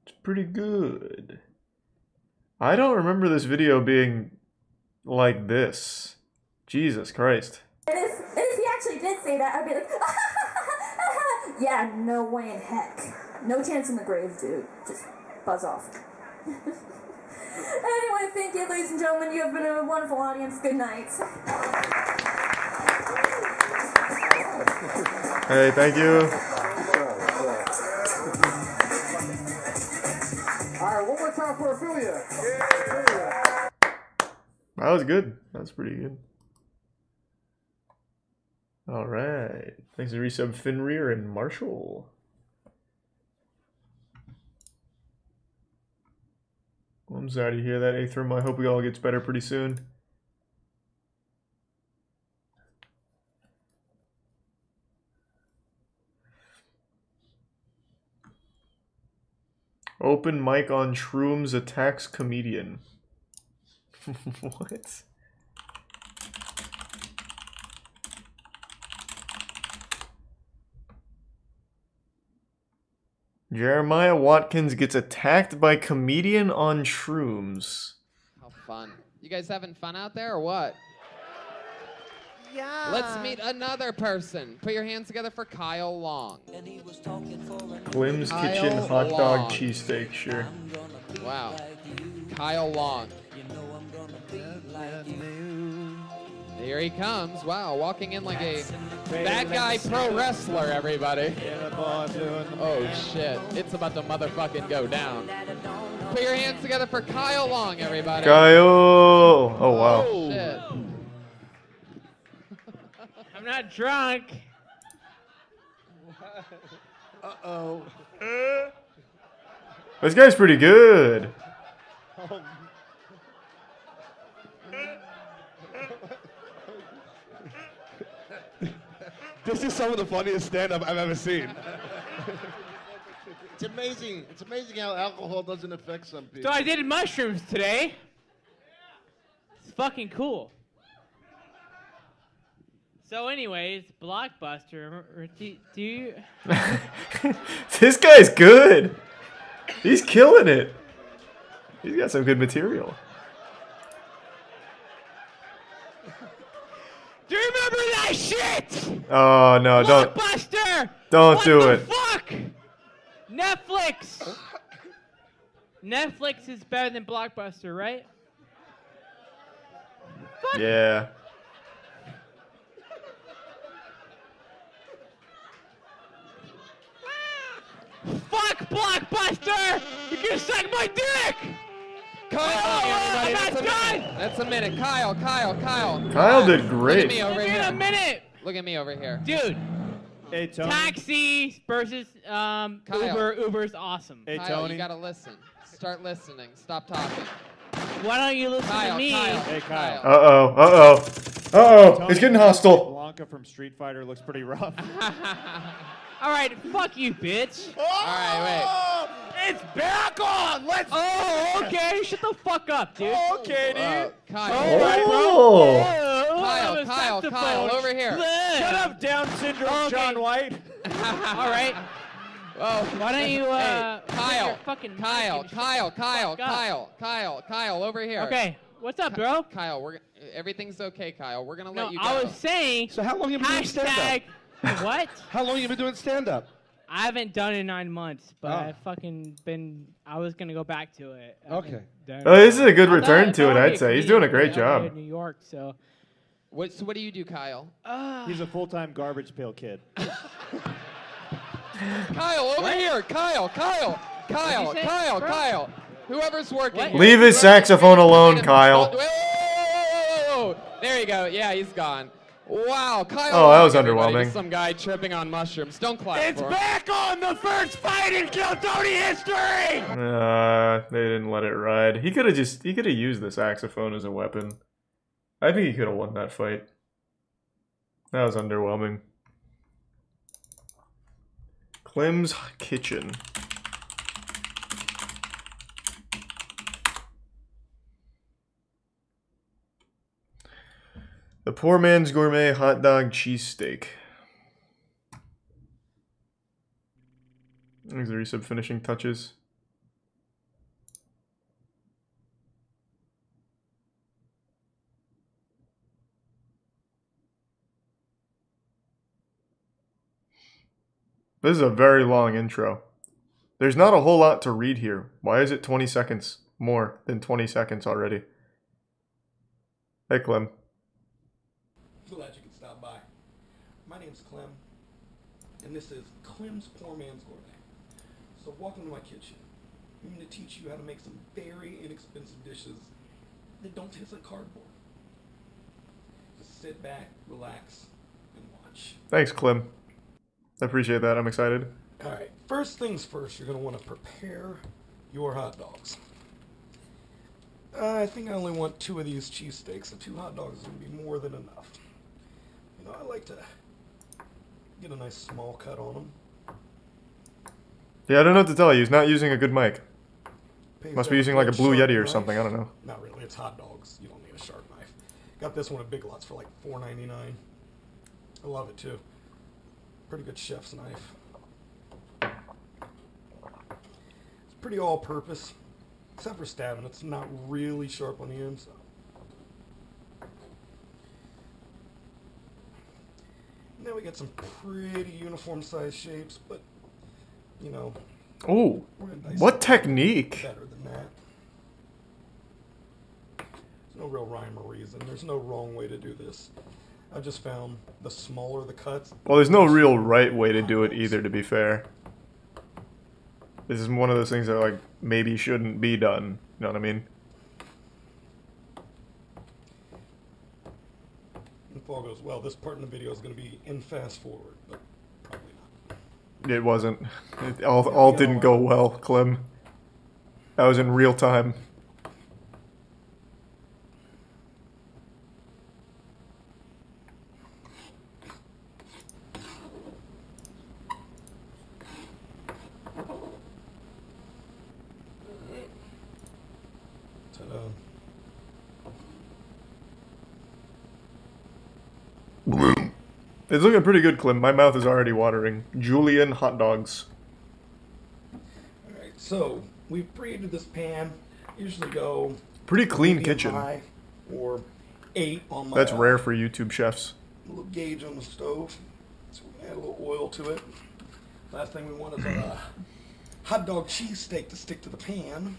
It's pretty good. I don't remember this video being like this. Jesus Christ. And if he actually did say that, I'd be like, yeah, no way in heck. No chance in the grave, dude. Just buzz off. Anyway, thank you, ladies and gentlemen. You have been a wonderful audience. Good night. Hey, thank you. Alright, one more time for Ophelia. That was good. That was pretty good. Alright. Thanks to resub Finrear and Marshall. Well, I'm sorry to hear that, Athram. I hope it all gets better pretty soon. Open mic on Shrooms attacks comedian. What? Jeremiah Watkins gets attacked by comedian on Shrooms. How fun. You guys having fun out there or what? Yeah. Let's meet another person. Put your hands together for Kyle Long. Clem's Kitchen hot dog cheesesteak, sure. Wow. Kyle Long. Here he comes. Wow, walking in like a bad guy pro wrestler, everybody. Oh, shit. It's about to motherfucking go down. Put your hands together for Kyle Long, everybody. Kyle! Oh, wow. Oh, shit. I'm not drunk. Uh-oh. This guy's pretty good. This is some of the funniest stand-up I've ever seen. It's amazing. It's amazing how alcohol doesn't affect some people. So I did mushrooms today. It's fucking cool. So anyways, Blockbuster, do you... This guy's good. He's killing it. He's got some good material. Do you remember that shit? Oh no, don't. Blockbuster! Don't do it. Fuck! Netflix! Netflix is better than Blockbuster, right? Fuck. Yeah. Fuck Blockbuster! You can suck my dick! Kyle, I'm not done! That's a minute. Kyle. Kyle did great. Look at me over Give me here. a minute! Look at me over here. Dude, Hey, Tony. taxi versus Uber. Uber's awesome. Hey, Kyle, Tony. you gotta listen. Start listening. Stop talking. Why don't you listen Kyle, to me? Kyle. Hey, Kyle. It's getting hostile. Blanca from Street Fighter looks pretty rough. All right, fuck you, bitch. All right, It's back on. Let's. Oh, okay. Shut the fuck up, dude. Okay, dude. Kyle. All right, bro. Oh. Oh, Kyle, over here. Shut up, Down syndrome, Okay. John White. All right. Well, Why don't you, hey, put Kyle, your fucking Kyle, mic and shut the fuck up? Kyle, over here. Okay, what's up, bro? Kyle, everything's okay, Kyle. We're gonna No, let you go. I was saying. So how long have you been doing hashtag. stand-up? What? How long have you been doing stand-up? I haven't done it in 9 months, but Oh. I've fucking been. I was gonna go back to it. I Okay. haven't done Oh, this is a good I'm return not- to it, I'm I'd say. He's doing a great comedian, job. in New York, so. So what do you do, Kyle? He's a full-time garbage pail kid. Kyle, over here. Kyle. What'd you say, bro? Whoever's working. What? here. Leave his saxophone alone, Kyle. Whoa. There you go. Yeah, he's gone. Wow, Kyle. Oh, that was everybody, underwhelming. just some guy tripping on mushrooms. Don't clap It's for him. back on the first fight in Kill Tony history! They didn't let it ride. He could have used the saxophone as a weapon. I think he could have won that fight. That was underwhelming. Clem's Kitchen. The Poor Man's Gourmet Hot Dog Cheesesteak. These are some finishing touches. This is a very long intro. There's not a whole lot to read here. Why is it 20 seconds more than 20 seconds already? Hey, Clem. Glad you could stop by. My name's Clem, and this is Clem's Poor Man's Gourmet. So welcome to my kitchen. I'm going to teach you how to make some very inexpensive dishes that don't taste like cardboard. Just sit back, relax, and watch. Thanks, Clem. I appreciate that. I'm excited. Alright, first things first, you're going to want to prepare your hot dogs. I think I only want 2 of these cheesesteaks, so 2 hot dogs is going to be more than enough. You know, I like to get a nice small cut on them. Yeah, I don't know what to tell you. He's not using a good mic. Pays Must to be have using a like a good Blue sharp Yeti or knife. something. I don't know. Not really, it's hot dogs. You don't need a sharp knife. Got this one at Big Lots for like $4.99. I love it too. Pretty good chef's knife. It's pretty all-purpose, except for stabbing. It's not really sharp on the end, so. Now we got some pretty uniform size shapes, but, you know. Oh, we're gonna dice what it technique? better than that. There's no no real rhyme or reason. There's no wrong way to do this. I just found the smaller the cuts. Well, there's no real right way to do it either, to be fair. This is one of those things that, like, maybe shouldn't be done. You know what I mean? If all goes well, this part in the video is going to be in fast forward, but probably not. It wasn't. It all didn't go well, Clem. That was in real time. Ta-da. It's looking pretty good, Clem. My mouth is already watering. Julian hot dogs. Alright, so we've preheated this pan. Usually go Pretty clean medium kitchen. high or 8 on my That's rare for YouTube chefs. little gauge on the stove. So we're gonna add a little oil to it. Last thing we want is a hot dog cheesesteak to stick to the pan.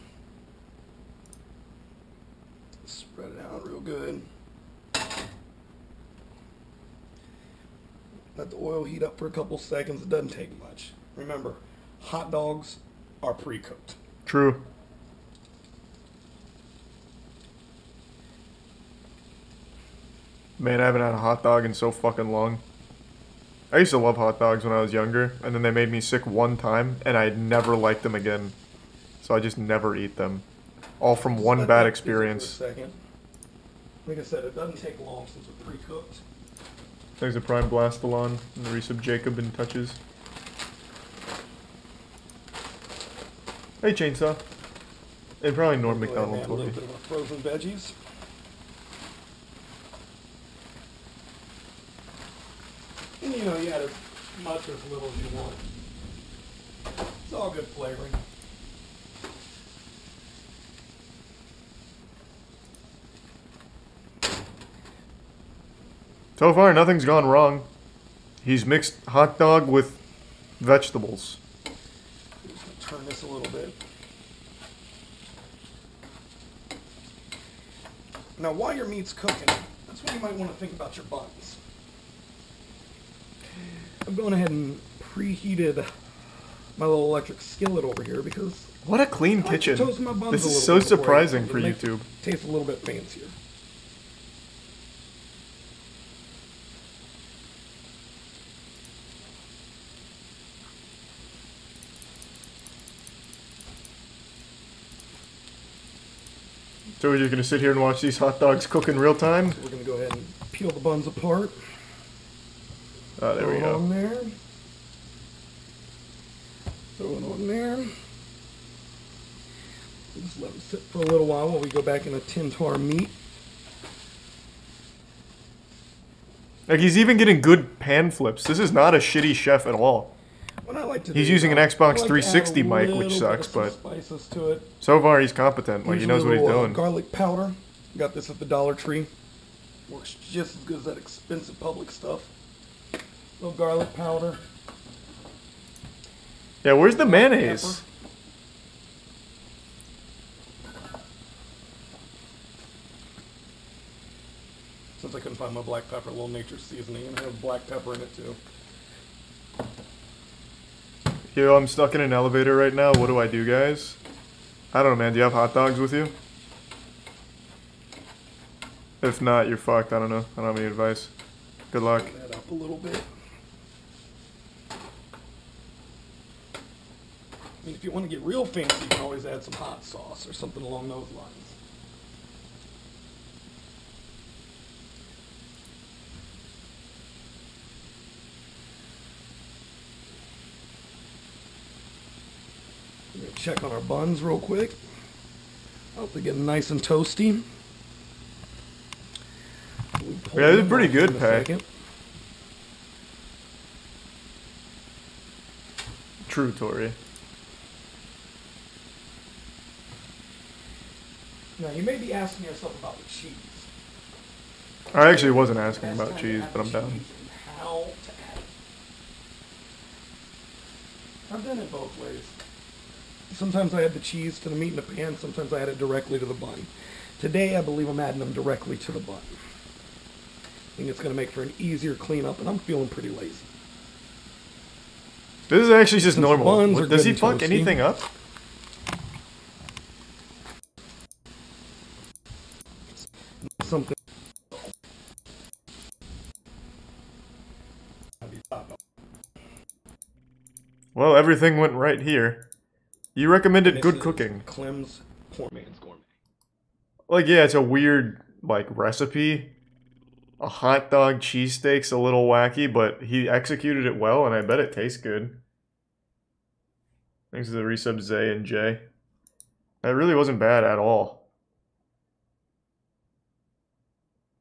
Spread it out real good. Let the oil heat up for a couple seconds. It doesn't take much. Remember, hot dogs are pre-cooked. True. Man, I haven't had a hot dog in so fucking long. I used to love hot dogs when I was younger, and then they made me sick one time, and I never liked them again. So I just never eat them. All from Just one let bad that experience. sizzle for a second. Like I said, it doesn't take long since it's pre-cooked. There's a prime Blastalon and the Resub Jacob in touches. Hey, Chainsaw. And probably Norm Go ahead and McDonald add a told little me. bit of our frozen veggies. And you know, you add as much or as little as you want. It's all good flavoring. So far, nothing's gone wrong. He's mixed hot dog with vegetables. Just turn this a little bit. Now, while your meat's cooking, that's when you might want to think about your buns. I'm going ahead and preheated my little electric skillet over here because What a clean I like to kitchen. toast my buns This a is little so bit before I surprising eat for them to YouTube. make it taste a little bit fancier. So we're just gonna sit here and watch these hot dogs cook in real time? We're going to go ahead and peel the buns apart. Oh, there we Throw it go. on there. Throw it on there. Just let them sit for a little while we go back and attend to our meat. Like, he's even getting good pan flips. This is not a shitty chef at all. What I like to He's do, using an I Xbox like to add 360 a mic, little which bit sucks, of some but spices to it. so far he's competent. Like, he Usually knows what a he's little, doing. Garlic powder. Got this at the Dollar Tree. Works just as good as that expensive public stuff. Little garlic powder. Yeah, where's the mayonnaise? Since I couldn't find my black pepper, a little nature's seasoning, and I have black pepper in it too. Yo, I'm stuck in an elevator right now. What do I do, guys? I don't know, man. Do you have hot dogs with you? If not, you're fucked. I don't know. I don't have any advice. Good luck. That up a little bit. I mean, if you want to get real fancy, you can always add some hot sauce or something along those lines. We're going to check on our buns real quick. Hope they get nice and toasty. Yeah, it's pretty good, Pack. True, Tori. Now, you may be asking yourself about the cheese. I actually wasn't asking about cheese, but I'm down. How to add it. I've done it both ways. Sometimes I add the cheese to the meat in the pan, sometimes I add it directly to the bun. Today, I believe I'm adding them directly to the bun. I think it's going to make for an easier cleanup, and I'm feeling pretty lazy. This is actually just normal. buns are Does good he and fuck toasty. anything up? Something. Well, everything went right here. You recommended good cooking. Clem's Poor Man's Gourmet. Like, yeah, it's a weird, like, recipe. A hot dog cheesesteak's a little wacky, but he executed it well, and I bet it tastes good. Thanks to the resub Zay and Jay. That really wasn't bad at all.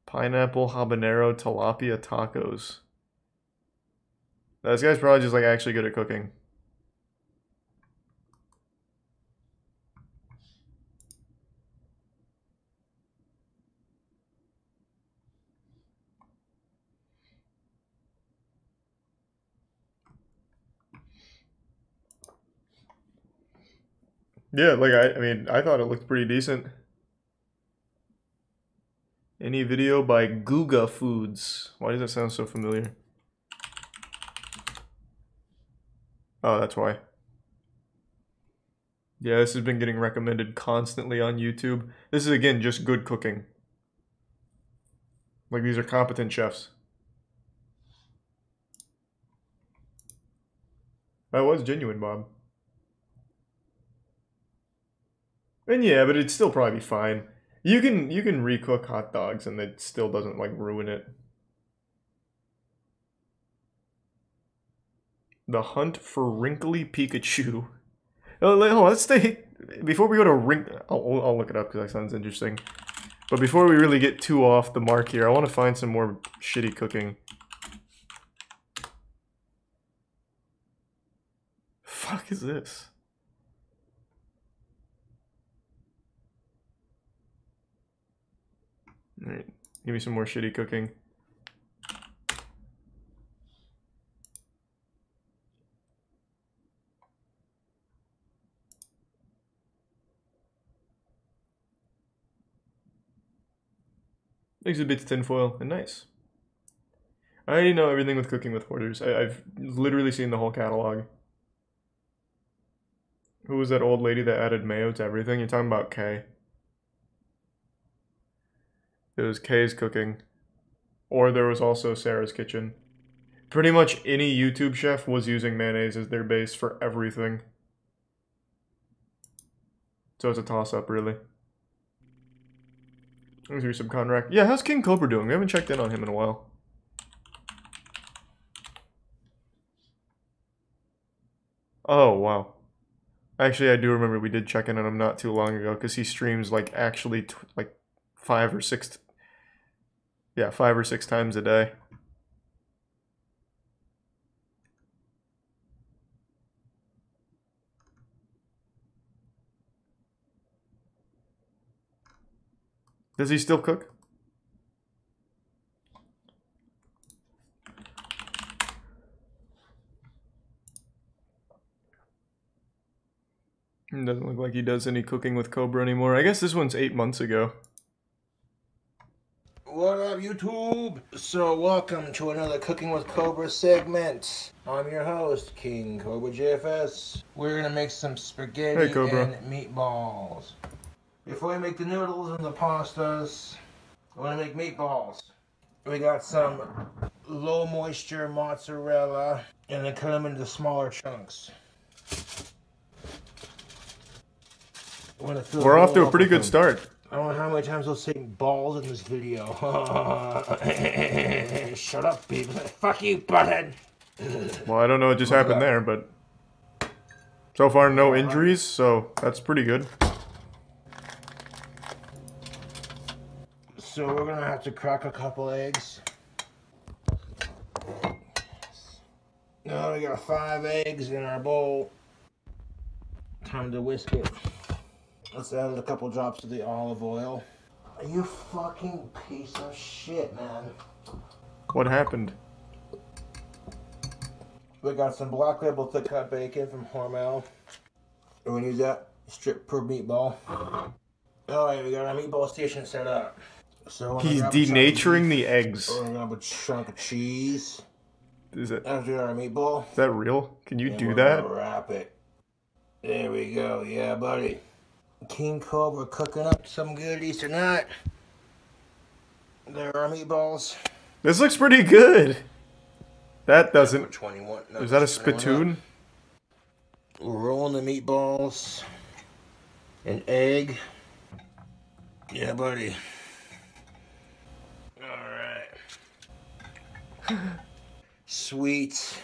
Pineapple habanero tilapia tacos. This guy's probably just, like, actually good at cooking. Yeah, like, I mean, I thought it looked pretty decent. Any video by Guga Foods. Why does that sound so familiar? Oh, that's why. Yeah, this has been getting recommended constantly on YouTube. This is, again, just good cooking. Like, these are competent chefs. That was genuine, Bob. And yeah, but it'd still probably be fine. You can recook hot dogs and it still doesn't, like, ruin it. The Hunt for Wrinkly Pikachu. Oh, let's stay... Before we go to I'll look it up because that sounds interesting. But before we really get too off the mark here, I want to find some more shitty cooking. Fuck is this? Alright, give me some more shitty cooking. Exhibits tinfoil, and nice. I already know everything with cooking with hoarders. I've literally seen the whole catalog. Who was that old lady that added mayo to everything? You're talking about Kay. It was Kay's cooking. Or there was also Sarah's Kitchen. Pretty much any YouTube chef was using mayonnaise as their base for everything. So it's a toss-up, really. Let's do some Conrack. Yeah, how's King Cobra doing? We haven't checked in on him in a while. Oh, wow. Actually, I do remember we did check in on him not too long ago, because he streams, like, actually, like, 5 or 6 times a day. Does he still cook? It doesn't look like he does any cooking with Cobra anymore. I guess this one's 8 months ago. What up, YouTube? So, welcome to another Cooking with Cobra segment. I'm your host, King Cobra JFS. We're gonna make some spaghetti Hey, Cobra. and meatballs. Before we make the noodles and the pastas, we're gonna make meatballs. We got some low moisture mozzarella, and then cut them into smaller chunks. We're off to a pretty good start. I don't know how many times I'll say balls in this video. Shut up, people. Fuck you, butthead. Well, I don't know what just happened there, but so far no injuries, so that's pretty good. So we're gonna have to crack a couple eggs. Now we got 5 eggs in our bowl. Time to whisk it. Let's add a couple drops of the olive oil. You fucking piece of shit, man. What happened? We got some Black Label thick cut bacon from Hormel. We're gonna use that strip per meatball. Alright, we got our meatball station set up. So He's denaturing the eggs. We're gonna have a chunk of cheese. Is it? After our meatball. Is that real? Can you And do we're that? gonna wrap it. There we go. Yeah, buddy. King Cobra cooking up some goodies tonight. There are meatballs. This looks pretty good. That doesn't. 21. No, Is that a spittoon? We're rolling the meatballs. An egg. Yeah, buddy. Alright. Sweet.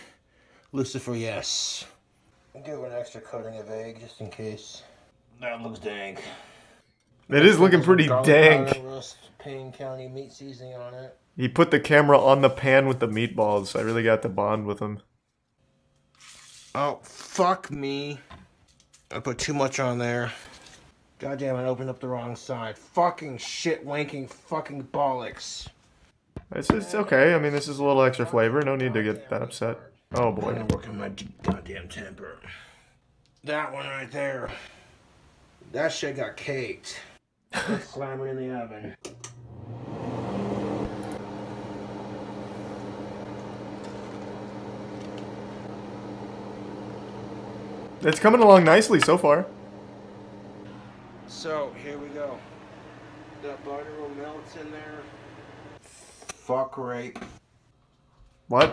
Lucifer, yes. Do an extra coating of egg just in case. That looks dank. It is looking pretty dank. Payne County meat seasoning on it. He put the camera on the pan with the meatballs. I really got to bond with him. Oh, fuck me. I put too much on there. Goddamn, I opened up the wrong side. Fucking shit, wanking, fucking bollocks. It's okay. I mean, this is a little extra flavor. No need to get that upset. Oh boy. I'm gonna work on my goddamn temper. That one right there. That shit got caked. Let's slam it in the oven. It's coming along nicely so far. So, here we go. That butter will melt in there. Fuck rape. What?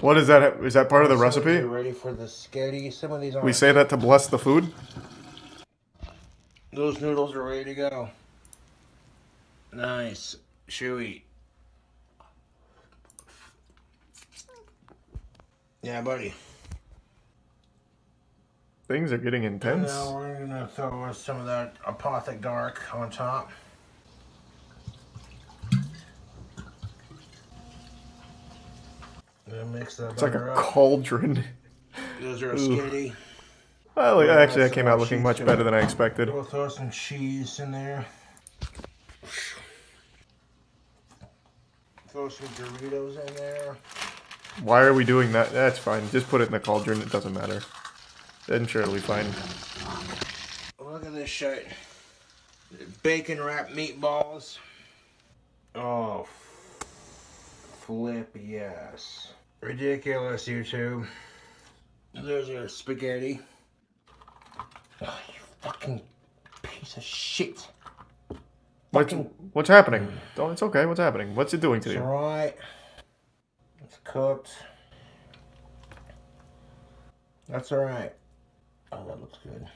What is that? Is that part of the recipe? You're ready for the sketty. Some of these aren't. We say that to bless the food? Those noodles are ready to go. Nice. Chewy. Yeah, buddy. Things are getting intense. Now we're gonna throw some of that apothic dark on top. Mix that It's like a butter up. cauldron. Those are a Ooh. skitty. Well, actually, that came out looking much better than I expected. We'll throw some cheese in there. Throw some Doritos in there. Why are we doing that? That's fine. Just put it in the cauldron. It doesn't matter. I'm sure it'll be fine. Look at this shit. Bacon wrapped meatballs. Oh, flip yes. Ridiculous, YouTube. There's your spaghetti. Oh, you fucking piece of shit. What's happening? Oh, it's okay. What's happening? What's it doing to It's you? alright. It's cooked. That's alright. Oh, that looks good.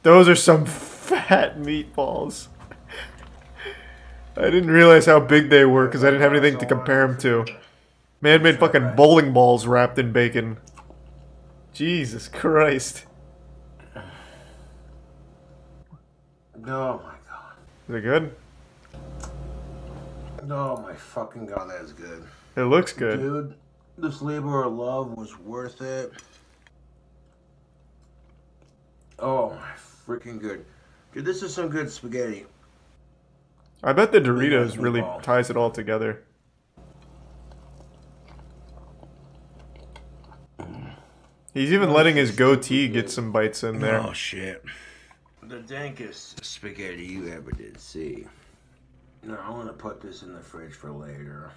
Those are some fat meatballs. I didn't realize how big they were because I didn't have anything to compare them to. Man made fucking bowling balls wrapped in bacon. Jesus Christ. Oh my god. Is it good? Oh my fucking god, that is good. It looks good. Dude, this labor of love was worth it. Oh my freaking good. Dude, this is some good spaghetti. I bet the Doritos really ties it all together. He's even letting his goatee get some bites in there. Oh shit. The dankest spaghetti you ever did see. No, I'm gonna put this in the fridge for later.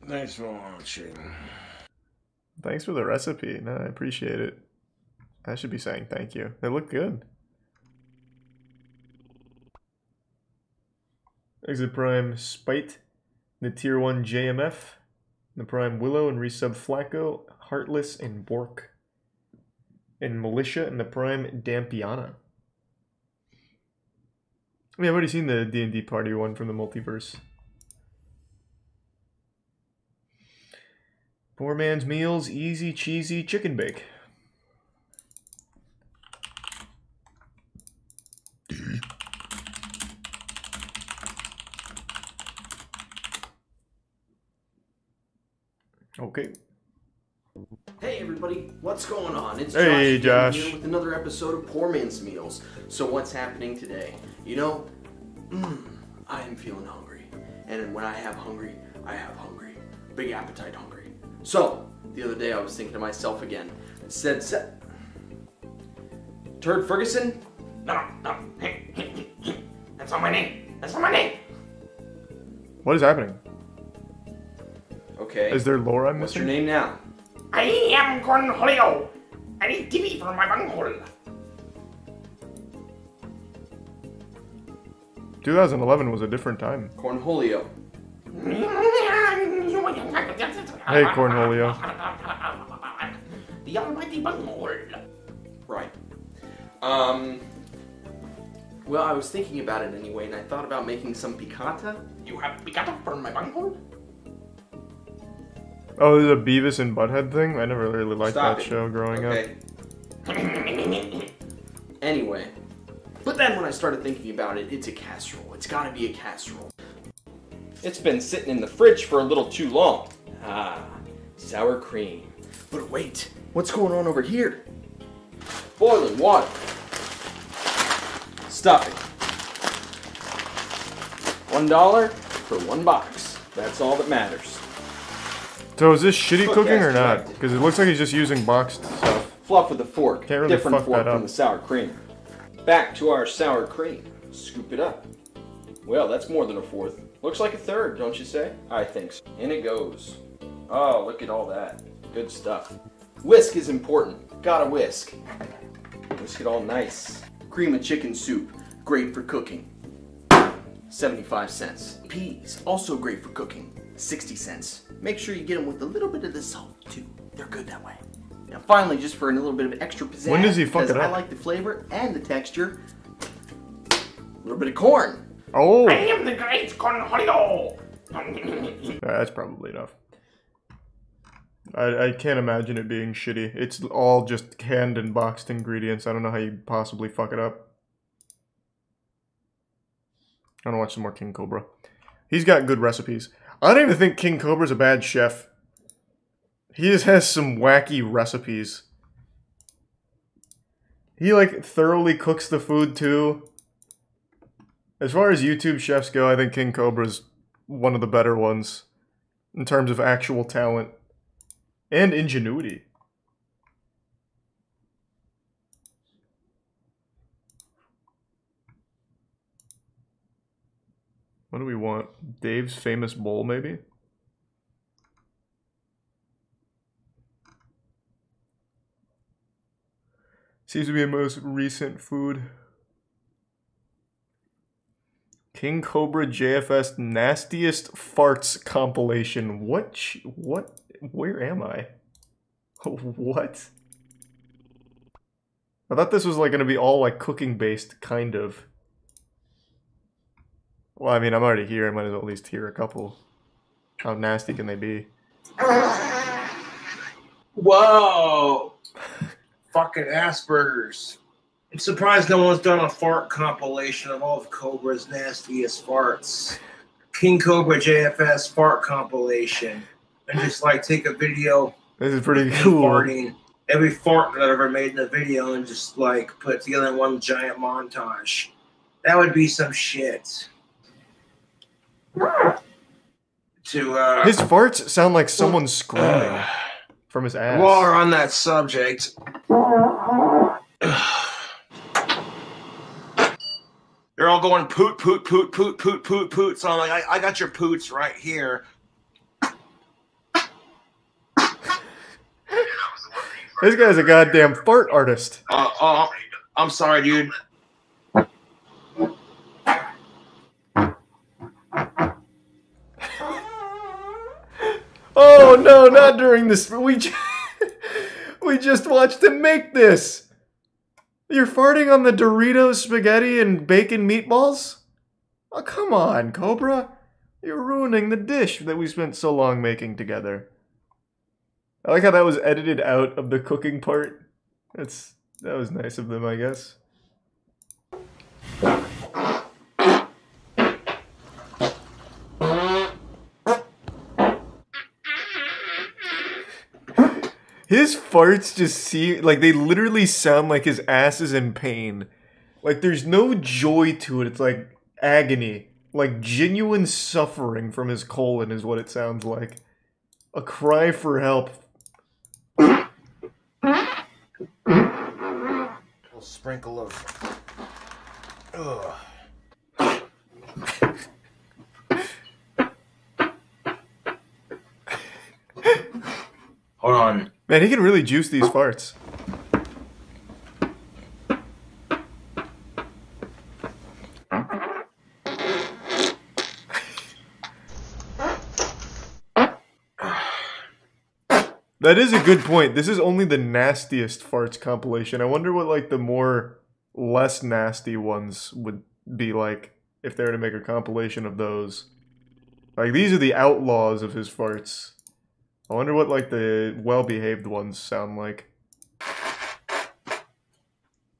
Thanks for watching. Thanks for the recipe. No, I appreciate it. I should be saying thank you. They look good. Exit Prime Spite, the Tier 1 JMF, the Prime Willow and Resub Flacco, Heartless and Bork, and Militia and the Prime Dampiana. I mean, I've already seen the D&D party one from the multiverse. Poor Man's Meals, Easy Cheesy Chicken Bake. Okay. Hey everybody, what's going on? It's Hey, Josh Josh. here with another episode of Poor Man's Meals. So what's happening today? You know, I am feeling hungry. And when I have hungry. Big appetite hungry. So, the other day I was thinking to myself again, said, Turd Ferguson, No, no. That's not my name. That's not my name. What is happening? Okay. Is there lore I'm What's missing? your name now? I am Cornholio. I need TV for my bunghole. 2011 was a different time. Cornholio. Hey, Cornholio. The almighty bunghole. Right. Well, I was thinking about it anyway, and I thought about making some picata. You have picata for my bunghole? Oh, there's a Beavis and Butthead thing? I never really liked Stop that it. show growing up. Anyway. But then when I started thinking about it, it's a casserole. It's gotta be a casserole. It's been sitting in the fridge for a little too long. Ah, sour cream. But wait, what's going on over here? Boiling water. Stuffing. $1 for 1 box. That's all that matters. So is this shitty Cook cooking as or not? directed. Because it looks like he's just using boxed stuff. Fluff with a fork. Can't really Different fuck fork that from up. the sour cream. Back to our sour cream. Scoop it up. Well, that's more than a fourth. Looks like a third, don't you say? I think so. In it goes. Oh, look at all that. Good stuff. Whisk is important. Gotta whisk. Whisk it all nice. Cream of chicken soup. Great for cooking. 75 cents. Peas. Also great for cooking. 60 cents. Make sure you get them with a little bit of the salt, too. They're good that way. Now finally, just for a little bit of extra pizzazz, When does he fuck because it up? I like the flavor and the texture, a little bit of corn. Oh! I am the great Cornholio! That's probably enough. I can't imagine it being shitty. It's all just canned and boxed ingredients. I don't know how you possibly fuck it up. I want to watch some more King Cobra. He's got good recipes. I don't even think King Cobra's a bad chef. He just has some wacky recipes. He, like, thoroughly cooks the food, too. As far as YouTube chefs go, I think King Cobra's one of the better ones. In terms of actual talent. And ingenuity. What do we want? Dave's famous bowl, maybe? Seems to be the most recent food. King Cobra JFS Nastiest Farts compilation. What? Where am I? What? I thought this was like gonna be all like cooking based, kind of. Well, I mean, I'm already here. I might as well at least hear a couple. How nasty can they be? Whoa! Fucking Asperger's. I'm surprised no one's done a fart compilation of all of Cobra's nastiest farts. King Cobra JFS fart compilation. And just like take a video. This is pretty of me cool. Farting, every fart that I've ever made in a video and just like put it together in one giant montage. That would be some shit. His farts sound like someone screaming from his ass. While we're on that subject, they're all going poot, poot, poot, poot, poot, poot, poot. So I'm like, I got your poots right here. This guy's a goddamn fart artist. I'm sorry, dude. Oh no, not during this. We just watched him make this. You're farting on the Doritos spaghetti and bacon meatballs? Oh, come on, Cobra. You're ruining the dish that we spent so long making together. I like how that was edited out of the cooking part. That was nice of them, I guess. His farts just seem like they literally sound like his ass is in pain. Like there's no joy to it. It's like agony. Like genuine suffering from his colon is what it sounds like. A cry for help. A little sprinkle of Ugh. Hold on. Man, he can really juice these farts. That is a good point. This is only the nastiest farts compilation. I wonder what like the more less nasty ones would be like if they were to make a compilation of those. Like these are the outlaws of his farts. I wonder what like the well-behaved ones sound like.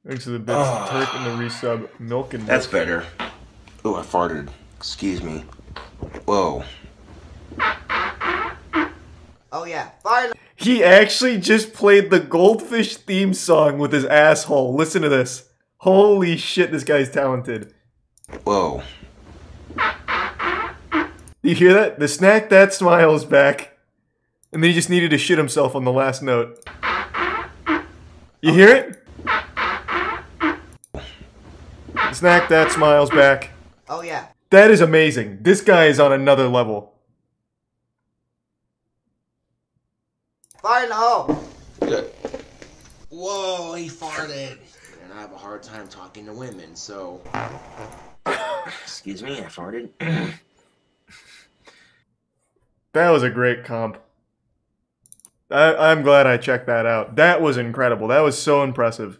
Thanks to the bits, Turk and the resub, Milk and That's better. Oh, I farted. Excuse me. Whoa. Oh yeah, fire. He actually just played the Goldfish theme song with his asshole. Listen to this. Holy shit, this guy's talented. Whoa. Do you hear that? The Snack That Smile is back. And then he just needed to shit himself on the last note. You hear it? The Snack That Smile's back. Oh yeah. That is amazing. This guy is on another level. Fire in the hole. Good. Whoa, he farted. And I have a hard time talking to women, so... Excuse me, I farted. That was a great comp. I'm glad I checked that out. That was incredible. That was so impressive.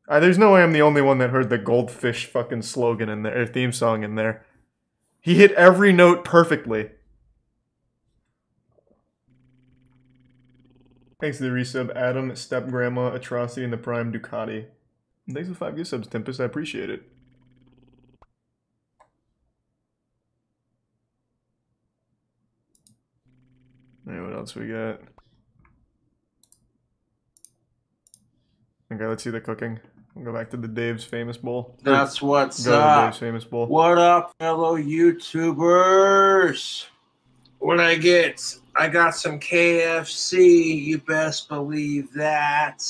There's no way I'm the only one that heard the Goldfish fucking slogan in there, or theme song in there. He hit every note perfectly. Thanks to the resub, Adam, Step Grandma, Atrocity, and the Prime Ducati. And thanks for 5 gift subs, Tempest. I appreciate it. Alright, what else we got? Okay, let's see the cooking. We'll go back to the Dave's Famous Bowl. That's what's go up. To the Dave's Famous Bowl. What up, fellow YouTubers? What I get? I got some KFC. You best believe that.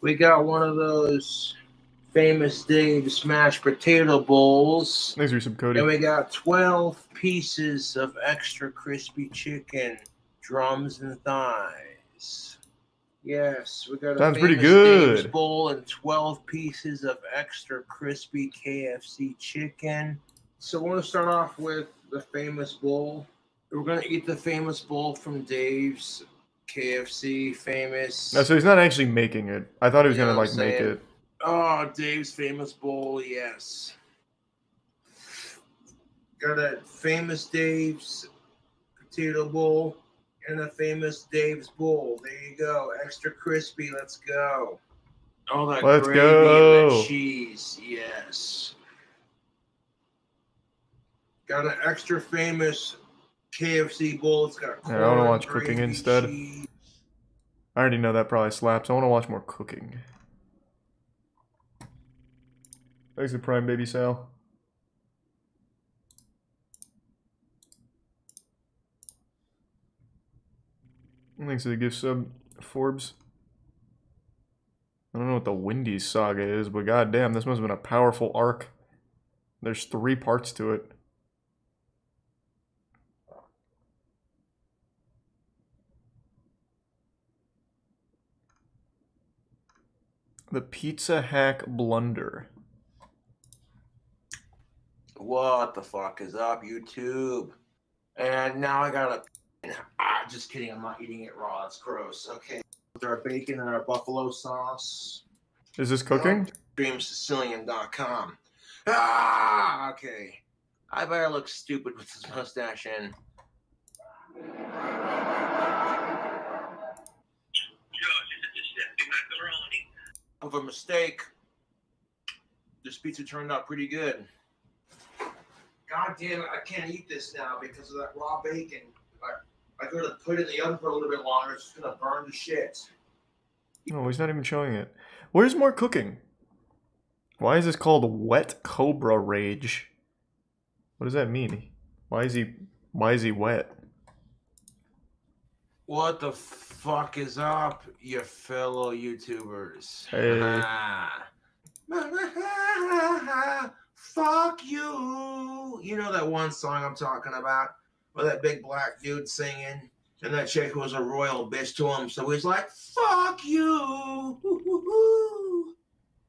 We got one of those famous Dave's mashed potato bowls. Thanks for some Cody. And we got 12 pieces of extra crispy chicken, drums and thighs. Yes, we got a Sounds pretty famous good. Dave's bowl and 12 pieces of extra crispy KFC chicken. So we're going to start off with the famous bowl. We're going to eat the famous bowl from Dave's KFC famous. No, so he's not actually making it. I thought he was You know gonna what like I'm make saying? it. Oh, Dave's famous bowl, yes. Got a famous Dave's potato bowl and a famous Dave's bowl. There you go. Extra crispy. Let's go. All that Let's gravy go. and that cheese. Yes. Got an extra famous KFC bowl. It's got corn, Yeah, I want to watch cooking gravy, instead. cheese. I already know that probably slaps. I want to watch more cooking. Thanks to Prime Baby Sal. Thanks to the gift sub, Forbes. I don't know what the Wendy's saga is, but goddamn, this must have been a powerful arc. There's 3 parts to it. The Pizza Hack Blunder. What the fuck is up, YouTube? And now I gotta. Just kidding. I'm not eating it raw. That's gross. Okay. With our bacon and our buffalo sauce. Is this cooking? DreamSicilian.com. Okay. I better look stupid with this mustache in. Of a mistake. This pizza turned out pretty good. God damn it, I can't eat this now because of that raw bacon. I go to put it in the oven for a little bit longer, it's just gonna burn to shit. Oh, he's not even showing it. Where's more cooking? Why is this called Wet Cobra Rage? What does that mean? Why is he wet? What the fuck is up, you fellow YouTubers? Hey. Man, Fuck you. You know that one song I'm talking about? Where that big black dude singing, and that chick was a royal bitch to him, so he's like, fuck you.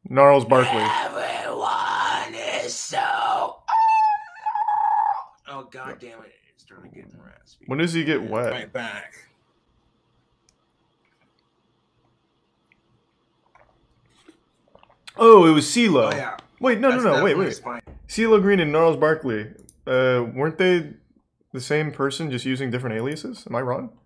Gnarls Barkley. Everyone is so... Oh, god damn it. It's starting to get raspy. When does he get wet? Right back. Oh, it was CeeLo. Oh, yeah. Wait, no, That's wait. definitely Spike. CeeLo Green and Gnarls Barkley. Weren't they the same person, just using different aliases? Am I wrong?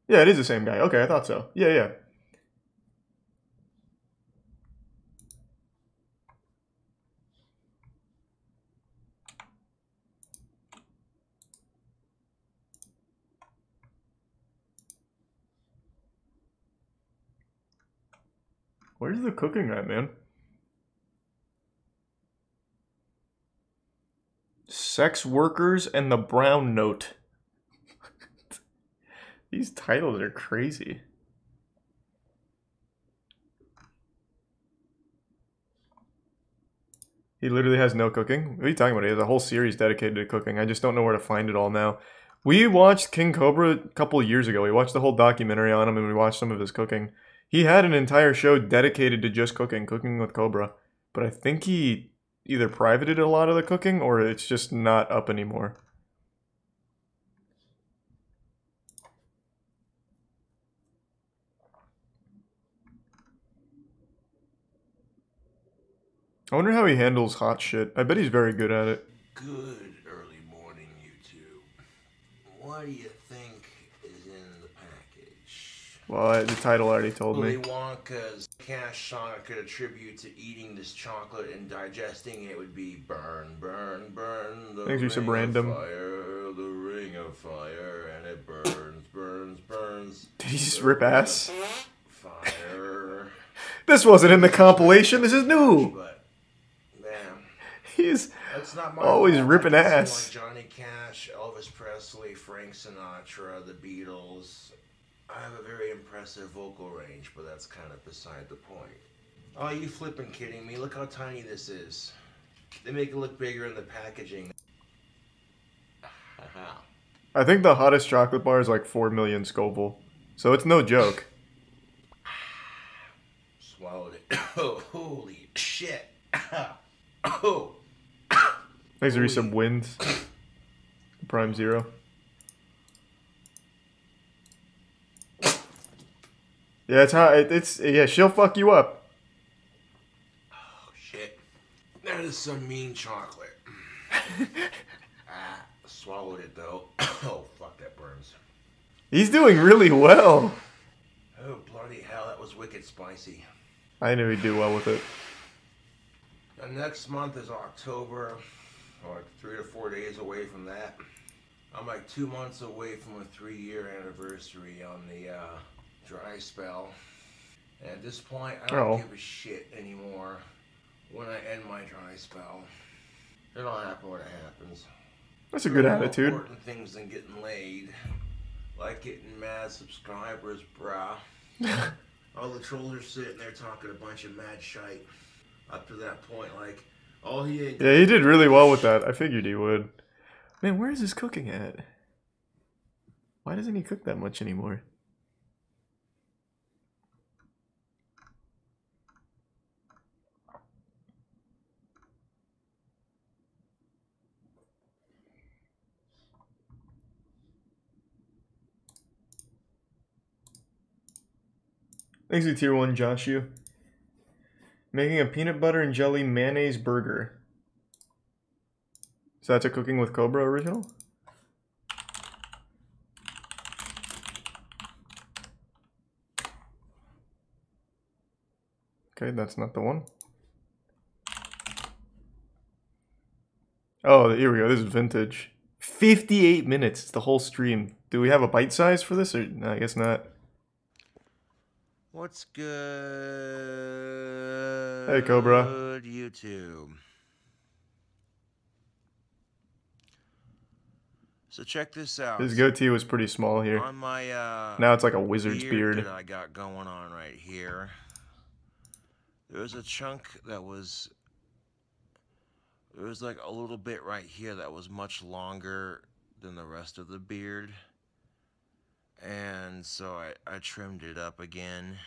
Yeah, it is the same guy. Okay, I thought so. Yeah. Where's the cooking at, man? Sex Workers and the Brown Note. These titles are crazy. He literally has no cooking? What are you talking about? He has a whole series dedicated to cooking. I just don't know where to find it all now. We watched King Cobra a couple years ago. We watched the whole documentary on him and we watched some of his cooking. He had an entire show dedicated to just cooking with Cobra. But I think he either privated a lot of the cooking or it's just not up anymore. I wonder how he handles hot shit. I bet he's very good at it. Good early morning, YouTube. What do you think is in the package? Well, the title already told me. Willy Wonka's cash song I could attribute to eating this chocolate and digesting it would be burn, burn, burn. The Thanks for some ring random. of fire, the ring of fire, and it burns, burns, burns. Did he just rip ass? Fire. This wasn't in the compilation. This is new. But, man, he's that's not my always fault. ripping I can ass. sing like Johnny Cash, Elvis Presley, Frank Sinatra, the Beatles. I have a very impressive vocal range, but that's kind of beside the point. Oh, you flipping kidding me? Look how tiny this is. They make it look bigger in the packaging. I think the hottest chocolate bar is like 4 million Scoville. So it's no joke. Swallowed it. Oh, holy shit. Oh. Thanks for some wins. Prime Zero. Yeah, it's how yeah, she'll fuck you up. Oh shit. That is some mean chocolate. Swallowed it though. Oh fuck, that burns. He's doing really well. Oh bloody hell, that was wicked spicy. I knew he'd do well with it. And next month is October. Like 3 to 4 days away from that. I'm like 2 months away from a 3-year anniversary on the dry spell. And at this point, I don't give a shit anymore when I end my dry spell. It'll happen when it happens. That's a good There are more attitude. important things than getting laid. Like getting mad subscribers, brah. All the trolls are sitting there talking a bunch of mad shite. Up to that point, like, all he ain't... Yeah, he did really well with that. I figured he would. Man, where is his cooking at? Why doesn't he cook that much anymore? Thanks to Tier 1, Joshu. Making a peanut butter and jelly mayonnaise burger. So that's a Cooking with Cobra original? Okay, that's not the one. Oh, here we go. This is vintage. 58 minutes. It's the whole stream. Do we have a bite size for this? Or no, I guess not. What's good? Hey, Cobra. YouTube. So check this out. His goatee was pretty small here. On my now it's like a wizard's beard. that I got going on right here. There was a chunk that was. There was like a little bit right here that was much longer than the rest of the beard. And so I trimmed it up again.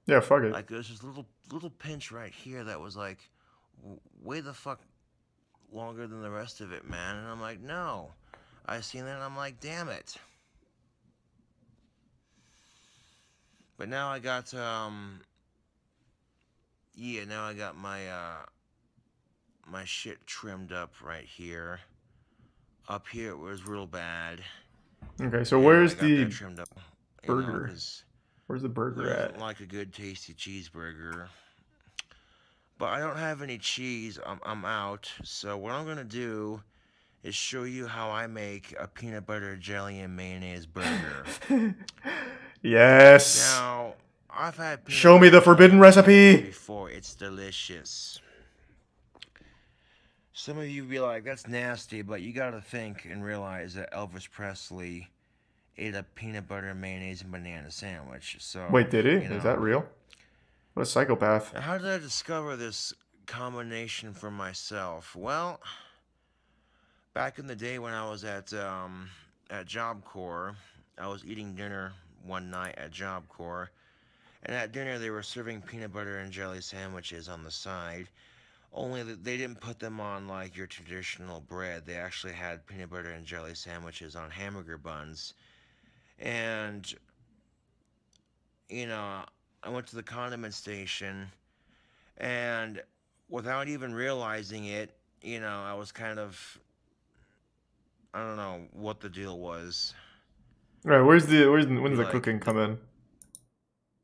Yeah, fuck it. Like there's this little pinch right here that was like way the fuck longer than the rest of it, man. And I'm like, no. I seen that and I'm like, damn it. But now I got yeah, now I got my my shit trimmed up right here. Up here it was real bad. Okay, so where's the burger? Where's the burger at? Doesn't like a good tasty cheeseburger. But I don't have any cheese. I'm out. So what I'm gonna do is show you how I make a peanut butter jelly and mayonnaise burger. Yes. Now I've had show me the forbidden recipe before. It's delicious. Some of you be like, that's nasty, but you gotta think and realize that Elvis Presley ate a peanut butter, mayonnaise, and banana sandwich. So wait, did he? You know, is that real? What a psychopath. Now, how did I discover this combination for myself? Well, back in the day when I was at Job Corps, I was eating dinner one night at Job Corps, and at dinner they were serving peanut butter and jelly sandwiches on the side. Only that they didn't put them on like your traditional bread. They actually had peanut butter and jelly sandwiches on hamburger buns. And, you know, I went to the condiment station, and without even realizing it, you know, I was kind of, I don't know what the deal was. All right, when's the cooking come in?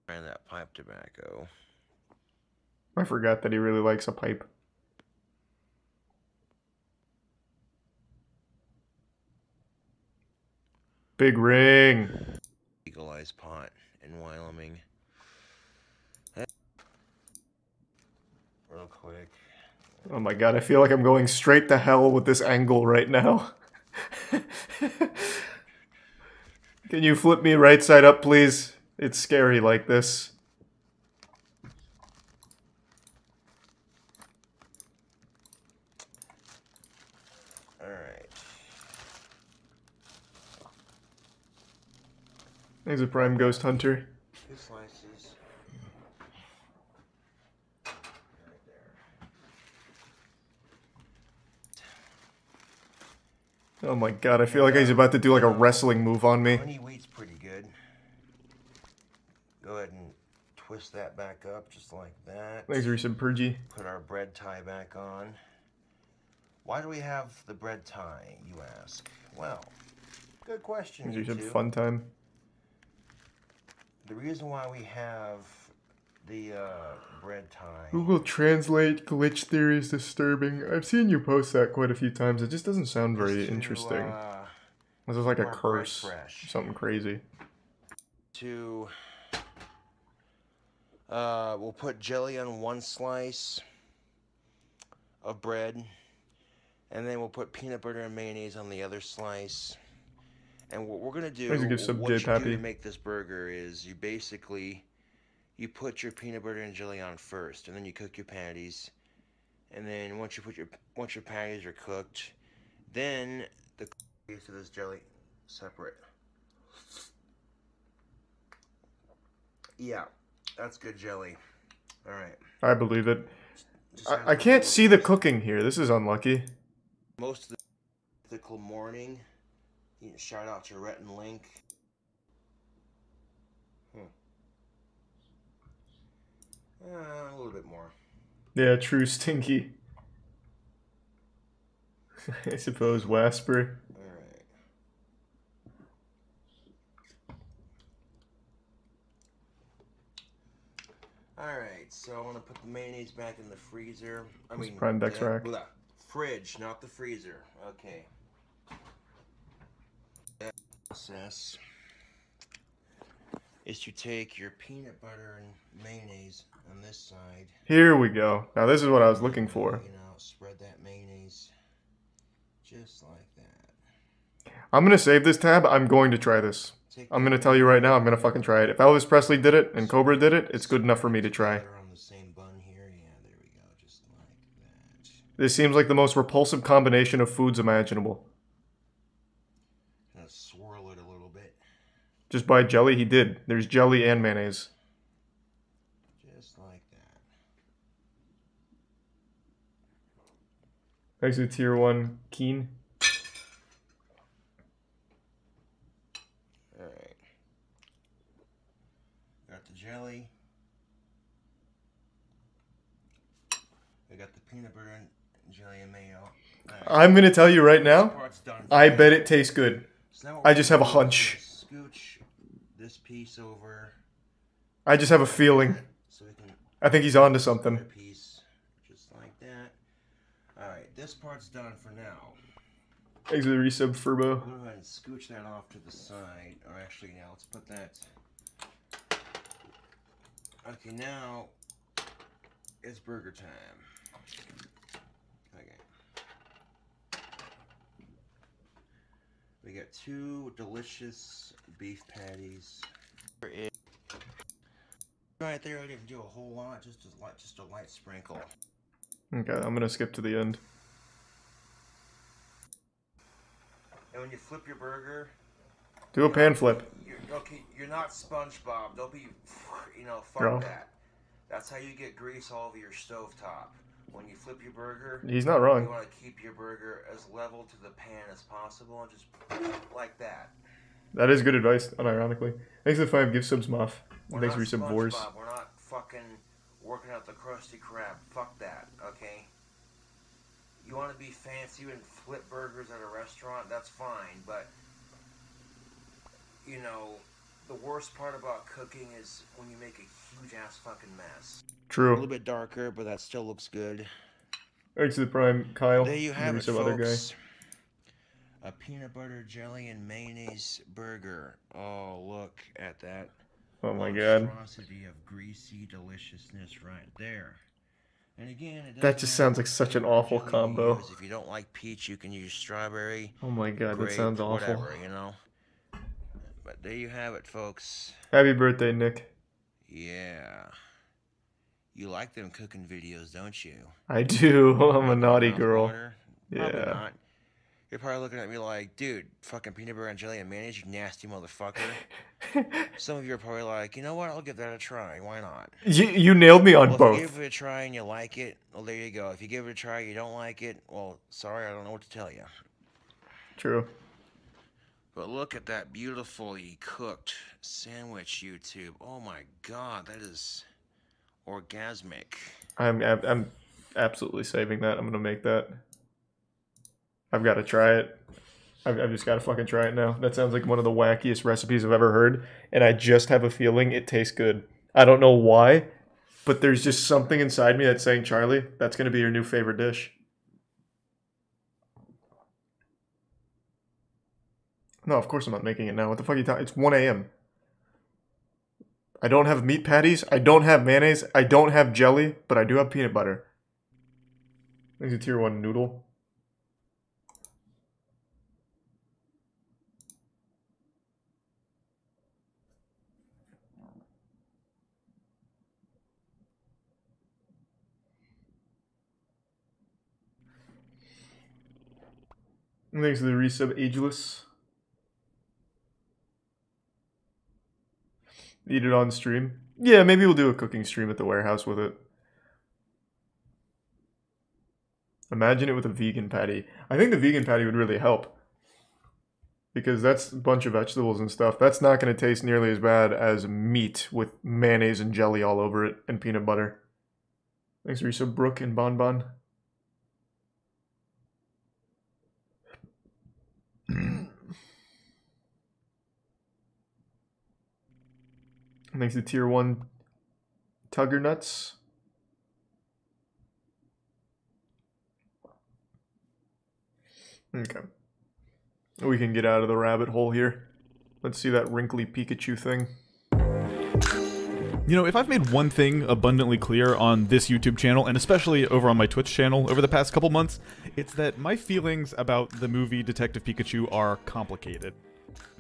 And that pipe tobacco. I forgot that he really likes a pipe. Big ring. Legalized pot in Wyoming. Real quick. Oh my god, I feel like I'm going straight to hell with this angle right now. Can you flip me right side up, please? It's scary like this. Alright. He's a prime ghost hunter. 2 slices. Right there. Oh my god, I feel like he's about to do like a wrestling move on me. Honey wheat's pretty good. Go ahead and twist that back up just like that. Thanks for some purgy. Put our bread tie back on. Why do we have the bread tie, you ask? Well, good question. These are some fun time. The reason why we have the bread tie. Google Translate glitch theory is disturbing. I've seen you post that quite a few times. It just doesn't sound very interesting. This is like a curse. Something crazy. We'll put jelly on 1 slice of bread. And then we'll put peanut butter and mayonnaise on the other slice. And what we're going to do, what you do to make this burger is you basically, you put your peanut butter and jelly on first. And then you cook your patties. And then once your patties are cooked, then the piece of this jelly separate. Yeah, that's good jelly. All right. I believe it. I can't see the cooking here. This is unlucky. Most of the mythical morning. You can shout out to Rhett and Link. A little bit more. Yeah, true stinky. I suppose Wasper. Alright, so I want to put the mayonnaise back in the freezer. I mean, Prime Dex rack. Fridge, not the freezer. Okay. The process is to take your peanut butter and mayonnaise on this side. Here we go. Now this is what I was looking for. You know, spread that mayonnaise just like that. I'm gonna save this tab. I'm going to try this. I'm gonna tell you right now, I'm gonna fucking try it. If Elvis Presley did it and Cobra did it, it's good enough for me to try. This seems like the most repulsive combination of foods imaginable. Gonna swirl it a little bit. Just buy jelly? He did. There's jelly and mayonnaise. Just like that. Thanks to Tier 1 Keen. Alright. Got the jelly. I got the peanut butter and jelly and mayo. Right. I'm gonna tell you right now, I bet it tastes good. So I just have a hunch. Scooch this piece over. I just have a feeling. So we can I think he's onto something. piece just like that. Alright, this part's done for now. Thanks for the resub, Furbo. I'm gonna go ahead and scooch that off to the side. Or actually, now let's put that. Okay, now it's burger time. Okay. We got 2 delicious beef patties. Right there, I didn't do a whole lot, just a light sprinkle. Okay, I'm gonna skip to the end. And when you flip your burger, Do a pan flip. You're not SpongeBob. Don't be, fuck Bro. that. That's how you get grease all over your stovetop. When you flip your burger, He's not wrong. You want to keep your burger as level to the pan as possible, and just like that. That is good advice, unironically. Thanks for the 5 gift subs, Moff. We're Thanks not for resub, Vors. SpongeBob. We're not fucking working out the Krusty Krab. Fuck that, okay? You want to be fancy and flip burgers at a restaurant, that's fine, but, the worst part about cooking is when you make a huge-ass fucking mess. True. A little bit darker, but that still looks good. Thanks to the Prime, Kyle. There you have it, Resub, other guy. folks. A peanut butter, jelly, and mayonnaise burger. Oh, look at that. Oh my god. Monstrosity of greasy deliciousness right there. And again, it That just sounds like such an awful combo. if you don't like peach, you can use strawberry. Oh my god, that grape, sounds awful. Whatever, But there you have it, folks. Happy birthday, Nick. Yeah. You like them cooking videos, don't you? I do. I'm a naughty Mouth girl. water? Probably Yeah. not. You're probably looking at me like, dude, fucking peanut butter and jelly and mayonnaise, you nasty motherfucker. Some of you are probably like, you know what, I'll give that a try. Why not? You nailed me on Well, both. if you give it a try and you like it, well, there you go. If you give it a try and you don't like it, well, sorry, I don't know what to tell you. True. But look at that beautifully cooked sandwich, YouTube. Oh my god, that is orgasmic. I'm absolutely saving that. I'm gonna make that. I've got to try it. I've just got to fucking try it now. That sounds like one of the wackiest recipes I've ever heard, and I just have a feeling it tastes good. I don't know why, but there's just something inside me that's saying, Charlie, that's gonna be your new favorite dish. No, of course I'm not making it now. What the fuck are you talking? It's 1 a.m. I don't have meat patties. I don't have mayonnaise. I don't have jelly, but I do have peanut butter. There's a tier 1 noodle. Thanks to the resub, Ageless. Eat it on stream. Yeah, maybe we'll do a cooking stream at the warehouse with it. Imagine it with a vegan patty. I think the vegan patty would really help. Because that's a bunch of vegetables and stuff. That's not going to taste nearly as bad as meat with mayonnaise and jelly all over it and peanut butter. Thanks for resub, Brooke and Bonbon. Thanks to tier 1 Tugger Nuts. Okay. We can get out of the rabbit hole here. Let's see that wrinkly Pikachu thing. You know, if I've made one thing abundantly clear on this YouTube channel, and especially over on my Twitch channel over the past couple months, it's that my feelings about the movie Detective Pikachu are complicated.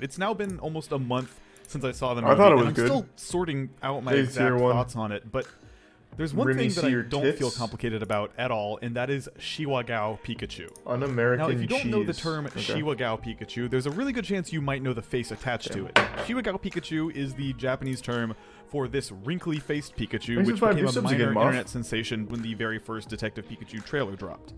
It's now been almost a month since I saw the movie, I thought it was and I'm good. still sorting out my Hey, exact Tier 1. thoughts on it, but there's one Remy, thing that see I your don't tits? feel complicated about at all, and that is Shiwagao Pikachu. Un-American Now, if you don't know the cheese. term Okay. Shiwagao Pikachu, there's a really good chance you might know the face attached to it. Shiwagao Pikachu is the Japanese term for this wrinkly-faced Pikachu, Thanks which for 5 became a subs minor again, Moff. internet sensation when the very first Detective Pikachu trailer dropped.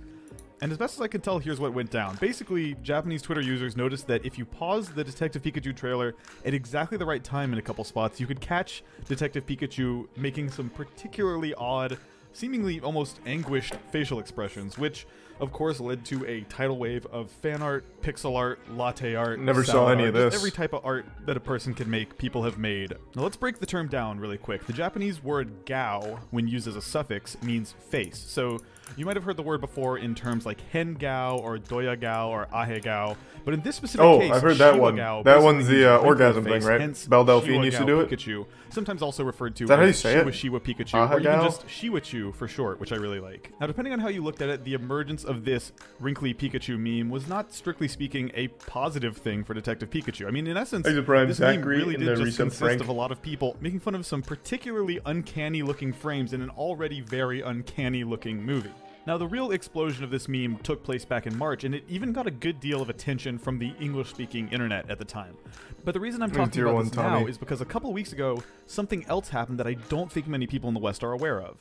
And as best as I can tell, here's what went down. Basically, Japanese Twitter users noticed that if you pause the Detective Pikachu trailer at exactly the right time in a couple spots, you could catch Detective Pikachu making some particularly odd, seemingly almost anguished facial expressions, which of course led to a tidal wave of fan art, pixel art, latte art, Never saw salad any art, of just this. every type of art that a person can make, people have made. Now let's break the term down really quick. The Japanese word gao, when used as a suffix, means face. So you might have heard the word before in terms like hen gao or doya gao or ahe gao, but in this specific Oh, case, I've heard that one. Shiwagao That basically one's means the wrinkly orgasm face, thing, right? hence Belle Delphine used to Shiwagao do it? Pikachu, sometimes also referred to Is that how as you say it? Shiwa Pikachu, or even Ahagao? just Shiwachu for short, which I really like. Now, depending on how you looked at it, the emergence of this wrinkly Pikachu meme was not, strictly speaking, a positive thing for Detective Pikachu. I mean, in essence, Are you surprised this meme Zachary really in did the just recent consist prank? of a lot of people making fun of some particularly uncanny-looking frames in an already very uncanny-looking movie. Now, the real explosion of this meme took place back in March, and it even got a good deal of attention from the English-speaking internet at the time. But the reason I'm talking Tier about 1 this now Tommy. is because a couple of weeks ago, something else happened that I don't think many people in the West are aware of.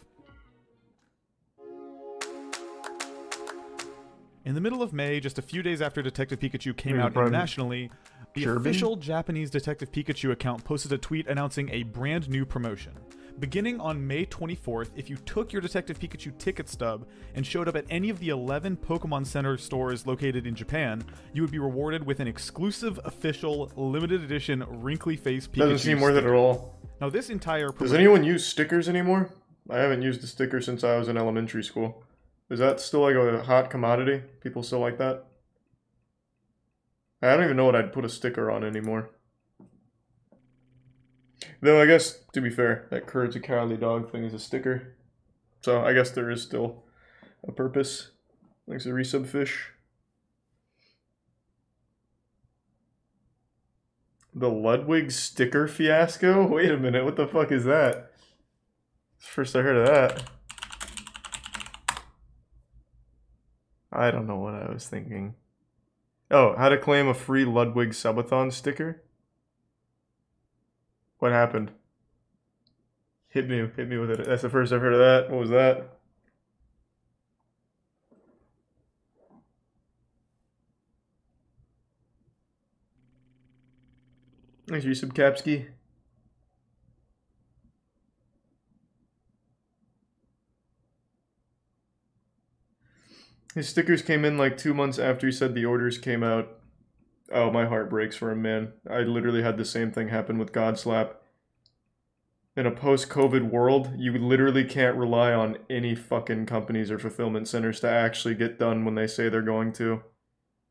In the middle of May, just a few days after Detective Pikachu came out Prime internationally, the German? official Japanese Detective Pikachu account posted a tweet announcing a brand new promotion. Beginning on May 24th, if you took your Detective Pikachu ticket stub and showed up at any of the 11 Pokemon Center stores located in Japan, you would be rewarded with an exclusive, official, limited edition, wrinkly-faced Pikachu Doesn't seem worth it at sticker. all. Now, this entire Does promotion... anyone use stickers anymore? I haven't used a sticker since I was in elementary school. Is that still like a hot commodity? People still like that? I don't even know what I'd put a sticker on anymore. Though I guess, to be fair, that MoistCr1tikal dog thing is a sticker. So I guess there is still a purpose. Thanks to Resubfish. The Ludwig sticker fiasco? Wait a minute, what the fuck is that? First I heard of that. I don't know what I was thinking. Oh, how to claim a free Ludwig subathon sticker? What happened? Hit me with it. That's the first I've heard of that. What was that? Thanks, Yusuf Kapski. His stickers came in like 2 months after he said the orders came out. Oh, my heart breaks for him, man. I literally had the same thing happen with Godslap. In a post-COVID world, you literally can't rely on any fucking companies or fulfillment centers to actually get done when they say they're going to.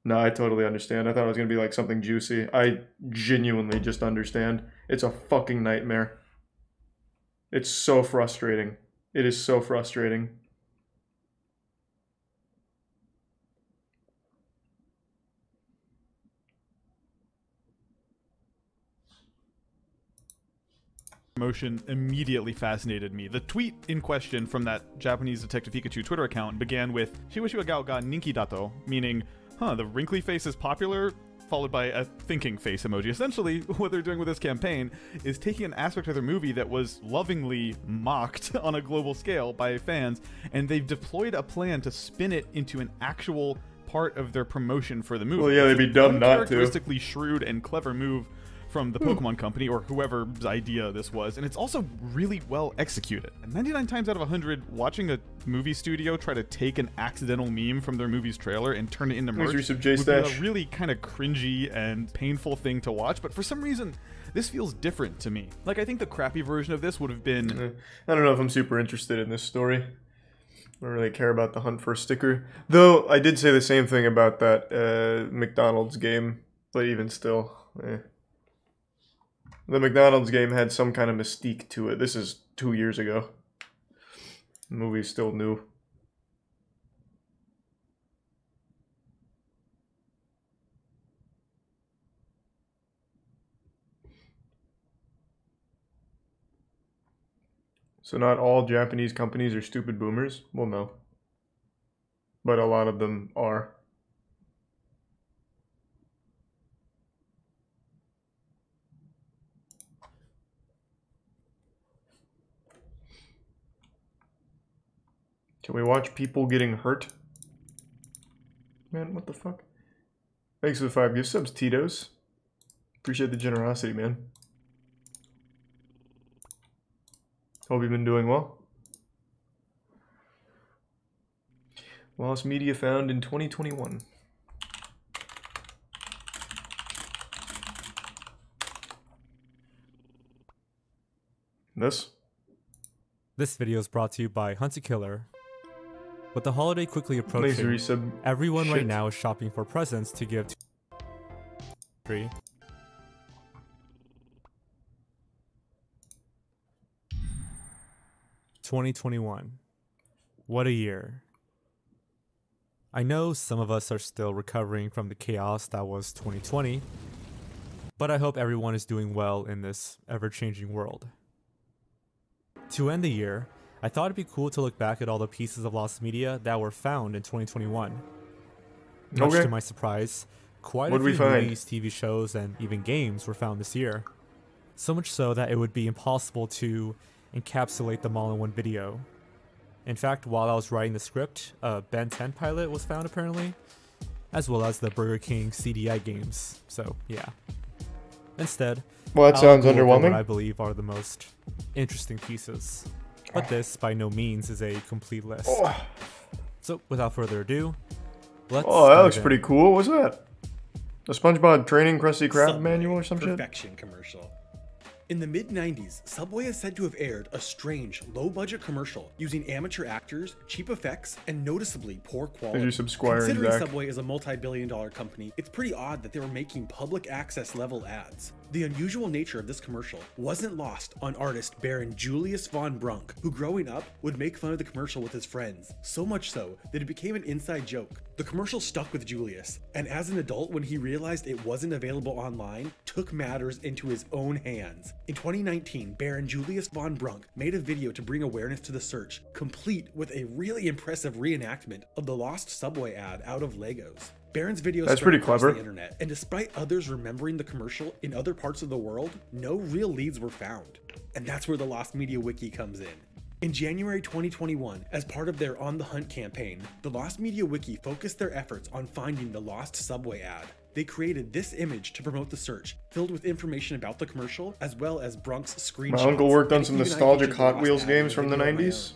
No, I totally understand. I thought it was going to be like something juicy. I genuinely just understand. It's a fucking nightmare. It's so frustrating. It is so frustrating. Promotion immediately fascinated me. The tweet in question from that Japanese Detective Pikachu Twitter account began with Shiwagao ga ninki dato, meaning, the wrinkly face is popular, followed by a thinking face emoji. Essentially, what they're doing with this campaign is taking an aspect of their movie that was lovingly mocked on a global scale by fans, and they've deployed a plan to spin it into an actual part of their promotion for the movie. Well, yeah, they'd be dumb not to. Uncharacteristically shrewd and clever move from the Pokemon Company, or whoever's idea this was, and it's also really well executed. 99 times out of 100, watching a movie studio try to take an accidental meme from their movie's trailer and turn it into merch would be a really kind of cringy and painful thing to watch, but for some reason, this feels different to me. Like, I think the crappy version of this would have been... I don't know if I'm super interested in this story. I don't really care about the hunt for a sticker. Though, I did say the same thing about that McDonald's game, but even still, The McDonald's game had some kind of mystique to it. This is 2 years ago. The movie's still new. So not all Japanese companies are stupid boomers? Well, no. But a lot of them are. Can we watch people getting hurt? Man, what the fuck? Thanks for the 5 gift subs, Tito's. Appreciate the generosity, man. Hope you've been doing well. Lost media found in 2021. This video is brought to you by MoistCr1tikal. With the holiday quickly approaching, everyone right now is shopping for presents to give to 2021. What a year. I know some of us are still recovering from the chaos that was 2020, but I hope everyone is doing well in this ever-changing world. To end the year, I thought it'd be cool to look back at all the pieces of lost media that were found in 2021. Much to my surprise, quite a few movies, TV shows, and even games were found this year. So much so that it would be impossible to encapsulate them all in one video. In fact, while I was writing the script, a Ben 10 pilot was found apparently, as well as the Burger King CDI games, so yeah. Instead, well, that sounds underwhelming. What I believe are the most interesting pieces. But this, by no means, is a complete list. So, without further ado, let's that looks pretty cool. What's that? A SpongeBob training Krusty Krab manual or some shit? Perfection commercial. In the mid-90s, Subway is said to have aired a strange, low-budget commercial using amateur actors, cheap effects, and noticeably poor quality. Considering Subway is a multi-billion-dollar company, it's pretty odd that they were making public access level ads. The unusual nature of this commercial wasn't lost on artist Baron Julius von Brunk, who growing up would make fun of the commercial with his friends, so much so that it became an inside joke. The commercial stuck with Julius, and as an adult, when he realized it wasn't available online, took matters into his own hands. In 2019, Baron Julius von Brunk made a video to bring awareness to the search, complete with a really impressive reenactment of the lost Subway ad out of Legos. Baron's video spread across the internet, and despite others remembering the commercial in other parts of the world, no real leads were found. And that's where the Lost Media Wiki comes in. In January 2021, as part of their On the Hunt campaign, the Lost Media Wiki focused their efforts on finding the lost Subway ad. They created this image to promote the search, filled with information about the commercial, as well as Brunk's screenshots. My uncle worked on some nostalgic Hot Wheels games from the 90s.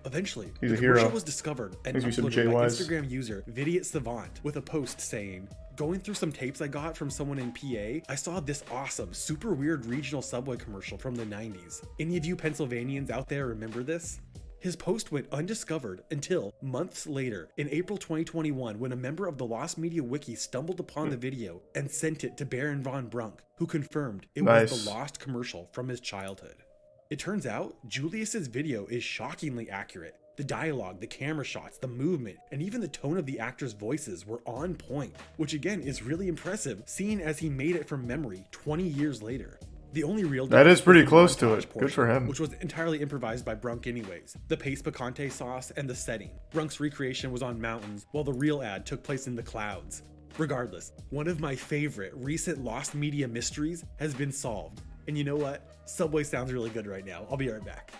Eventually, He's the commercial was discovered and uploaded by JYs. Instagram user Vidiot Savant with a post saying, "Going through some tapes I got from someone in PA, I saw this awesome, super weird regional Subway commercial from the 90s. Any of you Pennsylvanians out there remember this?" His post went undiscovered until months later, in April 2021, when a member of the Lost Media Wiki stumbled upon the video and sent it to Baron von Brunk, who confirmed it was the lost commercial from his childhood. It turns out, Julius's video is shockingly accurate. The dialogue, the camera shots, the movement, and even the tone of the actors' voices were on point, which again is really impressive, seeing as he made it from memory 20 years later. The only real that is pretty close to it. Good for him. Which was entirely improvised by Brunk anyways. The paste picante sauce and the setting. Brunk's recreation was on mountains, while the real ad took place in the clouds. Regardless, one of my favorite recent Lost Media mysteries has been solved. And you know what? Subway sounds really good right now. I'll be right back.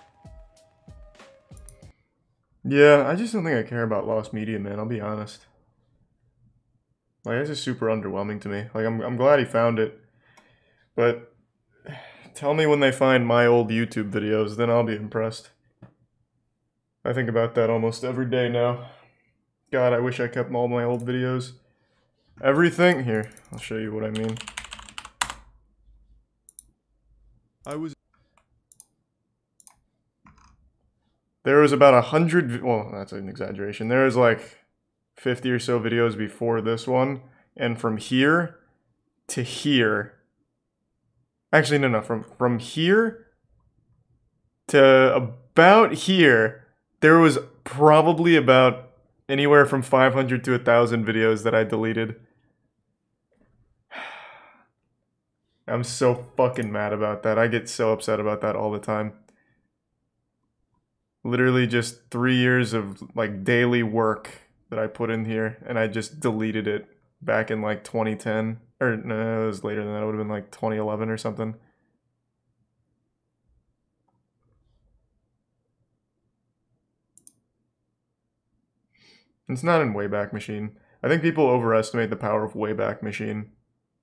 Yeah, I just don't think I care about Lost Media, man. I'll be honest. Like, it's just super underwhelming to me. Like, I'm glad he found it. But tell me when they find my old YouTube videos, then I'll be impressed. I think about that almost every day now. God, I wish I kept all my old videos. Everything. Here, I'll show you what I mean. There was about 100, well, that's an exaggeration. There was like 50 or so videos before this one. And from here to here, Actually, no, from here to about here, there was probably about anywhere from 500 to 1,000 videos that I deleted. I'm so fucking mad about that. I get so upset about that all the time. Literally just 3 years of like daily work that I put in here, and I just deleted it back in like 2010. Or no, it was later than that. It would have been like 2011 or something. It's not in Wayback Machine. I think people overestimate the power of Wayback Machine.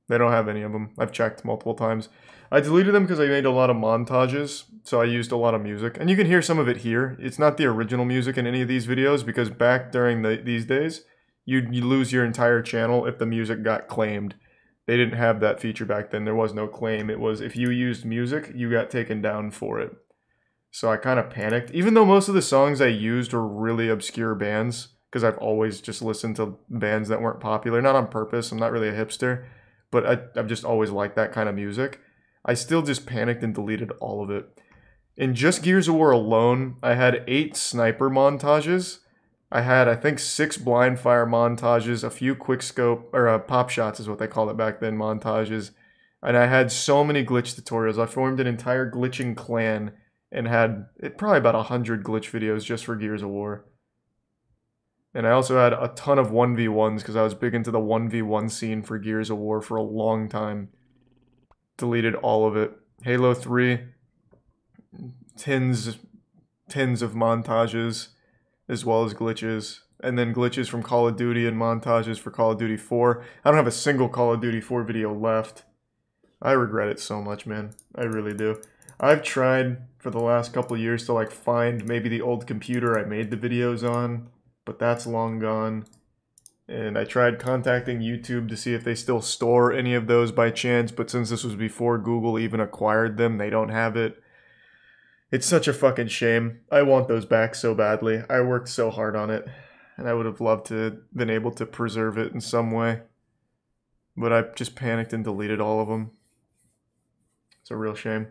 They don't have any of them. I've checked multiple times. I deleted them because I made a lot of montages, so I used a lot of music. And you can hear some of it here. It's not the original music in any of these videos, because back during these days, you lose your entire channel if the music got claimed. They didn't have that feature back then. There was no claim. It was if you used music, you got taken down for it. So I kind of panicked. Even though most of the songs I used were really obscure bands, because I've always just listened to bands that weren't popular. Not on purpose. I'm not really a hipster. But I've just always liked that kind of music. I still just panicked and deleted all of it. In just Gears of War alone, I had 8 sniper montages. I had, I think, 6 blind fire montages, a few quick scope, or pop shots is what they called it back then, montages. And I had so many glitch tutorials. I formed an entire glitching clan and had probably about 100 glitch videos just for Gears of War. And I also had a ton of 1v1s because I was big into the 1v1 scene for Gears of War for a long time. Deleted all of it. Halo 3, tins of montages, as well as glitches. And then glitches from Call of Duty and montages for Call of Duty 4. I don't have a single Call of Duty 4 video left. I regret it so much, man. I really do. I've tried for the last couple of years to like find maybe the old computer I made the videos on, but that's long gone. And I tried contacting YouTube to see if they still store any of those by chance, but since this was before Google even acquired them, they don't have it. It's such a fucking shame. I want those back so badly. I worked so hard on it, and I would have loved to have been able to preserve it in some way. But I just panicked and deleted all of them. It's a real shame.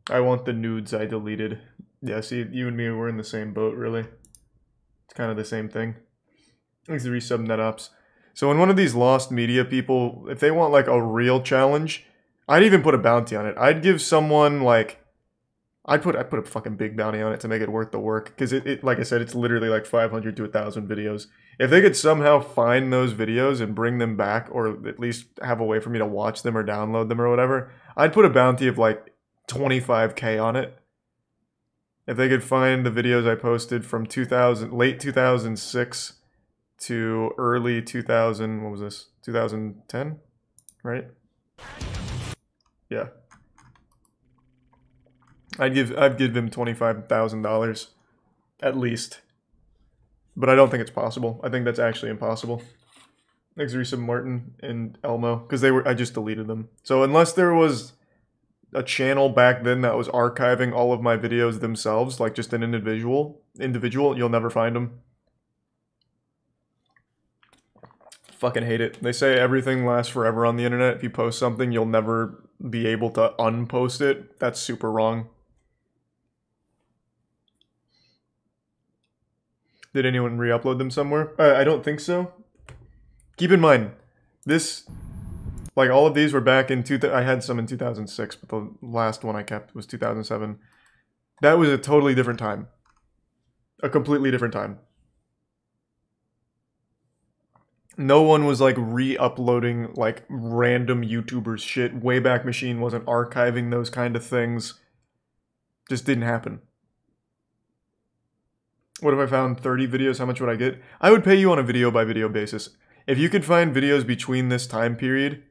I want the nudes I deleted. Yeah, see, you and me were in the same boat, really. It's kind of the same thing. Thanks to resub NetOps. So when one of these lost media people, if they want like a real challenge, I'd even put a bounty on it. I'd give someone like, I'd put a fucking big bounty on it to make it worth the work. Because it like I said, it's literally like 500 to 1,000 videos. If they could somehow find those videos and bring them back, or at least have a way for me to watch them or download them or whatever, I'd put a bounty of like 25k on it. If they could find the videos I posted from late 2006 to early 2000, what was this? 2010, right? Yeah. I'd give them $25,000 at least. But I don't think it's possible. I think that's actually impossible. Thanks Risa Martin and Elmo, because I just deleted them. So unless there was a channel back then that was archiving all of my videos themselves, like just an individual, you'll never find them. Fucking hate it. They say everything lasts forever on the internet. If you post something, you'll never be able to unpost it. That's super wrong. Did anyone re-upload them somewhere? I don't think so. Keep in mind, this, like all of these were back in, I had some in 2006, but the last one I kept was 2007. That was a totally different time. A completely different time. No one was like re-uploading like random YouTubers shit. Wayback Machine wasn't archiving those kind of things. Just didn't happen. What if I found 30 videos? How much would I get? I would pay you on a video by video basis. If you could find videos between this time period,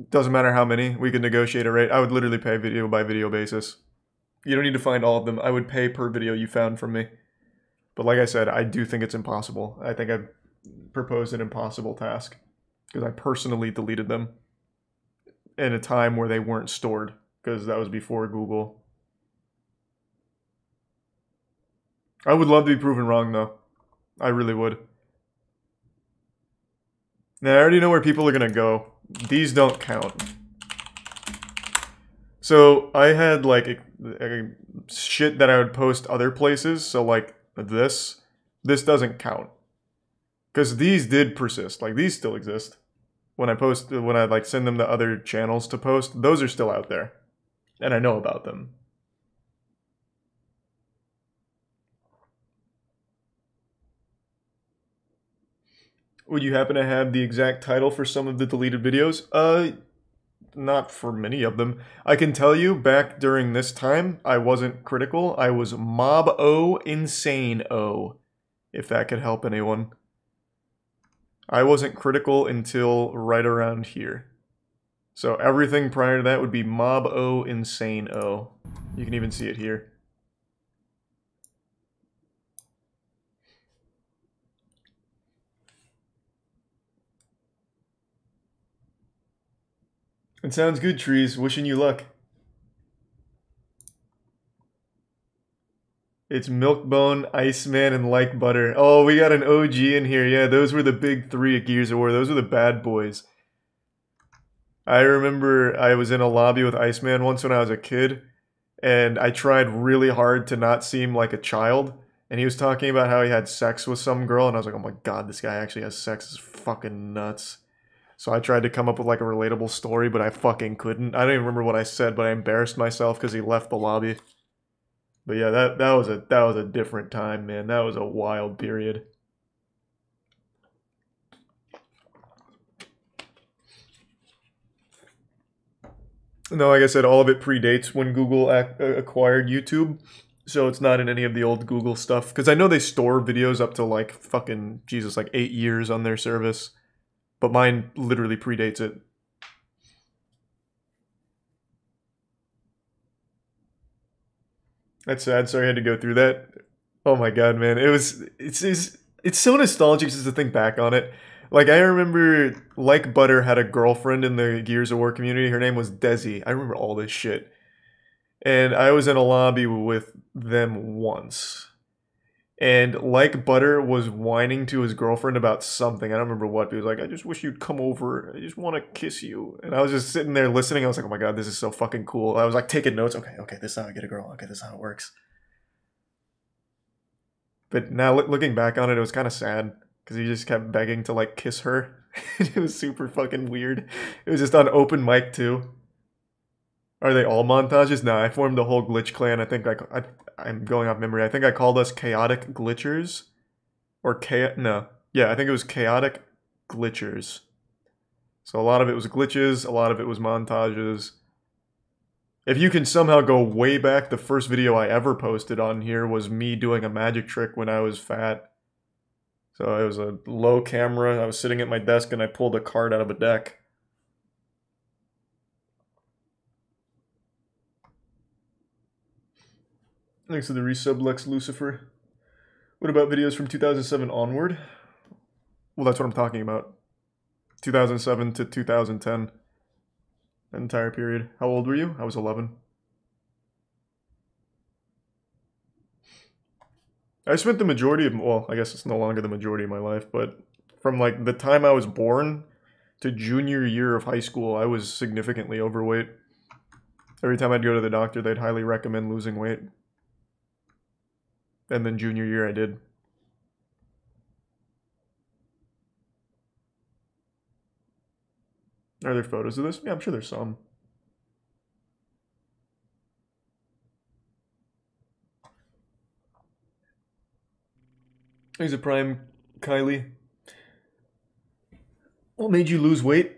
doesn't matter how many, we could negotiate a rate. I would literally pay video by video basis. You don't need to find all of them. I would pay per video you found from me. But like I said, I do think it's impossible. I think I've proposed an impossible task because I personally deleted them in a time where they weren't stored, because that was before Google. I would love to be proven wrong, though. I really would. Now, I already know where people are gonna go. These don't count. So, I had, like, a shit that I would post other places, so, like, this doesn't count. Because these did persist. Like, these still exist. When I like, send them to other channels to post, those are still out there. And I know about them. Would you happen to have the exact title for some of the deleted videos? Not for many of them. I can tell you, back during this time, I wasn't critical. I was Mob-O Insane-O, if that could help anyone. I wasn't critical until right around here. So everything prior to that would be Mob-O Insane-O. You can even see it here. It sounds good, Trees. Wishing you luck. It's Milkbone, Iceman, and Like Butter. Oh, we got an OG in here. Yeah, those were the big three at Gears of War. Those were the bad boys. I remember I was in a lobby with Iceman once when I was a kid, and I tried really hard to not seem like a child, and he was talking about how he had sex with some girl, and I was like, oh my god, this guy actually has sex. It's fucking nuts. So I tried to come up with like a relatable story, but I fucking couldn't. I don't even remember what I said, but I embarrassed myself because he left the lobby. But yeah, that was a different time, man. That was a wild period. No, like I said, all of it predates when Google acquired YouTube. So it's not in any of the old Google stuff. Because I know they store videos up to like fucking, Jesus, like 8 years on their service. But mine literally predates it. That's sad. Sorry I had to go through that. Oh my god, man. It's so nostalgic just to think back on it. Like, I remember Like Butter had a girlfriend in the Gears of War community. Her name was Desi. I remember all this shit. And I was in a lobby with them once. And Like Butter was whining to his girlfriend about something. I don't remember what. But he was like, I just wish you'd come over. I just want to kiss you. And I was just sitting there listening. I was like, oh my god, this is so fucking cool. I was like taking notes. Okay, this is how I get a girl. Okay, this is how it works. But now looking back on it, it was kind of sad. Because he just kept begging to like kiss her. It was super fucking weird. It was just on open mic too. Are they all montages? No, I formed the whole glitch clan. I think I'm going off memory. I think I called us Chaotic Glitchers. Or no. Yeah, I think it was Chaotic Glitchers. So a lot of it was glitches, a lot of it was montages. If you can somehow go way back, the first video I ever posted on here was me doing a magic trick when I was fat. So it was a low camera, I was sitting at my desk and I pulled a card out of a deck. Thanks to the resub Lex Lucifer. What about videos from 2007 onward? Well, that's what I'm talking about. 2007 to 2010. That entire period. How old were you? I was 11. I spent the majority of, well, I guess it's no longer the majority of my life, but from like the time I was born to junior year of high school, I was significantly overweight. Every time I'd go to the doctor, they'd highly recommend losing weight. And then junior year I did. Are there photos of this? Yeah, I'm sure there's some. Here's a prime, Kylie. What made you lose weight?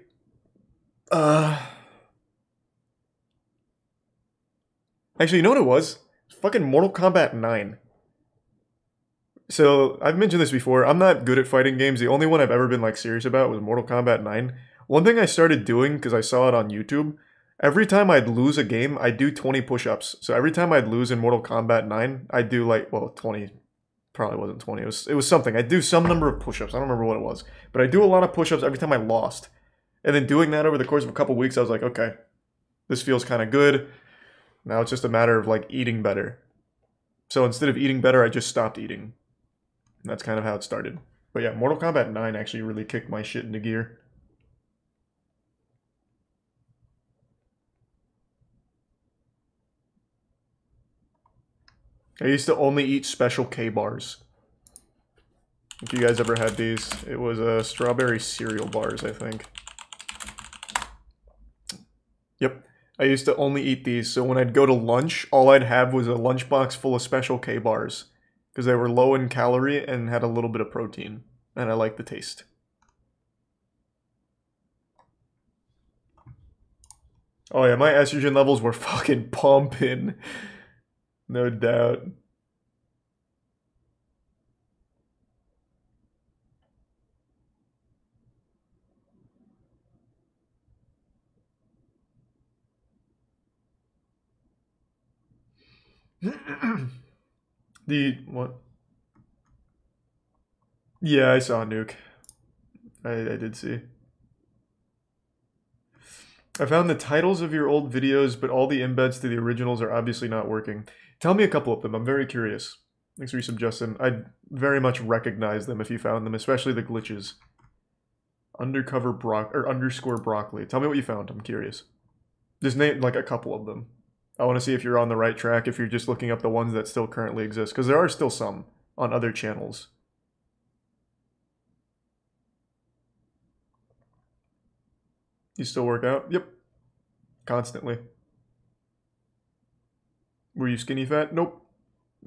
Actually, you know what it was? Fucking Mortal Kombat 9. So, I've mentioned this before. I'm not good at fighting games. The only one I've ever been like serious about was Mortal Kombat 9. One thing I started doing, because I saw it on YouTube, every time I'd lose a game, I'd do 20 push-ups. So every time I'd lose in Mortal Kombat 9, I'd do like, well, 20, probably wasn't 20, it was something. I'd do some number of push-ups, I don't remember what it was. But I do a lot of push-ups every time I lost. And then doing that over the course of a couple weeks, I was like, okay, this feels kind of good. Now it's just a matter of like eating better. So instead of eating better, I just stopped eating. And that's kind of how it started. But yeah, Mortal Kombat 9 actually really kicked my shit into gear. I used to only eat special K-bars. If you guys ever had these, it was strawberry cereal bars, I think. Yep. I used to only eat these, so when I'd go to lunch, all I'd have was a lunchbox full of special K-bars. Because they were low in calorie and had a little bit of protein. And I liked the taste. Oh yeah, my estrogen levels were fucking pumping. No doubt. What? Yeah, I saw Nuke. I did see. I found the titles of your old videos, but all the embeds to the originals are obviously not working. Tell me a couple of them. I'm very curious. Thanks for resub, Justin. I'd very much recognize them if you found them, especially the glitches. Underscore broccoli. Tell me what you found. I'm curious. Just name like a couple of them. I want to see if you're on the right track, if you're just looking up the ones that still currently exist, because there are still some on other channels. You still work out? Yep. Constantly. Were you skinny fat? Nope.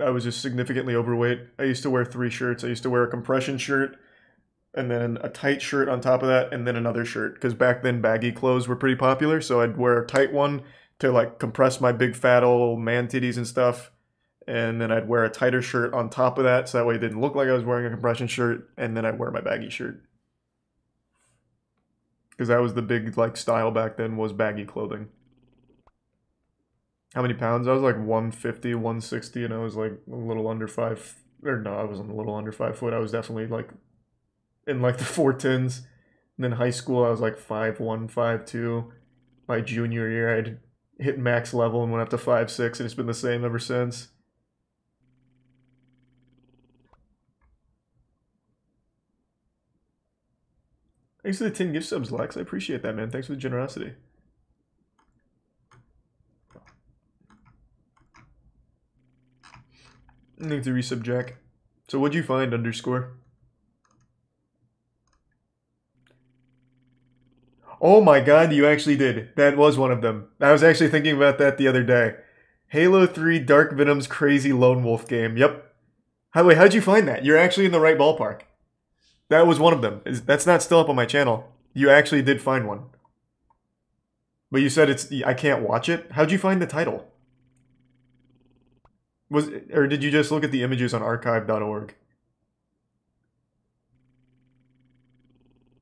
I was just significantly overweight. I used to wear 3 shirts. I used to wear a compression shirt, and then a tight shirt on top of that, and then another shirt. Because back then baggy clothes were pretty popular, so I'd wear a tight one to like compress my big fat old man titties and stuff. And then I'd wear a tighter shirt on top of that, so that way it didn't look like I was wearing a compression shirt, and then I'd wear my baggy shirt. Because that was the big like style back then, was baggy clothing. How many pounds? I was like 150, 160, and I was like a little under 5, or no, I wasn't a little under 5 foot. I was definitely like in like the 410s. And then high school, I was like 5'1", 5'2". My junior year, I'd hit max level and went up to 5'6", and it's been the same ever since. Thanks for the 10 gift subs, Lex. I appreciate that, man. Thanks for the generosity. Thanks to resub, Jack. So what'd you find, underscore? Oh my god, you actually did. That was one of them. I was actually thinking about that the other day. Halo 3 Dark Venom's crazy lone wolf game. Yep. Wait, how'd you find that? You're actually in the right ballpark. That was one of them. That's not still up on my channel. You actually did find one. But you said I can't watch it? How'd you find the title? Or did you just look at the images on archive.org?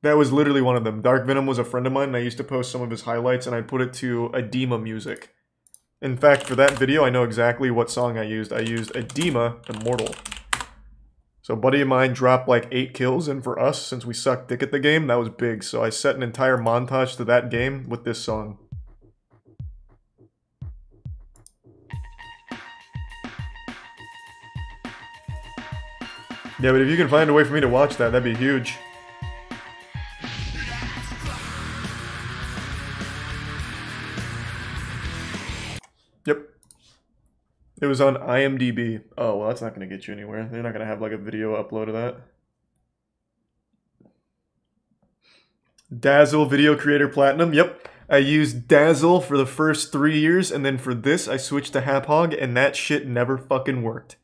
That was literally one of them. Dark Venom was a friend of mine, and I used to post some of his highlights, and I put it to Edema music. In fact, for that video, I know exactly what song I used. I used Edema Immortal. So a buddy of mine dropped like 8 kills, and for us, since we sucked dick at the game, that was big. So I set an entire montage to that game with this song. Yeah, but if you can find a way for me to watch that, that'd be huge. Yep. It was on IMDb. Oh, well, that's not going to get you anywhere. They're not going to have like a video upload of that. Dazzle Video Creator Platinum. Yep. I used Dazzle for the first 3 years, and then for this, I switched to Hap-Hog, and that shit never fucking worked.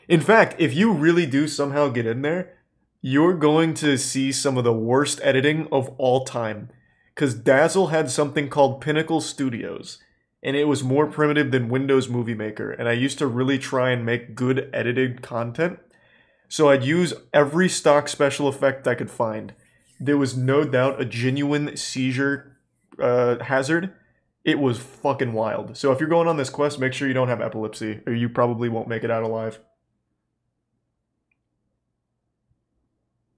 In fact, if you really do somehow get in there, you're going to see some of the worst editing of all time. Because Dazzle had something called Pinnacle Studios, and it was more primitive than Windows Movie Maker, and I used to really try and make good edited content. So I'd use every stock special effect I could find. There was no doubt a genuine seizure hazard. It was fucking wild. So if you're going on this quest, make sure you don't have epilepsy, or you probably won't make it out alive.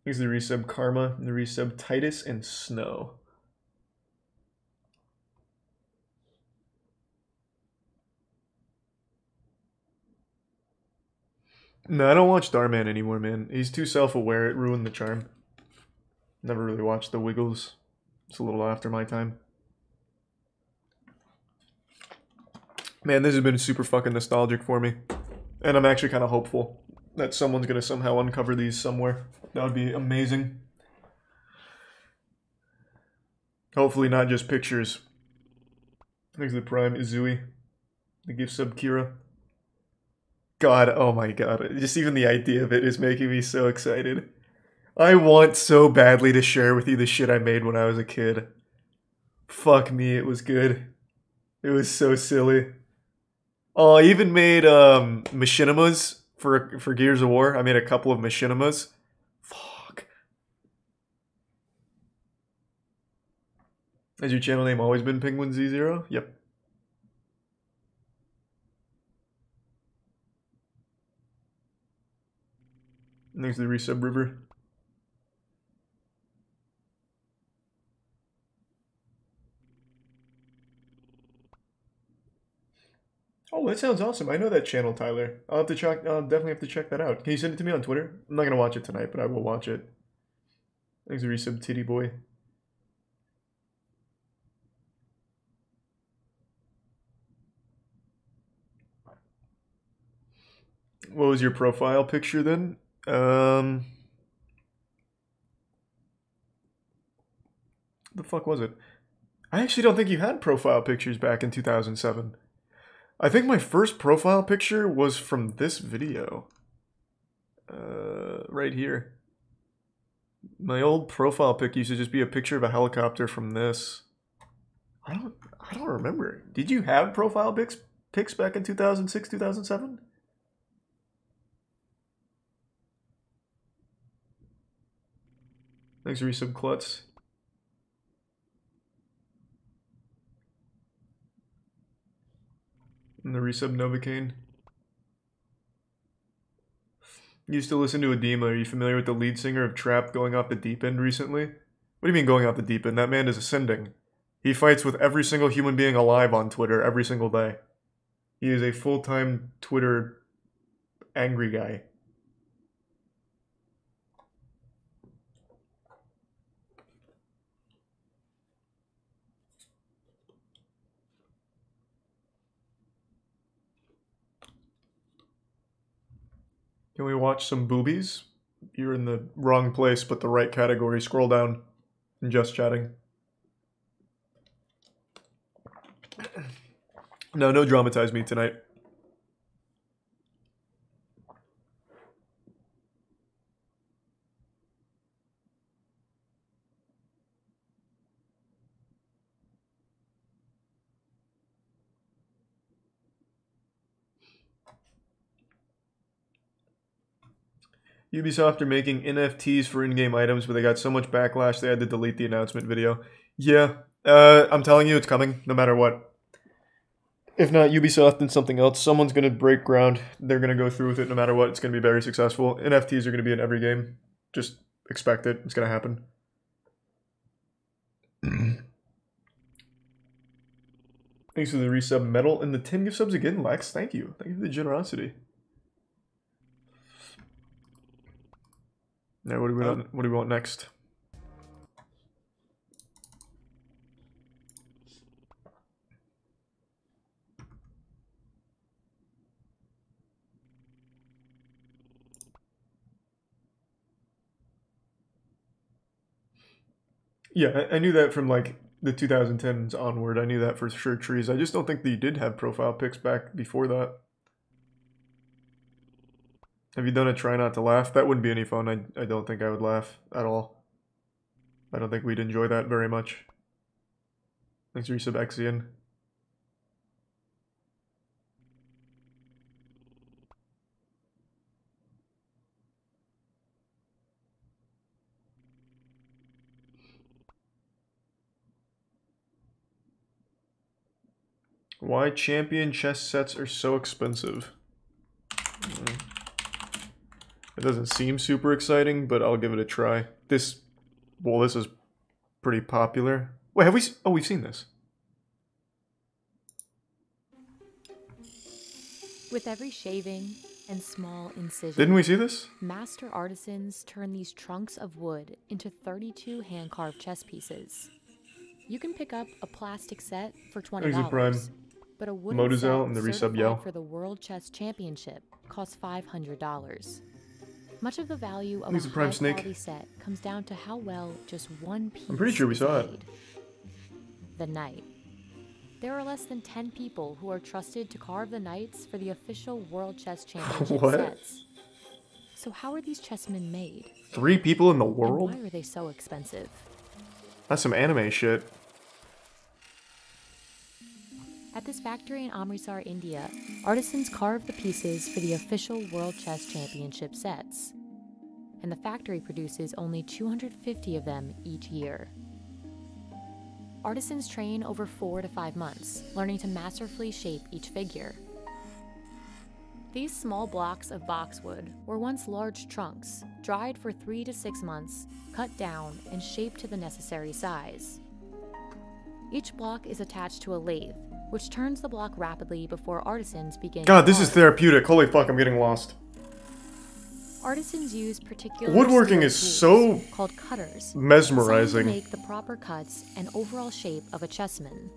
Here's the resub Karma, and the resub Titus and Snow. No, I don't watch Starman anymore, man. He's too self-aware. It ruined the charm. Never really watched The Wiggles. It's a little after my time. Man, this has been super fucking nostalgic for me. And I'm actually kind of hopeful that someone's going to somehow uncover these somewhere. That would be amazing. Hopefully not just pictures. Thanks to the Prime, Izui. The gift sub Kira. God, oh my god. Just even the idea of it is making me so excited. I want so badly to share with you the shit I made when I was a kid. Fuck me, it was good. It was so silly. Oh, I even made machinimas for Gears of War. I made a couple of machinimas. Fuck. Has your channel name always been Penguin Z0? Yep. Thanks to the resub river. Oh, that sounds awesome. I know that channel, Tyler. I'll have to check. I'll definitely have to check that out. Can you send it to me on Twitter? I'm not gonna watch it tonight, but I will watch it. Thanks for resub, Titty Boy. What was your profile picture then? The fuck was it? I actually don't think you had profile pictures back in 2007. I think my first profile picture was from this video. Right here. My old profile pic used to just be a picture of a helicopter from this. I don't remember. Did you have profile pics back in 2006, 2007? Thanks for resub, Klutz. And the resub Novocaine. Used to listen to Edema. Are you familiar with the lead singer of Trap going off the deep end recently? What do you mean going off the deep end? That man is ascending. He fights with every single human being alive on Twitter every single day. He is a full-time Twitter angry guy. Can we watch some boobies? You're in the wrong place, but the right category. Scroll down and just chatting. No, no dramatize me tonight. Ubisoft are making NFTs for in-game items, but they got so much backlash they had to delete the announcement video. Yeah, I'm telling you it's coming, no matter what. If not Ubisoft, then something else. Someone's going to break ground. They're going to go through with it no matter what. It's going to be very successful. NFTs are going to be in every game. Just expect it. It's going to happen. Thanks for the resub, Metal. And the 10 gift subs again, Lex. Thank you. Thank you for the generosity. Now, what do we want next? Yeah, I knew that from like the 2010s onward. I knew that for sure, Trees. I just don't think that you did have profile pics back before that. Have you done a try not to laugh? That wouldn't be any fun. I don't think I would laugh at all. I don't think we'd enjoy that very much. Thanks for resub, Exian. Why champion chess sets are so expensive? It doesn't seem super exciting, but I'll give it a try. This is pretty popular. Wait, have we? Oh, we've seen this. With every shaving and small incisions. Didn't we see this? Master artisans turn these trunks of wood into 32 hand-carved chess pieces. You can pick up a plastic set for $20, but a wooden Moduzel set and the resub certified yell. for the World Chess Championship costs $500. Much of the value of He's a a prime high-quality snake. set comes down to how well just one piece I'm pretty sure we is saw it. made. The knight. There are less than 10 people who are trusted to carve the knights for the official World Chess Championship What? sets. So how are these chessmen made? 3 people in the And world? why are they so expensive? That's some anime shit. At this factory in Amritsar, India, artisans carve the pieces for the official World Chess Championship sets. And the factory produces only 250 of them each year. Artisans train over 4 to 5 months, learning to masterfully shape each figure. These small blocks of boxwood were once large trunks, dried for 3 to 6 months, cut down, and shaped to the necessary size. Each block is attached to a lathe, which turns the block rapidly before artisans begin. God, this is therapeutic. Holy fuck, I'm getting lost. Artisans use particular Woodworking steel is tools so called cutters, mesmerizing. designed to make the proper cuts and overall shape of a chessman.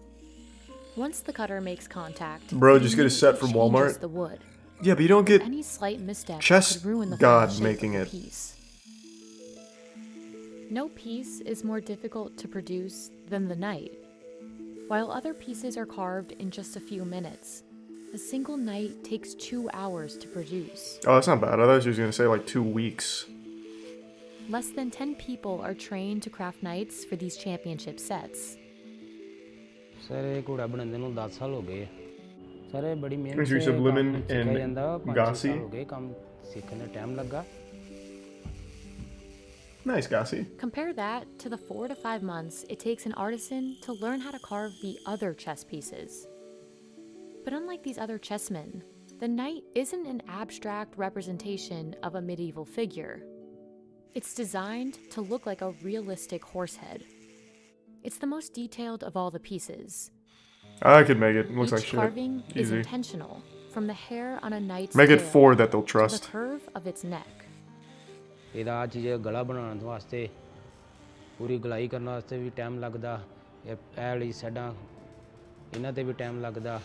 Once the cutter makes contact, Bro, it just get a set from changes Walmart. the wood. Yeah, but you don't get Any slight misstep chess could ruin the god final shape making of the it. piece. No piece is more difficult to produce than the knight. While other pieces are carved in just a few minutes, a single knight takes 2 hours to produce. Oh, that's not bad. I thought she was gonna say like 2 weeks. Less than 10 people are trained to craft knights for these championship sets. Sir घोड़ा बनाने ਨੂੰ 10 साल हो गए sir बड़ी मेहनत There's से use of काम lemon सिखाया and ਜਾਂਦਾ 5 Gassi. साल हो गए काम सीखने टाइम लगा Nice, Gassi. Compare that to the 4 to 5 months it takes an artisan to learn how to carve the other chess pieces. But unlike these other chessmen, the knight isn't an abstract representation of a medieval figure. It's designed to look like a realistic horse head. It's the most detailed of all the pieces. I could make it. Looks Each like shit. carving is Easy. intentional, from the hair on a knight's Make it tail 4 that they'll to the trust. curve of its neck. ਇਹਦਾ ਆ ਚੀਜ਼ ਗਲਾ ਬਣਾਉਣ ਵਾਸਤੇ ਪੂਰੀ ਗਲਾਈ ਕਰਨ ਵਾਸਤੇ ਵੀ time ਲੱਗਦਾ ਇਹ ਵਾਲੀ ਸਾਈਡਾਂ ਇਹਨਾਂ ਤੇ ਵੀ ਟਾਈਮ ਲੱਗਦਾ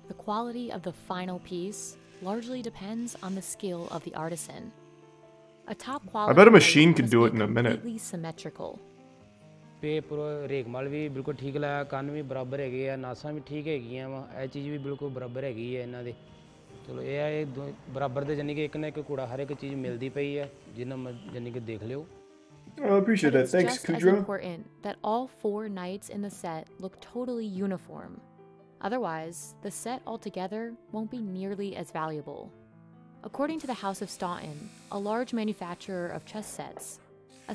The quality of the final piece largely depends on the skill of the artisan. A top quality I bet a knight machine could must do be it in a minute. completely symmetrical. ਪੇ ਪੂਰਾ ਰੇਗਮਾਲ ਵੀ ਬਿਲਕੁਲ ਠੀਕ ਲਾਇਆ ਕੰਨ ਵੀ ਬਰਾਬਰ ਹੈਗੇ ਆ ਨਾਸਾਂ ਵੀ ਠੀਕ ਹੈਗੀਆਂ ਵਾ ਇਹ ਚੀਜ਼ ਵੀ ਬਿਲਕੁਲ ਬਰਾਬਰ ਹੈਗੀ ਹੈ ਇਹਨਾਂ ਦੇ ਚਲੋ ਇਹ ਆ ਇਹ ਬਰਾਬਰ ਦੇ ਜਾਨੀ ਕਿ ਇੱਕ ਨਾ ਇੱਕ ਕੂੜਾ ਹਰ ਇੱਕ ਚੀਜ਼ ਮਿਲਦੀ ਪਈ ਹੈ ਜਿੰਨਾ ਜਾਨੀ ਕਿ ਦੇਖ ਲਿਓ I appreciate But that. it's Thanks, just as Kudra. important that all 4 knights in the set look totally uniform. Otherwise, the set altogether won't be nearly as valuable. According to the House of Staunton, a large manufacturer of chess sets,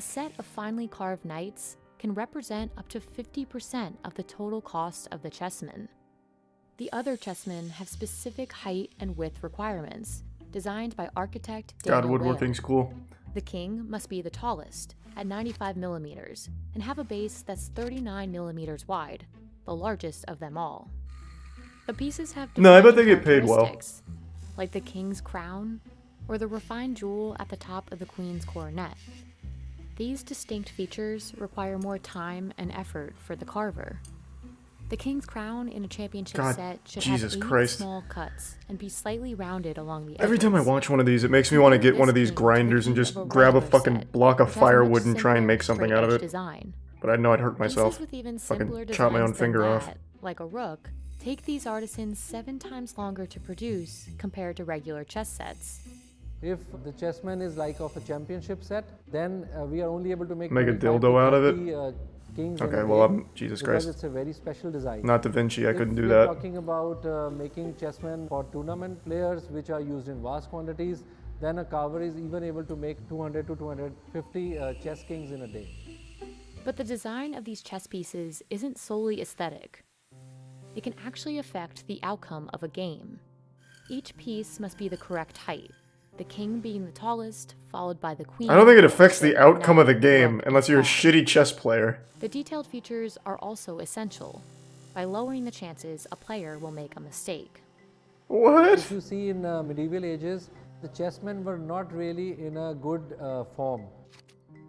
a set of finely carved knights can represent up to 50% of the total cost of the chessman. The other chessmen have specific height and width requirements, designed by architect God, Daniel woodworking's Whale. cool. The king must be the tallest, at 95 millimeters, and have a base that's 39 millimeters wide, the largest of them all. The pieces have No, I bet defining they get paid well. characteristics, like the king's crown or the refined jewel at the top of the queen's coronet. These distinct features require more time and effort for the carver. The king's crown in a championship God, set should Jesus have 8 Christ. small cuts and be slightly rounded along the edges. Every time I watch one of these, it makes me want to get one of these grinders and just grab a fucking block of firewood and try and make something out of it. Design. But I know I'd hurt myself. Pieces with even Fucking simpler chop my own designs than finger off. that, like a rook, take these artisans 7 times longer to produce compared to regular chess sets. If the chessman is like of a championship set, then we are only able to make Make a 25 dildo to out of 30, it? Kings in Okay, a well, game Jesus because Christ. it's a very special design. Not Da Vinci, I couldn't do If that. we're talking about making chessmen for tournament players, which are used in vast quantities, then a carver is even able to make 200 to 250 chess kings in a day. But the design of these chess pieces isn't solely aesthetic. It can actually affect the outcome of a game. Each piece must be the correct height, the king being the tallest, followed by the queen. I don't think it affects the outcome of the game unless you're a shitty chess player. The detailed features are also essential by lowering the chances a player will make a mistake. What? If you see in medieval ages, the chessmen were not really in a good form.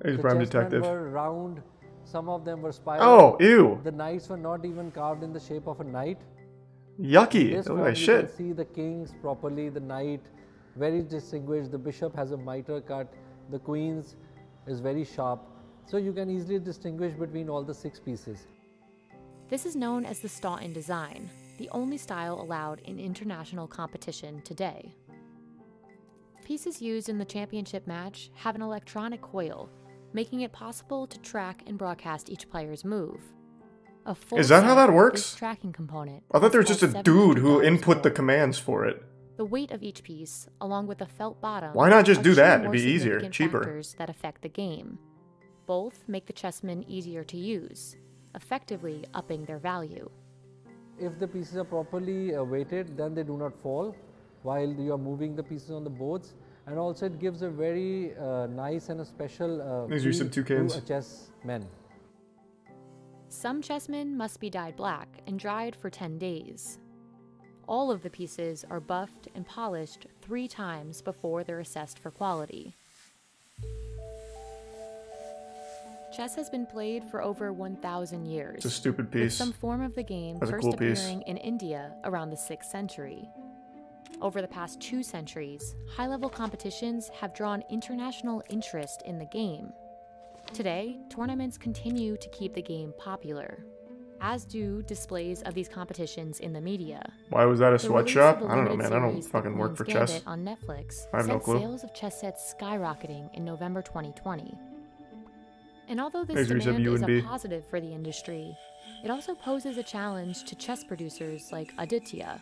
He's The Prime chessmen Detective. were round, some of them were spiral. Oh, ew. The knights were not even carved in the shape of a knight. Yucky. In this Look form, like you shit. can see the kings properly, the knight, very distinguished. The bishop has a mitre cut. The queen's is very sharp. So you can easily distinguish between all the 6 pieces. This is known as the Staunton design, the only style allowed in international competition today. Pieces used in the championship match have an electronic coil, making it possible to track and broadcast each player's move. A full Is that how set that of works? this tracking component I thought there was costs just a about dude who $700 input the more. commands for it. The weight of each piece, along with the felt bottom, Why not just are do two that? It'd more be easier, significant cheaper. factors that affect the game. Both make the chessmen easier to use, effectively upping their value. If the pieces are properly weighted, then they do not fall while you are moving the pieces on the boards. And also it gives a very nice and a special These are some feel toucans. to a chessman. Some chessmen must be dyed black and dried for 10 days. All of the pieces are buffed and polished 3 times before they're assessed for quality. Chess has been played for over 1,000 years. It's a stupid With piece. some form of the game That's a first cool piece. appearing in India around the 6th century. Over the past 2 centuries, high-level competitions have drawn international interest in the game. Today, tournaments continue to keep the game popular, as do displays of these competitions in the media. Why was that a The sweatshop? release of the I don't know, limited man. I don't series The fucking work Queen's for Gambit chess. on Netflix I have no sent clue. sales of chess sets skyrocketing in November 2020. And although this Thanks for demand is a UNB. positive for the industry, it also poses a challenge to chess producers like Aditya.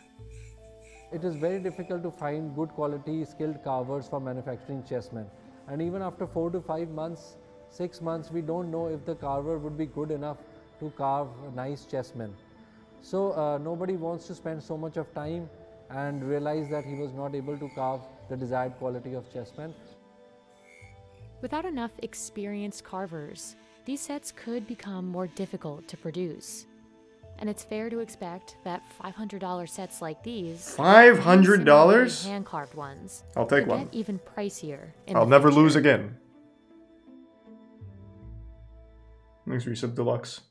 It is very difficult to find good quality skilled carvers for manufacturing chessmen. And even after 4 to 5 months, 6 months, we don't know if the carver would be good enough to carve a nice chessmen. So nobody wants to spend so much of time and realize that he was not able to carve the desired quality of chessmen. Without enough experienced carvers, these sets could become more difficult to produce. And it's fair to expect that $500 sets like these, $500? hand-carved ones, I'll take could one. get even pricier in I'll the never future. lose again. Thanks for your sub deluxe.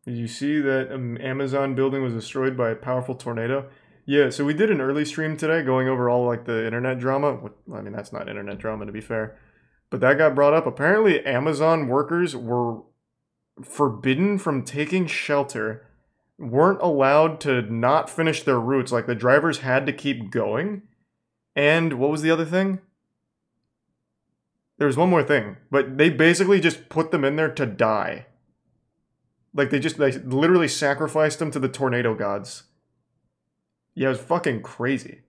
Did you see that Amazon building was destroyed by a powerful tornado? Yeah, so we did an early stream today going over all like the internet drama. Well, I mean, that's not internet drama to be fair. But that got brought up. Apparently, Amazon workers were forbidden from taking shelter, weren't allowed to not finish their routes. Like the drivers had to keep going. And what was the other thing? There was one more thing. But they basically just put them in there to die. Like they literally sacrificed them to the tornado gods. Yeah, it was fucking crazy.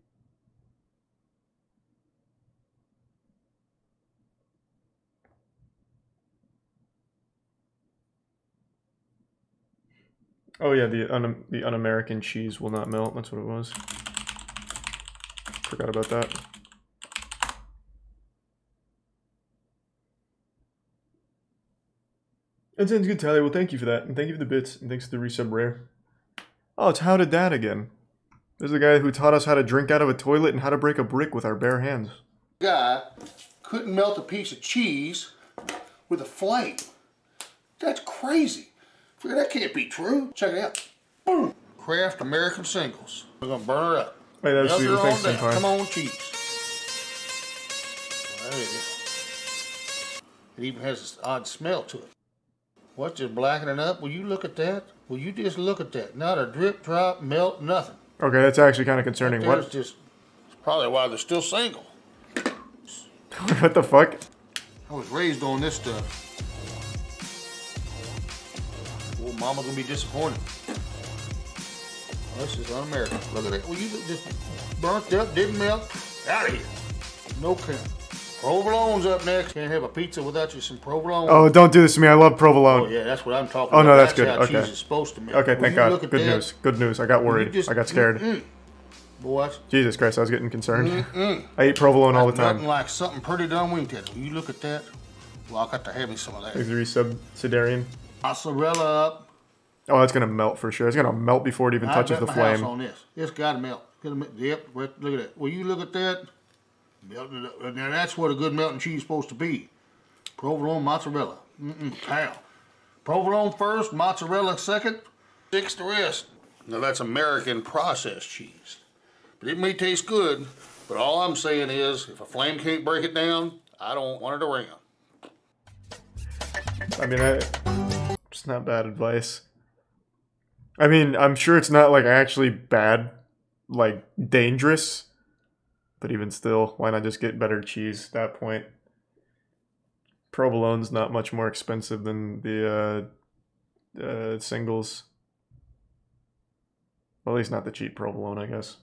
Oh yeah, the un-American cheese will not melt. That's what it was. Forgot about that. That sounds good, Tyler. Well, thank you for that. And thank you for the bits. And thanks for the resub rare. Oh, it's How to Dad again. This is the guy who taught us how to drink out of a toilet and how to break a brick with our bare hands. Guy couldn't melt a piece of cheese with a flame. That's crazy. That can't be true. Check it out. Boom. Kraft American Singles. We're gonna burn her up. Wait, that was Melt sweet. her on Thanks, down. Senpai. Come on, cheese. There you go. It even has an odd smell to it. What's just blackening up? Will you look at that? Will you just look at that? Not a drip, drop, melt, nothing. Okay, that's actually kind of concerning. There's What? just, it's probably why they're still single. What the fuck? I was raised on this stuff. Well, mama gonna be disappointed. This is un-American. Look at that. Well, you just burnt up, didn't melt. Out of here. No count. Provolone's up next. Can't have a pizza without you some provolone. Oh, don't do this to me. I love provolone. Oh, yeah, that's what I'm talking Oh, about. no, that's good. How Okay. cheese is supposed to melt. Okay, Will thank you God. look at Good that? news. Good news. I got Will you worried. just- I got scared. Boys. Jesus Christ, I was getting concerned. I eat provolone all the time. Nothing like something pretty done wingtip. When you look at that, well, I got to have me some of that. Like the Subsidiarian. Mozzarella up. Oh, that's gonna melt for sure. It's gonna melt before it even touches the flame. House on this. It's got to melt. Yep. Look at that. Will you look at that? Melting it up. Now that's what a good melting cheese is supposed to be. Provolone, mozzarella. How? Provolone first, mozzarella second. Six the rest. Now that's American processed cheese. But it may taste good, but all I'm saying is, if a flame can't break it down, I don't want it around. I mean, it's not bad advice. I mean, I'm sure it's not like actually bad, like dangerous, but even still, why not just get better cheese at that point? Provolone's not much more expensive than the singles. Well, at least not the cheap provolone, I guess.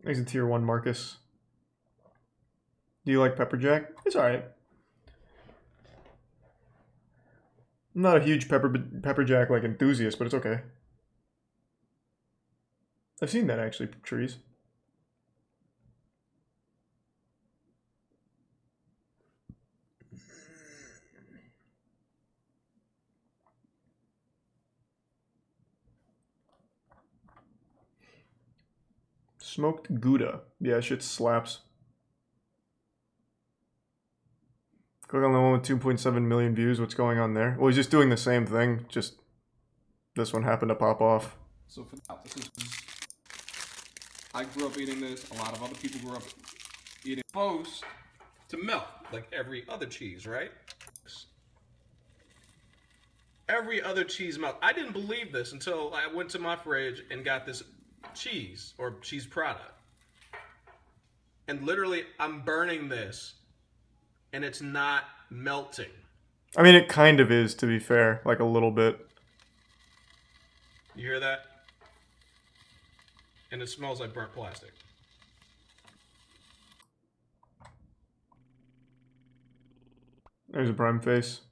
Thanks a tier 1, Marcus. Do you like pepper jack? It's alright. I'm not a huge pepper jack like enthusiast, but it's okay. I've seen that actually, trees. Smoked Gouda. Yeah, shit slaps. Click on the one with 2.7 million views. What's going on there? Well, he's just doing the same thing. Just this one happened to pop off. So for now, this is. I grew up eating this. A lot of other people grew up eating. Supposed to melt like every other cheese, right? Every other cheese melt. I didn't believe this until I went to my fridge and got this cheese or cheese product. And literally, I'm burning this. And it's not melting. I mean, it kind of is, to be fair. Like a little bit. You hear that? And it smells like burnt plastic. There's a prime face.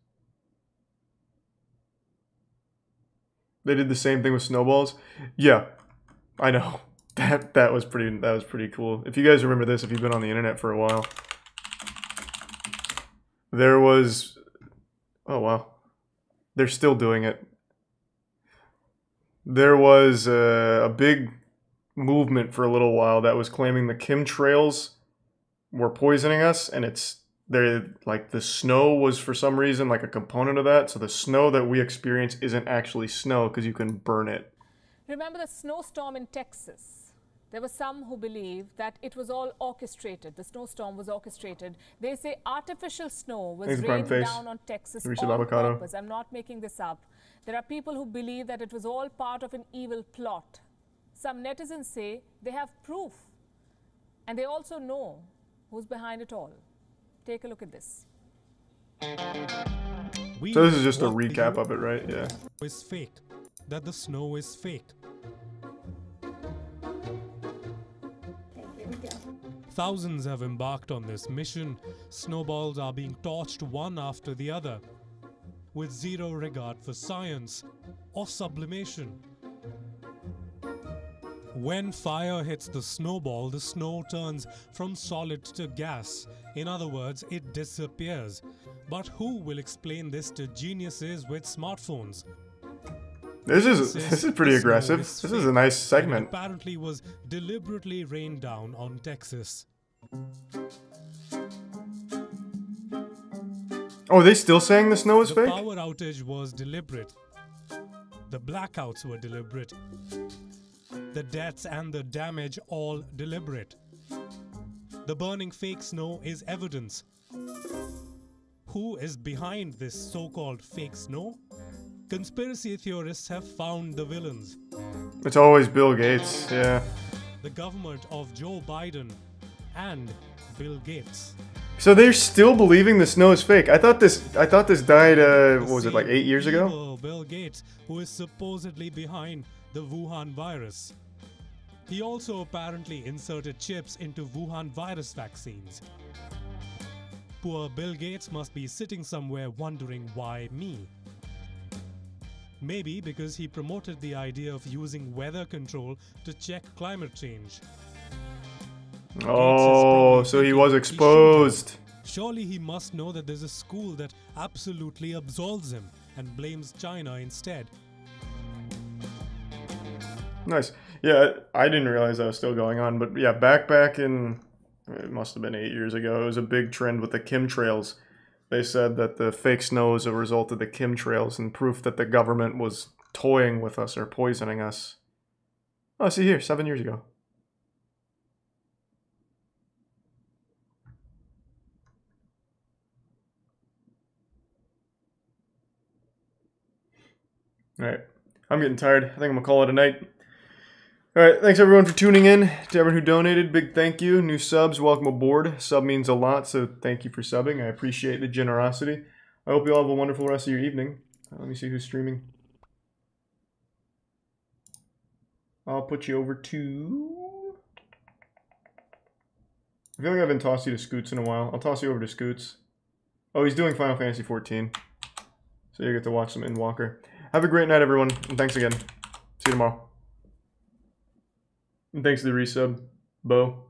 They did the same thing with snowballs. Yeah, I know. That was pretty cool. If you guys remember this, if you've been on the internet for a while. There was, oh wow, they're still doing it. There was a big movement for a little while that was claiming the chemtrails were poisoning us, and like the snow was for some reason like a component of that. So the snow that we experience isn't actually snow because you can burn it. Remember the snowstorm in Texas? There were some who believe that it was all orchestrated. The snowstorm was orchestrated. They say artificial snow was rained down on Texas on purpose. I'm not making this up. There are people who believe that it was all part of an evil plot. Some netizens say they have proof. And they also know who's behind it all. Take a look at this. So this is just a recap of it, right? Yeah. Is fake. That the snow is fake. Thousands have embarked on this mission. Snowballs are being torched one after the other, with zero regard for science or sublimation. When fire hits the snowball, the snow turns from solid to gas. In other words, it disappears. But who will explain this to geniuses with smartphones? This is pretty aggressive. This is a nice segment. Apparently was deliberately rained down on Texas. Oh, are they still saying the snow is fake? The power outage was deliberate. The blackouts were deliberate. The deaths and the damage all deliberate. The burning fake snow is evidence. Who is behind this so-called fake snow? Conspiracy theorists have found the villains. It's always Bill Gates, yeah. The government of Joe Biden and Bill Gates. So they're still believing the snow is fake. I thought this died what was it, like 8 years ago? Bill Gates, who is supposedly behind the Wuhan virus. He also apparently inserted chips into Wuhan virus vaccines. Poor Bill Gates must be sitting somewhere wondering why me. Maybe because he promoted the idea of using weather control to check climate change. Oh, so he was exposed. Surely he must know that there's a school that absolutely absolves him and blames China instead. Nice. Yeah, I didn't realize that was still going on, but yeah, back in, it must have been 8 years ago, it was a big trend with the chemtrails. They said that the fake snow is a result of the chemtrails and proof that the government was toying with us or poisoning us. Oh, see here, 7 years ago. Alright, I'm getting tired. I think I'm going to call it a night. Alright, thanks everyone for tuning in. To everyone who donated, big thank you. New subs, welcome aboard. Sub means a lot, so thank you for subbing. I appreciate the generosity. I hope you all have a wonderful rest of your evening. Let me see who's streaming. I'll put you over to... I feel like I haven't tossed you to Scoots in a while. I'll toss you over to Scoots. Oh, he's doing Final Fantasy 14. So you get to watch some Endwalker. Have a great night, everyone, and thanks again. See you tomorrow. And thanks to the resub, Bo.